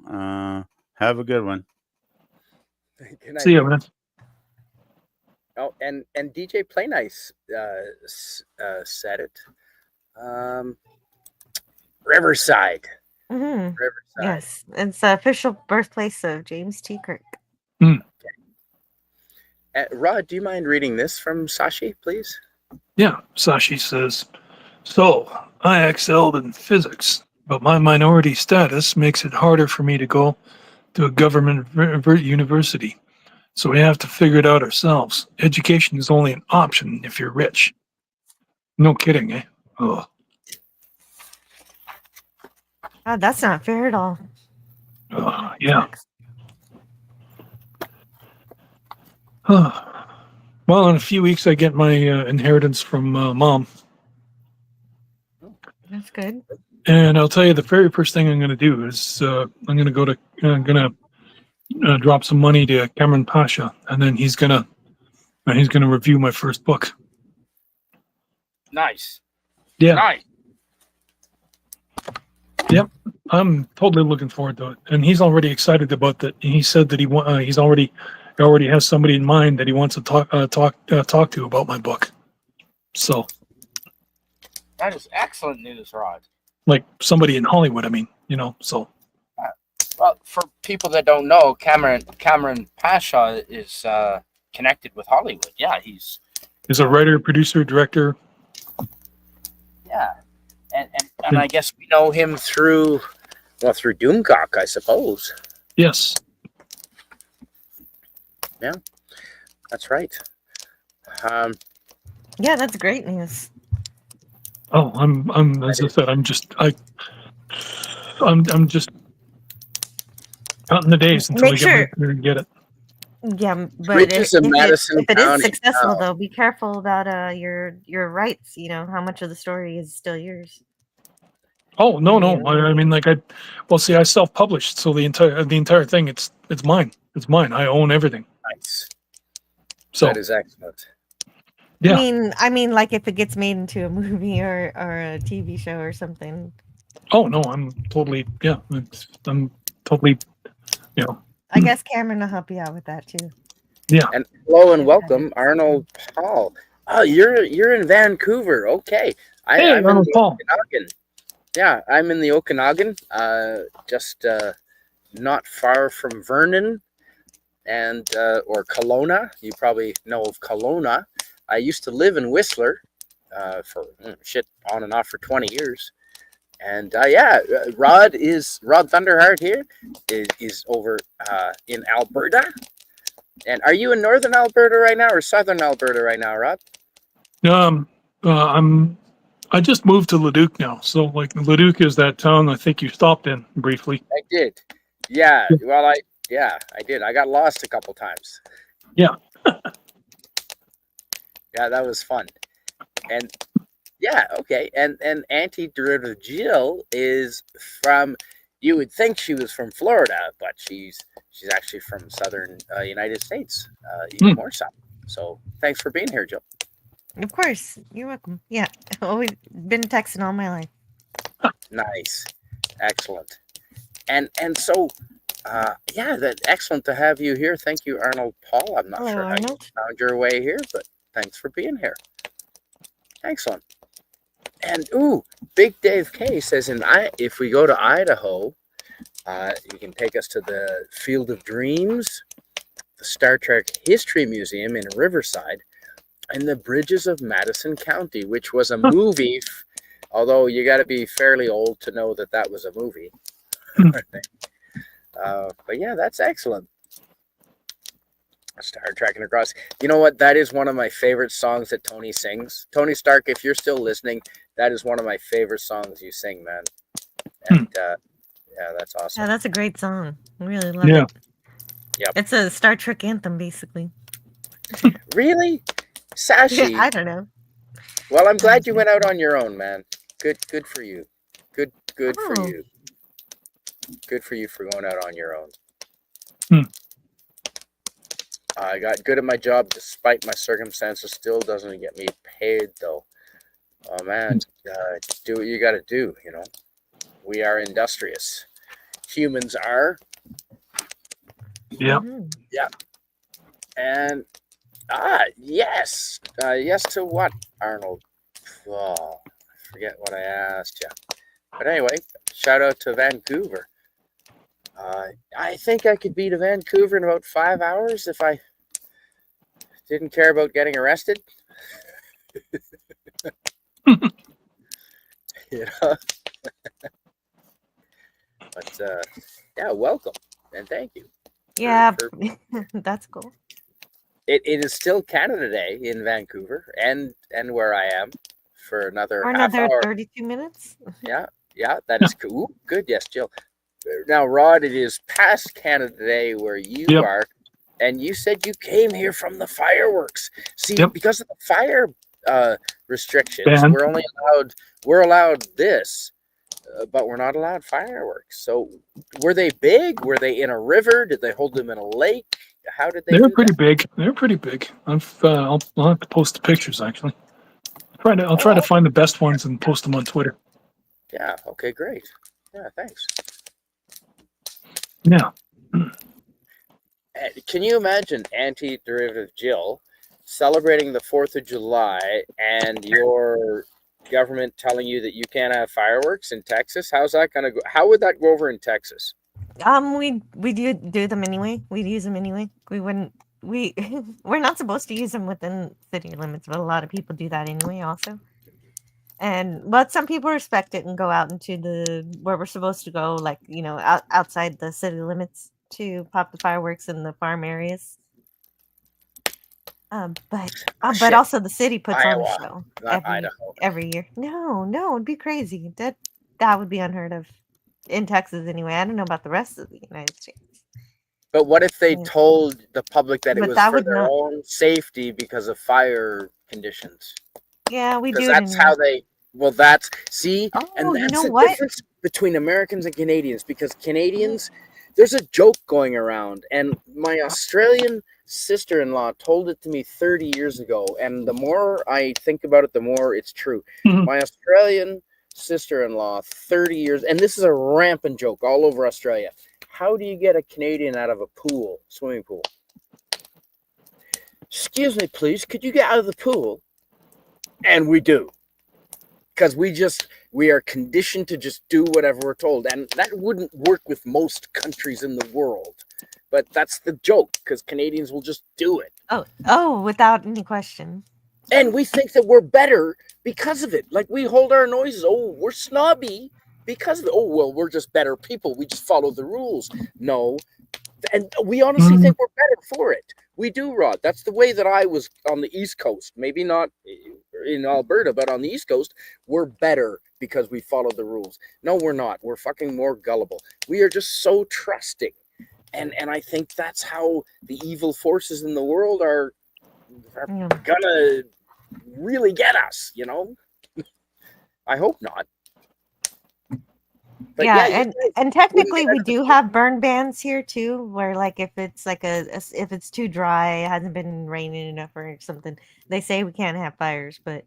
Have a good one. Good night. See you, man. Oh, and DJ Play Nice said it. Riverside. Mm-hmm. Riverside. Yes, it's the official birthplace of James T. Kirk. Rod, do you mind reading this from Sashi, please? Yeah, Sashi says, so I excelled in physics, but my minority status makes it harder for me to go to a government university. So we have to figure it out ourselves. Education is only an option if you're rich. No kidding, eh? Oh. God, that's not fair at all. Yeah. Well, in a few weeks, I get my inheritance from Mom. That's good. And I'll tell you, the very first thing I'm going to do is I'm going to go to drop some money to Cameron Pasha, and then he's gonna review my first book. Nice. Yeah. Nice. Yep. I'm totally looking forward to it, and he's already excited about that. He said that he already has somebody in mind that he wants to talk to about my book. So That is excellent news, Rod. like somebody in Hollywood, I mean, so. Well, for people that don't know, Cameron Pasha is connected with Hollywood. Yeah, he's a writer, producer, director. Yeah, and I guess we know him through Doomcock, I suppose. Yes. Yeah, that's right. Yeah, that's great news. Oh, I'm as I said, I'm just counting the days until Make I get my and get it. Yeah, but Riches if of Madison it is County. successful, though, be careful about your rights. How much of the story is still yours. Oh no. I mean, like I self-published, so the entire thing, it's mine. It's mine. I own everything. Nice. So That is excellent. Yeah. I mean, like if it gets made into a movie or a TV show or something. Oh no, I'm totally I guess Cameron will help you out with that too. Yeah. And hello and welcome, Arnold Paul. Oh, you're in Vancouver. Okay. Hey, I'm in Arnold the Paul. Okanagan. Yeah, I'm in the Okanagan. Just not far from Vernon and or Kelowna. You probably know of Kelowna. I used to live in Whistler for on and off for 20 years. And Rod Thunderheart here is over in Alberta. And are you in northern Alberta right now or southern Alberta right now, Rod? I just moved to Leduc now. So like Leduc is that town I think you stopped in briefly. I did. Yeah. Well, I did. I got lost a couple times. Yeah. Yeah, that was fun. And yeah, okay. And anti-derivative Jill is from, you would think she was from Florida, but she's actually from southern United States, even more so. So thanks for being here, Jill. Of course. You're welcome. Yeah. Always been texting all my life. Nice. Excellent. And so that's excellent to have you here. Thank you, Arnold Paul. I'm not Hello, sure how Arnold. you found your way here, but thanks for being here. Excellent. And Big Dave K says, if we go to Idaho, you can take us to the Field of Dreams, the Star Trek History Museum in Riverside, and the Bridges of Madison County, which was a movie. Although you got to be fairly old to know that was a movie. But yeah, that's excellent. Star Trekking Across. You know what? That is one of my favorite songs that Tony sings. Tony Stark, if you're still listening, that is one of my favorite songs you sing, man. And that's awesome. Yeah, that's a great song. I really love it. Yep. It's a Star Trek anthem, basically. Really? Sashi? I don't know. Well, I'm glad you went out on your own, man. Good for you. Good for you. Good for you for going out on your own. I got good at my job despite my circumstances. Still doesn't get me paid, though. Oh, man. Do what you got to do, you know. We are industrious. Humans are. Yeah. Yeah. And, yes. Yes to what, Arnold? Oh, I forget what I asked you. But anyway, shout out to Vancouver. I think I could be to Vancouver in about 5 hours if I didn't care about getting arrested. You know? But welcome and thank you. Yeah, that's cool. It is still Canada Day in Vancouver and where I am for another half hour. 32 minutes. Yeah, that is cool. Ooh, good, yes, Jill. Now, Rod, it is past Canada Day where you are, and you said you came here from the fireworks. See, because of the fire restrictions, we're allowed this, but we're not allowed fireworks. So, were they big? Were they in a river? Did they hold them in a lake? How did they? They're pretty big. They're pretty big. I'll have to post the pictures actually. I'll try to find the best ones and post them on Twitter. Yeah. Okay. Great. Yeah. Thanks. Yeah. Can you imagine anti-derivative Jill celebrating the 4th of July and your government telling you that you can't have fireworks in Texas? How's that going to go? How would that go over in Texas? We do them anyway. We'd use them anyway. We're not supposed to use them within city limits, but a lot of people do that anyway also. But some people respect it and go out into where we're supposed to go, like, you know, outside the city limits to pop the fireworks in the farm areas. But also the city puts on a show every year. No, it'd be crazy. That would be unheard of in Texas anyway. I don't know about the rest of the United States. But what if they told the public that it was for their own safety because of fire conditions? Yeah, we do. Because that's how they. Well, that's and that's the difference between Americans and Canadians. Because Canadians, there's a joke going around, and my Australian sister-in-law told it to me 30 years ago, and the more I think about it, the more it's true. My Australian sister-in-law, 30 years, and this is a rampant joke all over Australia. How do you get a Canadian out of a swimming pool? Excuse me, please, could you get out of the pool? And we do. because we are conditioned to just do whatever we're told, and that wouldn't work with most countries in the world. But that's the joke, because Canadians will just do it. Oh, without any question. And we think that we're better because of it. Like, we hold our noises. Oh, we're snobby because of it. Oh, well, we're just better people. We just follow the rules. No. And we honestly think we're better for it. We do, Rod. That's the way that I was on the East Coast. Maybe not in Alberta, but on the East Coast, we're better because we follow the rules. No, we're not. We're fucking more gullible. We are just so trusting. And I think that's how the evil forces in the world are gonna really get us, you know? I hope not. But and technically we do have burn bans here too, where like if it's like if it's too dry, it hasn't been raining enough or something, they say we can't have fires. But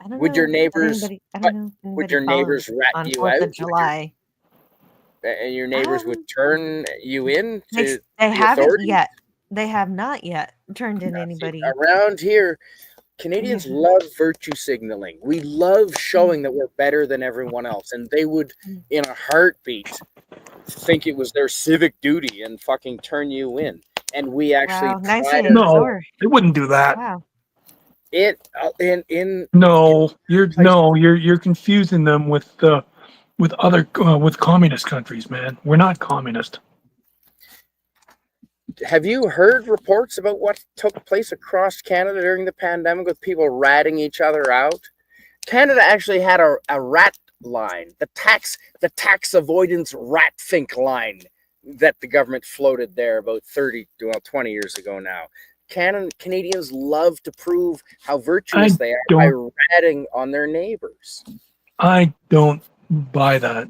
I don't know. Would your neighbors? Would your neighbors rat on you 4th out? of July? And your neighbors would turn you in to they the haven't authorities? yet. They have not yet turned in anybody. Around here, Canadians love virtue signaling. We love showing that we're better than everyone else, and they would, in a heartbeat, think it was their civic duty and fucking turn you in. And we actually no, they wouldn't do that. Wow. You're confusing them with communist countries, man. We're not communist. Have you heard reports about what took place across Canada during the pandemic with people ratting each other out? Canada actually had a rat line, the tax avoidance rat fink line that the government floated there about 20 years ago now. Canadians love to prove how virtuous they are by ratting on their neighbors. I don't buy that.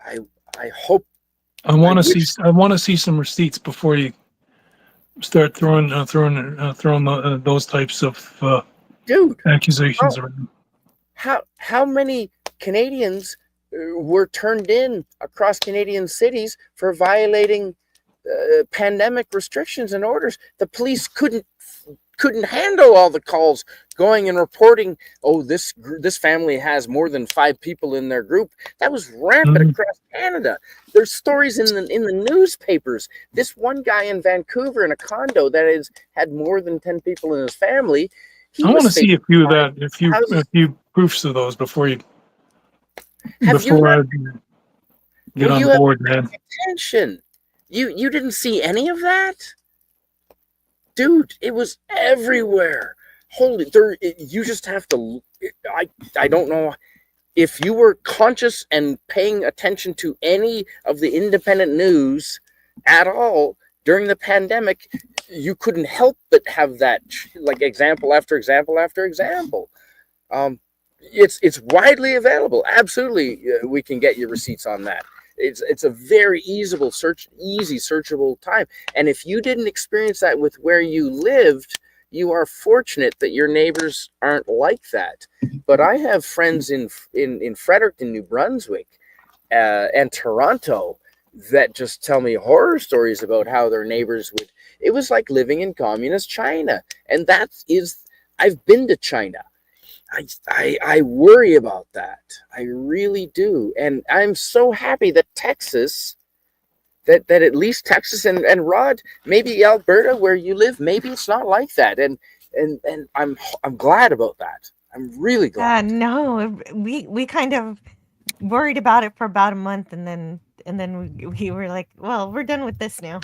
I hope. I want to see some receipts before you start throwing those types of accusations around. How many Canadians were turned in across Canadian cities for violating pandemic restrictions and orders? The police couldn't handle all the calls going and reporting, oh, this family has more than 5 people in their group. That was rampant across Canada. There's stories in the newspapers. This one guy in Vancouver in a condo that has had more than 10 people in his family. I want to see a few proofs of those before I get on board, man. Attention. You didn't see any of that? Dude, it was everywhere. You just have to. I don't know if you were conscious and paying attention to any of the independent news at all during the pandemic. You couldn't help but have that, like, example after example after example. It's widely available. Absolutely, we can get you receipts on that. It's a very easy searchable time. And if you didn't experience that with where you lived, you are fortunate that your neighbors aren't like that. But I have friends in Fredericton, New Brunswick, and Toronto that just tell me horror stories about how their neighbors would. It was like living in communist China, and I've been to China. I worry about that. I really do. And I'm so happy that Texas, that at least Texas and Rod, maybe Alberta where you live, maybe it's not like that. And I'm glad about that. I'm really glad. No, we kind of worried about it for about a month, and then we were like, well, we're done with this now.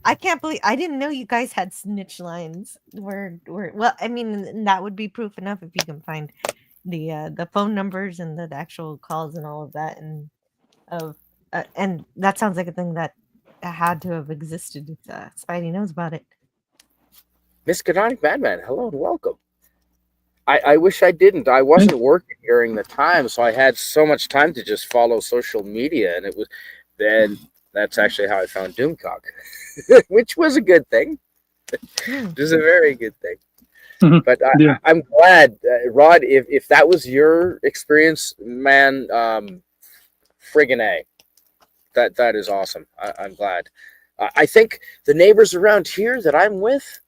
I can't believe I didn't know you guys had snitch lines. Well, I mean, that would be proof enough if you can find the phone numbers and the actual calls and all of that, and that sounds like a thing that had to have existed if Spidey knows about it. Miss Canonic Madman, hello and welcome. I wish I didn't. I wasn't working during the time, so I had so much time to just follow social media, and that's actually how I found Doomcock, which was a good thing. It was a very good thing. But I'm glad, Rod, if that was your experience, man, friggin' A. That is awesome. I'm glad. I think the neighbors around here that I'm with,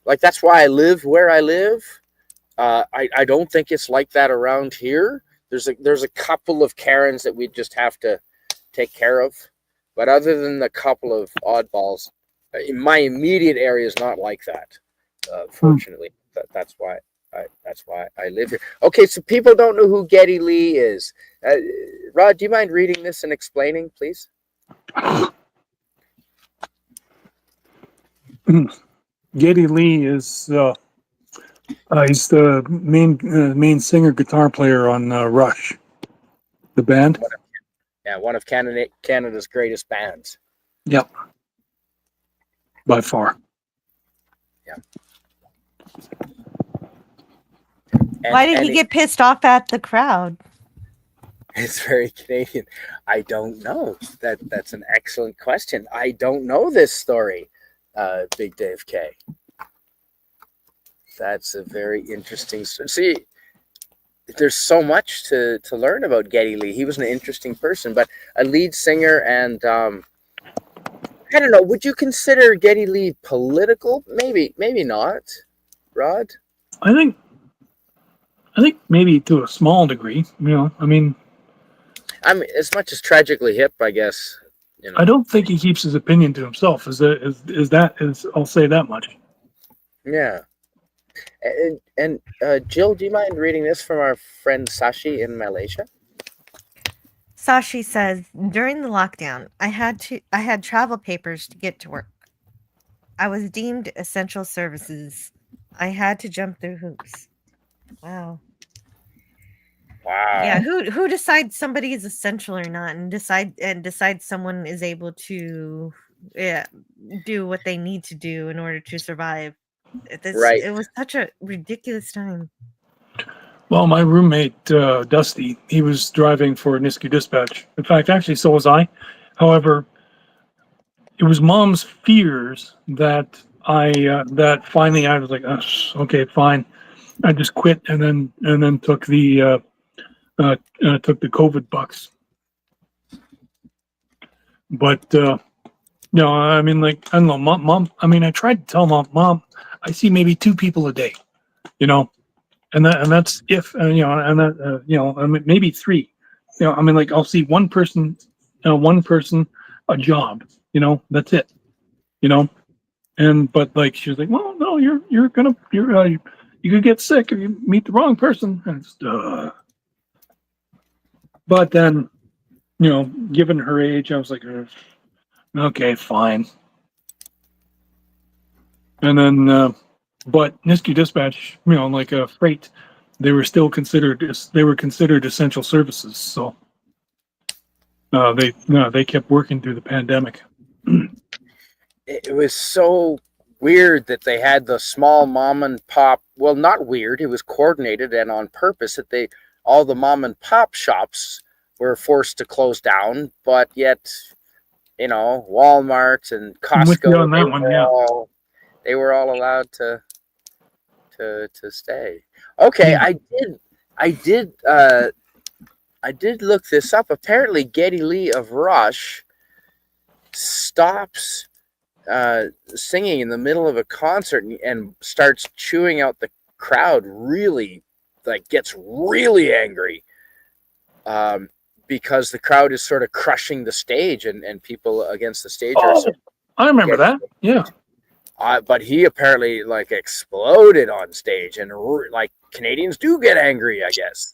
like, that's why I live where I live. I don't think it's like that around here. There's a couple of Karens that we just have to take care of, but other than the couple of oddballs, in my immediate area is not like that. Fortunately, that's why I live here. Okay, so people don't know who Geddy Lee is. Rod, do you mind reading this and explaining, please? Geddy Lee is he's the main singer guitar player on Rush, the band. One of Canada's greatest bands. Yep, by far. Yeah. Why did he get pissed off at the crowd? It's very Canadian. I don't know. That's an excellent question. I don't know this story, Big Dave K. That's a very interesting story. See, there's so much to learn about Geddy Lee. He was an interesting person, but a lead singer, and I don't know. Would you consider Geddy Lee political? Maybe not. Rod? I think maybe to a small degree. I mean, as much as tragically hip, I guess. I don't think he keeps his opinion to himself. I'll say that much. Yeah. And Jill, do you mind reading this from our friend Sashi in Malaysia? Sashi says, during the lockdown, I had travel papers to get to work. I was deemed essential services. I had to jump through hoops. Wow. Yeah, who decides somebody is essential or not, and decide someone is able to do what they need to do in order to survive. Right. It was such a ridiculous time. Well, my roommate Dusty, he was driving for Nisku Dispatch. In fact, actually, so was I. However, it was Mom's fears that that finally I was like, oh, okay, fine. I just quit and then took the COVID bucks. But I mean, like, I don't know, mom. I mean, I tried to tell mom, I see maybe 2 people a day, and that's if I mean, maybe 3. I mean, like, I'll see one person, a job. That's it. But like she was like, well, no, you could get sick if you meet the wrong person. And it's, But then, given her age, I was like, okay, fine. And then, but Nisku Dispatch, like a freight, they were considered essential services. So they kept working through the pandemic. It was so weird that they had the small mom and pop. Well, not weird. It was coordinated and on purpose that all the mom and pop shops were forced to close down, but yet, Walmart and Costco, they were all allowed to stay. Okay, yeah. I did look this up. Apparently, Geddy Lee of Rush stops singing in the middle of a concert and starts chewing out the crowd. Really, like, gets really angry. Because the crowd is sort of crushing the stage and people against the stage I remember that. Yeah. But he apparently, like, exploded on stage, and like, Canadians do get angry, I guess.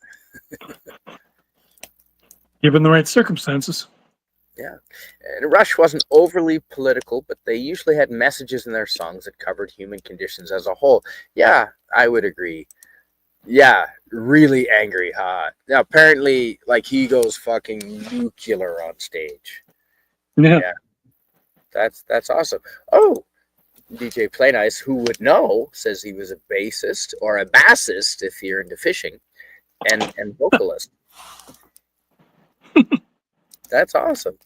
Given the right circumstances. Yeah. And Rush wasn't overly political, but they usually had messages in their songs that covered human conditions as a whole. Yeah, I would agree. Yeah, really angry, huh? Now, apparently, like, he goes fucking nuclear on stage. Yeah. That's awesome. Oh, DJ Play Nice, who would know, says he was a bassist or a bassist if you're into fishing, and vocalist. That's awesome.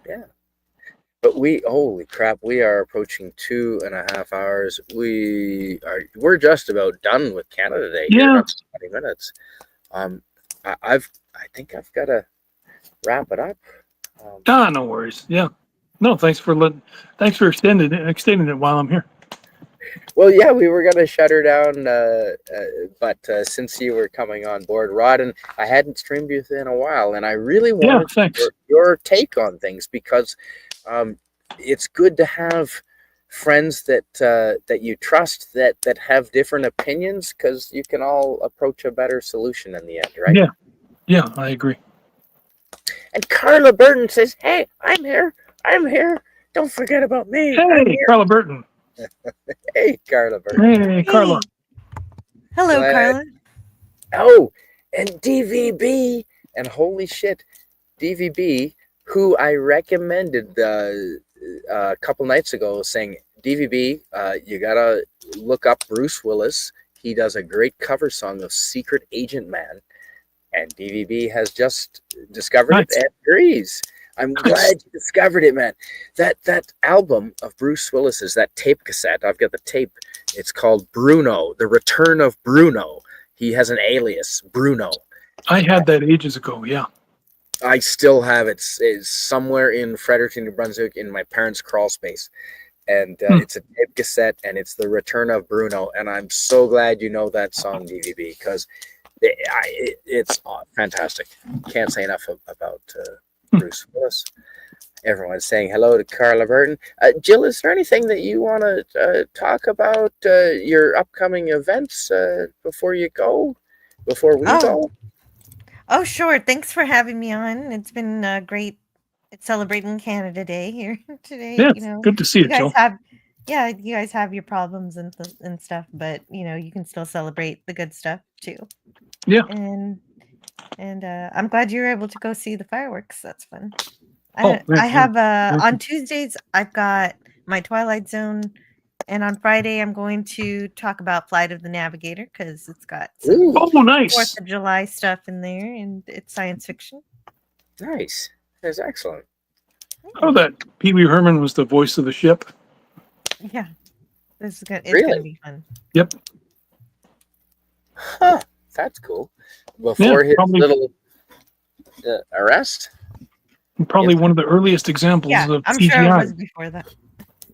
Yeah. But holy crap, we are approaching 2.5 hours. We're just about done with Canada Day. Yeah. 20 minutes. I think I've got to wrap it up. No worries. Yeah. No, thanks for extending it while I'm here. Well, yeah, we were gonna shut her down, but since you were coming on board, Rod, and I hadn't streamed with you in a while, and I really Yeah, wanted thanks. your take on things because it's good to have friends that you trust that have different opinions because you can all approach a better solution in the end, right? Yeah, yeah, I agree. And Carla Burton says, "Hey, I'm here. I'm here. Don't forget about me. I'm Hey, here." Carla Burton. Hey, Carla Burton. Hey, Carla. Hello, Glad- Carla. Oh, and DVB, and holy shit, DVB, who I recommended a couple nights ago, saying, DVB, you gotta look up Bruce Willis. He does a great cover song of Secret Agent Man, and DVB has just discovered Nice. it and agrees. I'm glad you discovered it, man. That album of Bruce Willis's, that tape cassette, I've got the tape. It's called Bruno, The Return of Bruno. He has an alias, Bruno. I had that ages ago. Yeah. I still have it. It's somewhere in Fredericton, New Brunswick, in my parents' crawl space. And it's a tape cassette, and it's The Return of Bruno. And I'm so glad you know that song, DVB, because it's fantastic. Can't say enough about Bruce Willis. Everyone's saying hello to Carla Burton. Jill, is there anything that you want to talk about your upcoming events before we go? Oh, sure. Thanks for having me on. It's been great. It's celebrating Canada Day here today. Yeah, You know, good to see you you, guys Jill. have, yeah, you guys have your problems and stuff, but you know, you can still celebrate the good stuff too. Yeah. And I'm glad you were able to go see the fireworks. That's fun. Oh, I have thank on you. Tuesdays I've got my Twilight Zone, and on Friday I'm going to talk about Flight of the Navigator because it's got some Ooh, Oh, nice. 4th of July stuff in there, and it's science fiction. nice. That's excellent. Oh, that Pee Wee Herman was the voice of the ship. Yeah, this is gonna. It's Really? gonna be fun. Yep. Huh. That's cool. Before his probably- little arrest? Probably one of the earliest examples Yeah, of I'm CGI. sure it was before that.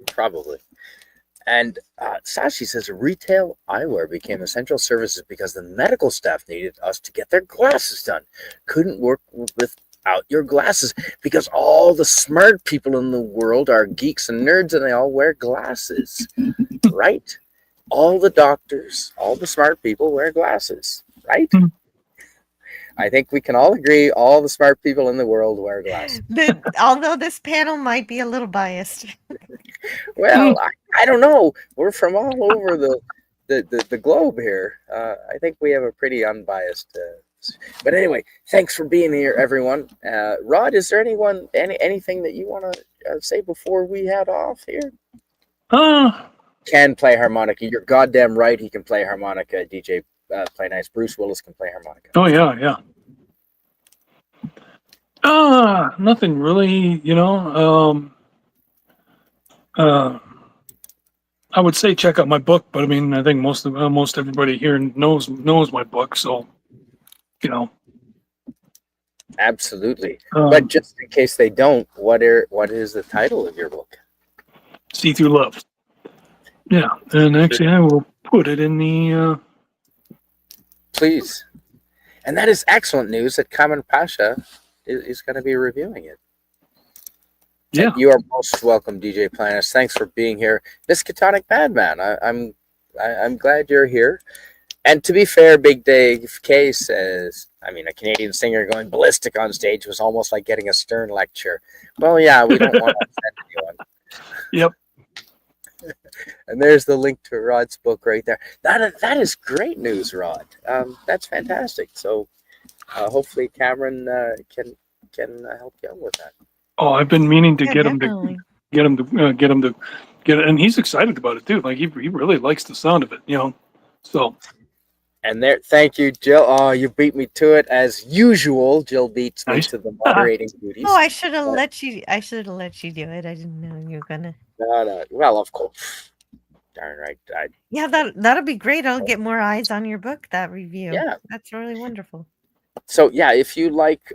Probably. And Sashi says retail eyewear became essential services because the medical staff needed us to get their glasses done. Couldn't work without your glasses because all the smart people in the world are geeks and nerds and they all wear glasses, right? All the doctors, all the smart people wear glasses, right? I think we can all agree all the smart people in the world wear glasses. Although this panel might be a little biased. Well, I don't know. We're from all over the globe here. I think we have a pretty unbiased. But anyway, thanks for being here, everyone. Rod, is there anything that you want to say before we head off here? Can play harmonica. You're goddamn right. He can play harmonica. DJ Play Nice. Bruce Willis can play harmonica. Oh, yeah. Nothing really, you know. I would say check out my book, but I mean, I think most everybody here knows my book, so you know. Absolutely. But just in case they don't, what is the title of your book? See Through Love. Yeah, and actually, I will put it in the. Please. And that is excellent news that Kamen Pasha is going to be reviewing it. Yeah. And you are most welcome, DJ Planus. Thanks for being here. Miskatonic Madman, I'm glad you're here. And to be fair, Big Dave K says, I mean, a Canadian singer going ballistic on stage was almost like getting a Stern lecture. Well, yeah, we don't want to offend anyone. Yep. And there's the link to Rod's book right there. That is great news, Rod. That's fantastic. So hopefully Cameron can help you out with that. Oh, I've been meaning to get him definitely. to get it, and he's excited about it too. Like he really likes the sound of it, you know. So. And there, thank you, Jill. Oh, you beat me to it as usual. Jill beats me Nice. to the moderating duties. Oh, I should have let you. I should have let you do it. I didn't know you were gonna. No. Well, of course. Darn right. Yeah, that'll be great. I'll get more eyes on your book. That review. Yeah. That's really wonderful. So yeah, if you like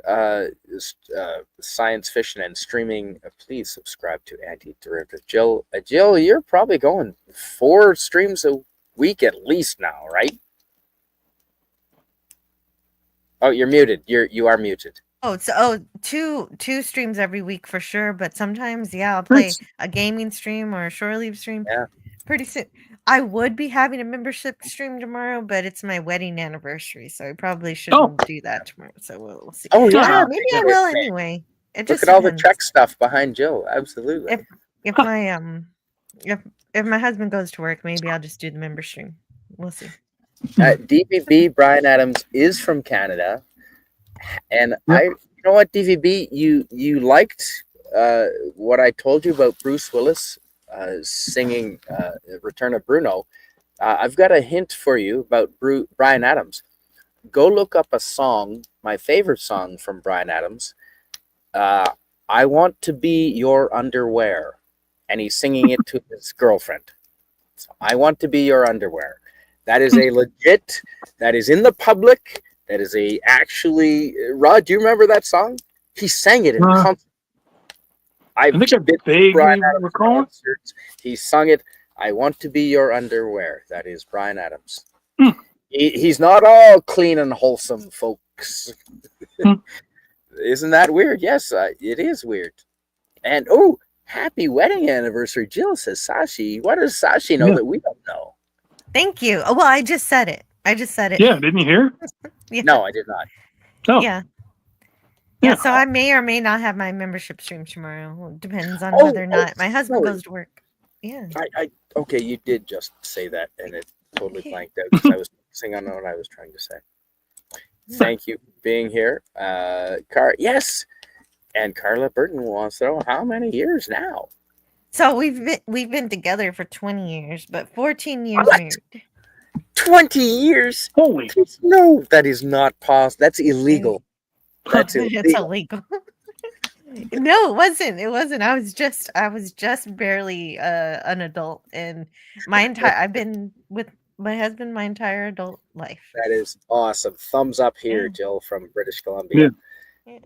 science fiction and streaming, please subscribe to Anti-Derivative. Jill, you're probably going 4 streams a week at least now, right? Oh, you're muted. You are muted. Oh, so two streams every week for sure. But sometimes, yeah, I'll play a gaming stream or a shore leave stream. Yeah. Pretty soon. I would be having a membership stream tomorrow, but it's my wedding anniversary, so I probably shouldn't do that tomorrow. So we'll see. Oh yeah, Maybe I will anyway. It Look just at all the depends. Trek stuff behind Jill. Absolutely. If my if my husband goes to work, maybe I'll just do the member stream. We'll see. DVB Brian Adams is from Canada, and you know what, DVB, you liked what I told you about Bruce Willis singing Return of Bruno. I've got a hint for you about Brian Adams. Go look up a song, my favorite song from Brian Adams. I want to be your underwear, and he's singing it to his girlfriend. So, I want to be your underwear. That is a legit. That is in the public. That is a actually. Rod, do you remember that song? He sang it in concert. I think I've been Brian Adams concerts. He sung it. I want to be your underwear. That is Brian Adams. He's not all clean and wholesome, folks. Isn't that weird? Yes, it is weird. And happy wedding anniversary, Jill, says Sashi. What does Sashi know that we don't know? Thank you. Oh, well, I just said it. Yeah, didn't you hear? Yeah. No, I did not. Oh. Yeah. Yeah, so I may or may not have my membership stream tomorrow. It depends on whether or not my husband goes to work. Yeah. Okay, you did just say that, and it totally blanked out because I was focusing on what I was trying to say. Thank you for being here. Yes. And Carla Burton wants to know how many years now. So we've been together for 20 years, but 14 years married. 20 years? Holy! No, that is not possible. That's illegal. That's illegal. It's illegal. No, it wasn't. It wasn't. I was just barely an adult, and I've been with my husband my entire adult life. That is awesome. Thumbs up here, Jill from British Columbia. Yeah.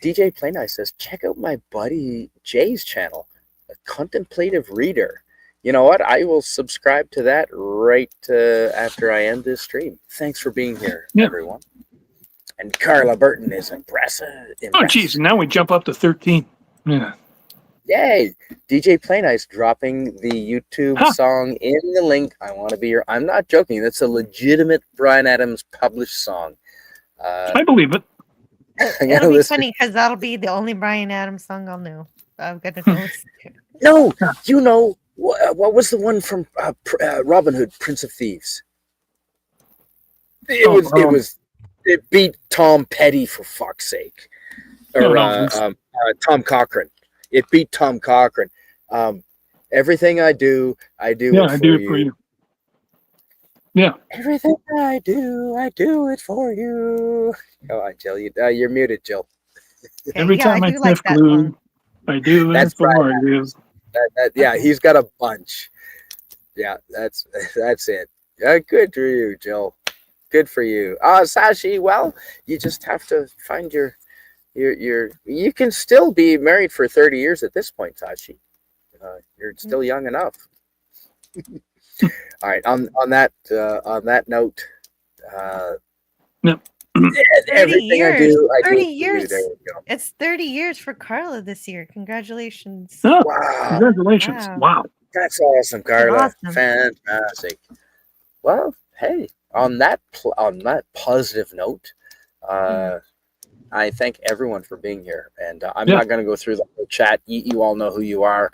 DJ Playnice says, check out my buddy Jay's channel, A Contemplative Reader. You know what? I will subscribe to that right after I end this stream. Thanks for being here, everyone. And Carla Burton is impressive. Oh, geez. Now we jump up to 13. Yeah. Yay. DJ Playnice dropping the YouTube song in the link. I want to be your... I'm not joking. That's a legitimate Brian Adams published song. I believe it. It'll be funny because that'll be the only Brian Adams song I'll know. I'm going to listen to. No, you know, what was the one from Robin Hood, Prince of Thieves? It beat Tom Petty, for fuck's sake. Or Tom Cochrane. It beat Tom Cochrane. Everything I do it for you. Yeah. Everything I do it for you. Go on, Jill. You're muted, Jill. Every time I sniff glue, I do it for you. Yeah, he's got a bunch. Yeah, that's it. Good for you, Jill. Good for you. Sashi, well, you just have to find your you can still be married for 30 years at this point, Sashi. You're still young enough. All right. On that note, everything I do 30 years. There we go. It's 30 years for Carla this year. Congratulations! Oh, wow! Congratulations! Wow. That's awesome, Carla. Awesome. Fantastic. Well, hey, on that positive note, I thank everyone for being here, and I'm not going to go through the whole chat. You all know who you are.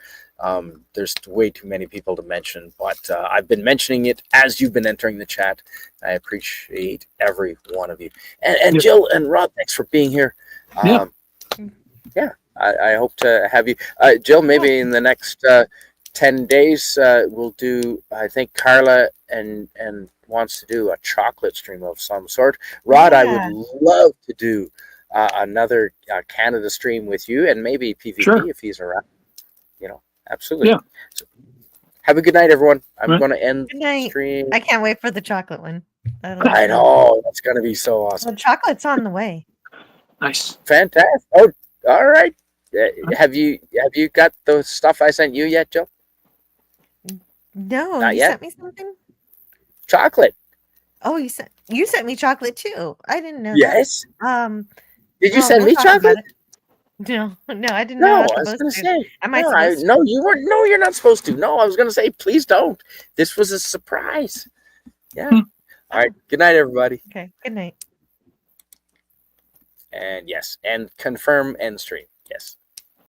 There's way too many people to mention, but I've been mentioning it as you've been entering the chat. I appreciate every one of you. And Jill and Rob, thanks for being here. I hope to have you. Jill, maybe in the next 10 days, we'll do, I think Carla and wants to do a chocolate stream of some sort. Rod, I would love to do another Canada stream with you, and maybe PvP if he's around. You know, absolutely. Yeah. So, have a good night, everyone. I'm going to end the stream. I can't wait for the chocolate one. I know. That's going to be so awesome. Well, chocolate's on the way. Nice. Fantastic. Oh, all right. Have you got the stuff I sent you yet, Joe? No, Not you yet? sent me something? Chocolate. Oh, you sent me chocolate too. I didn't know Yes. that. Did you Well, send we'll me talk about chocolate? it. No, I didn't know No, I I was was supposed going to to. say. Am I No, supposed to? no, you weren't. No, you're not supposed to. No, I was going to say, please don't. This was a surprise. Yeah. All right. Good night, everybody. Okay, good night. And yes, and confirm end stream. Yes.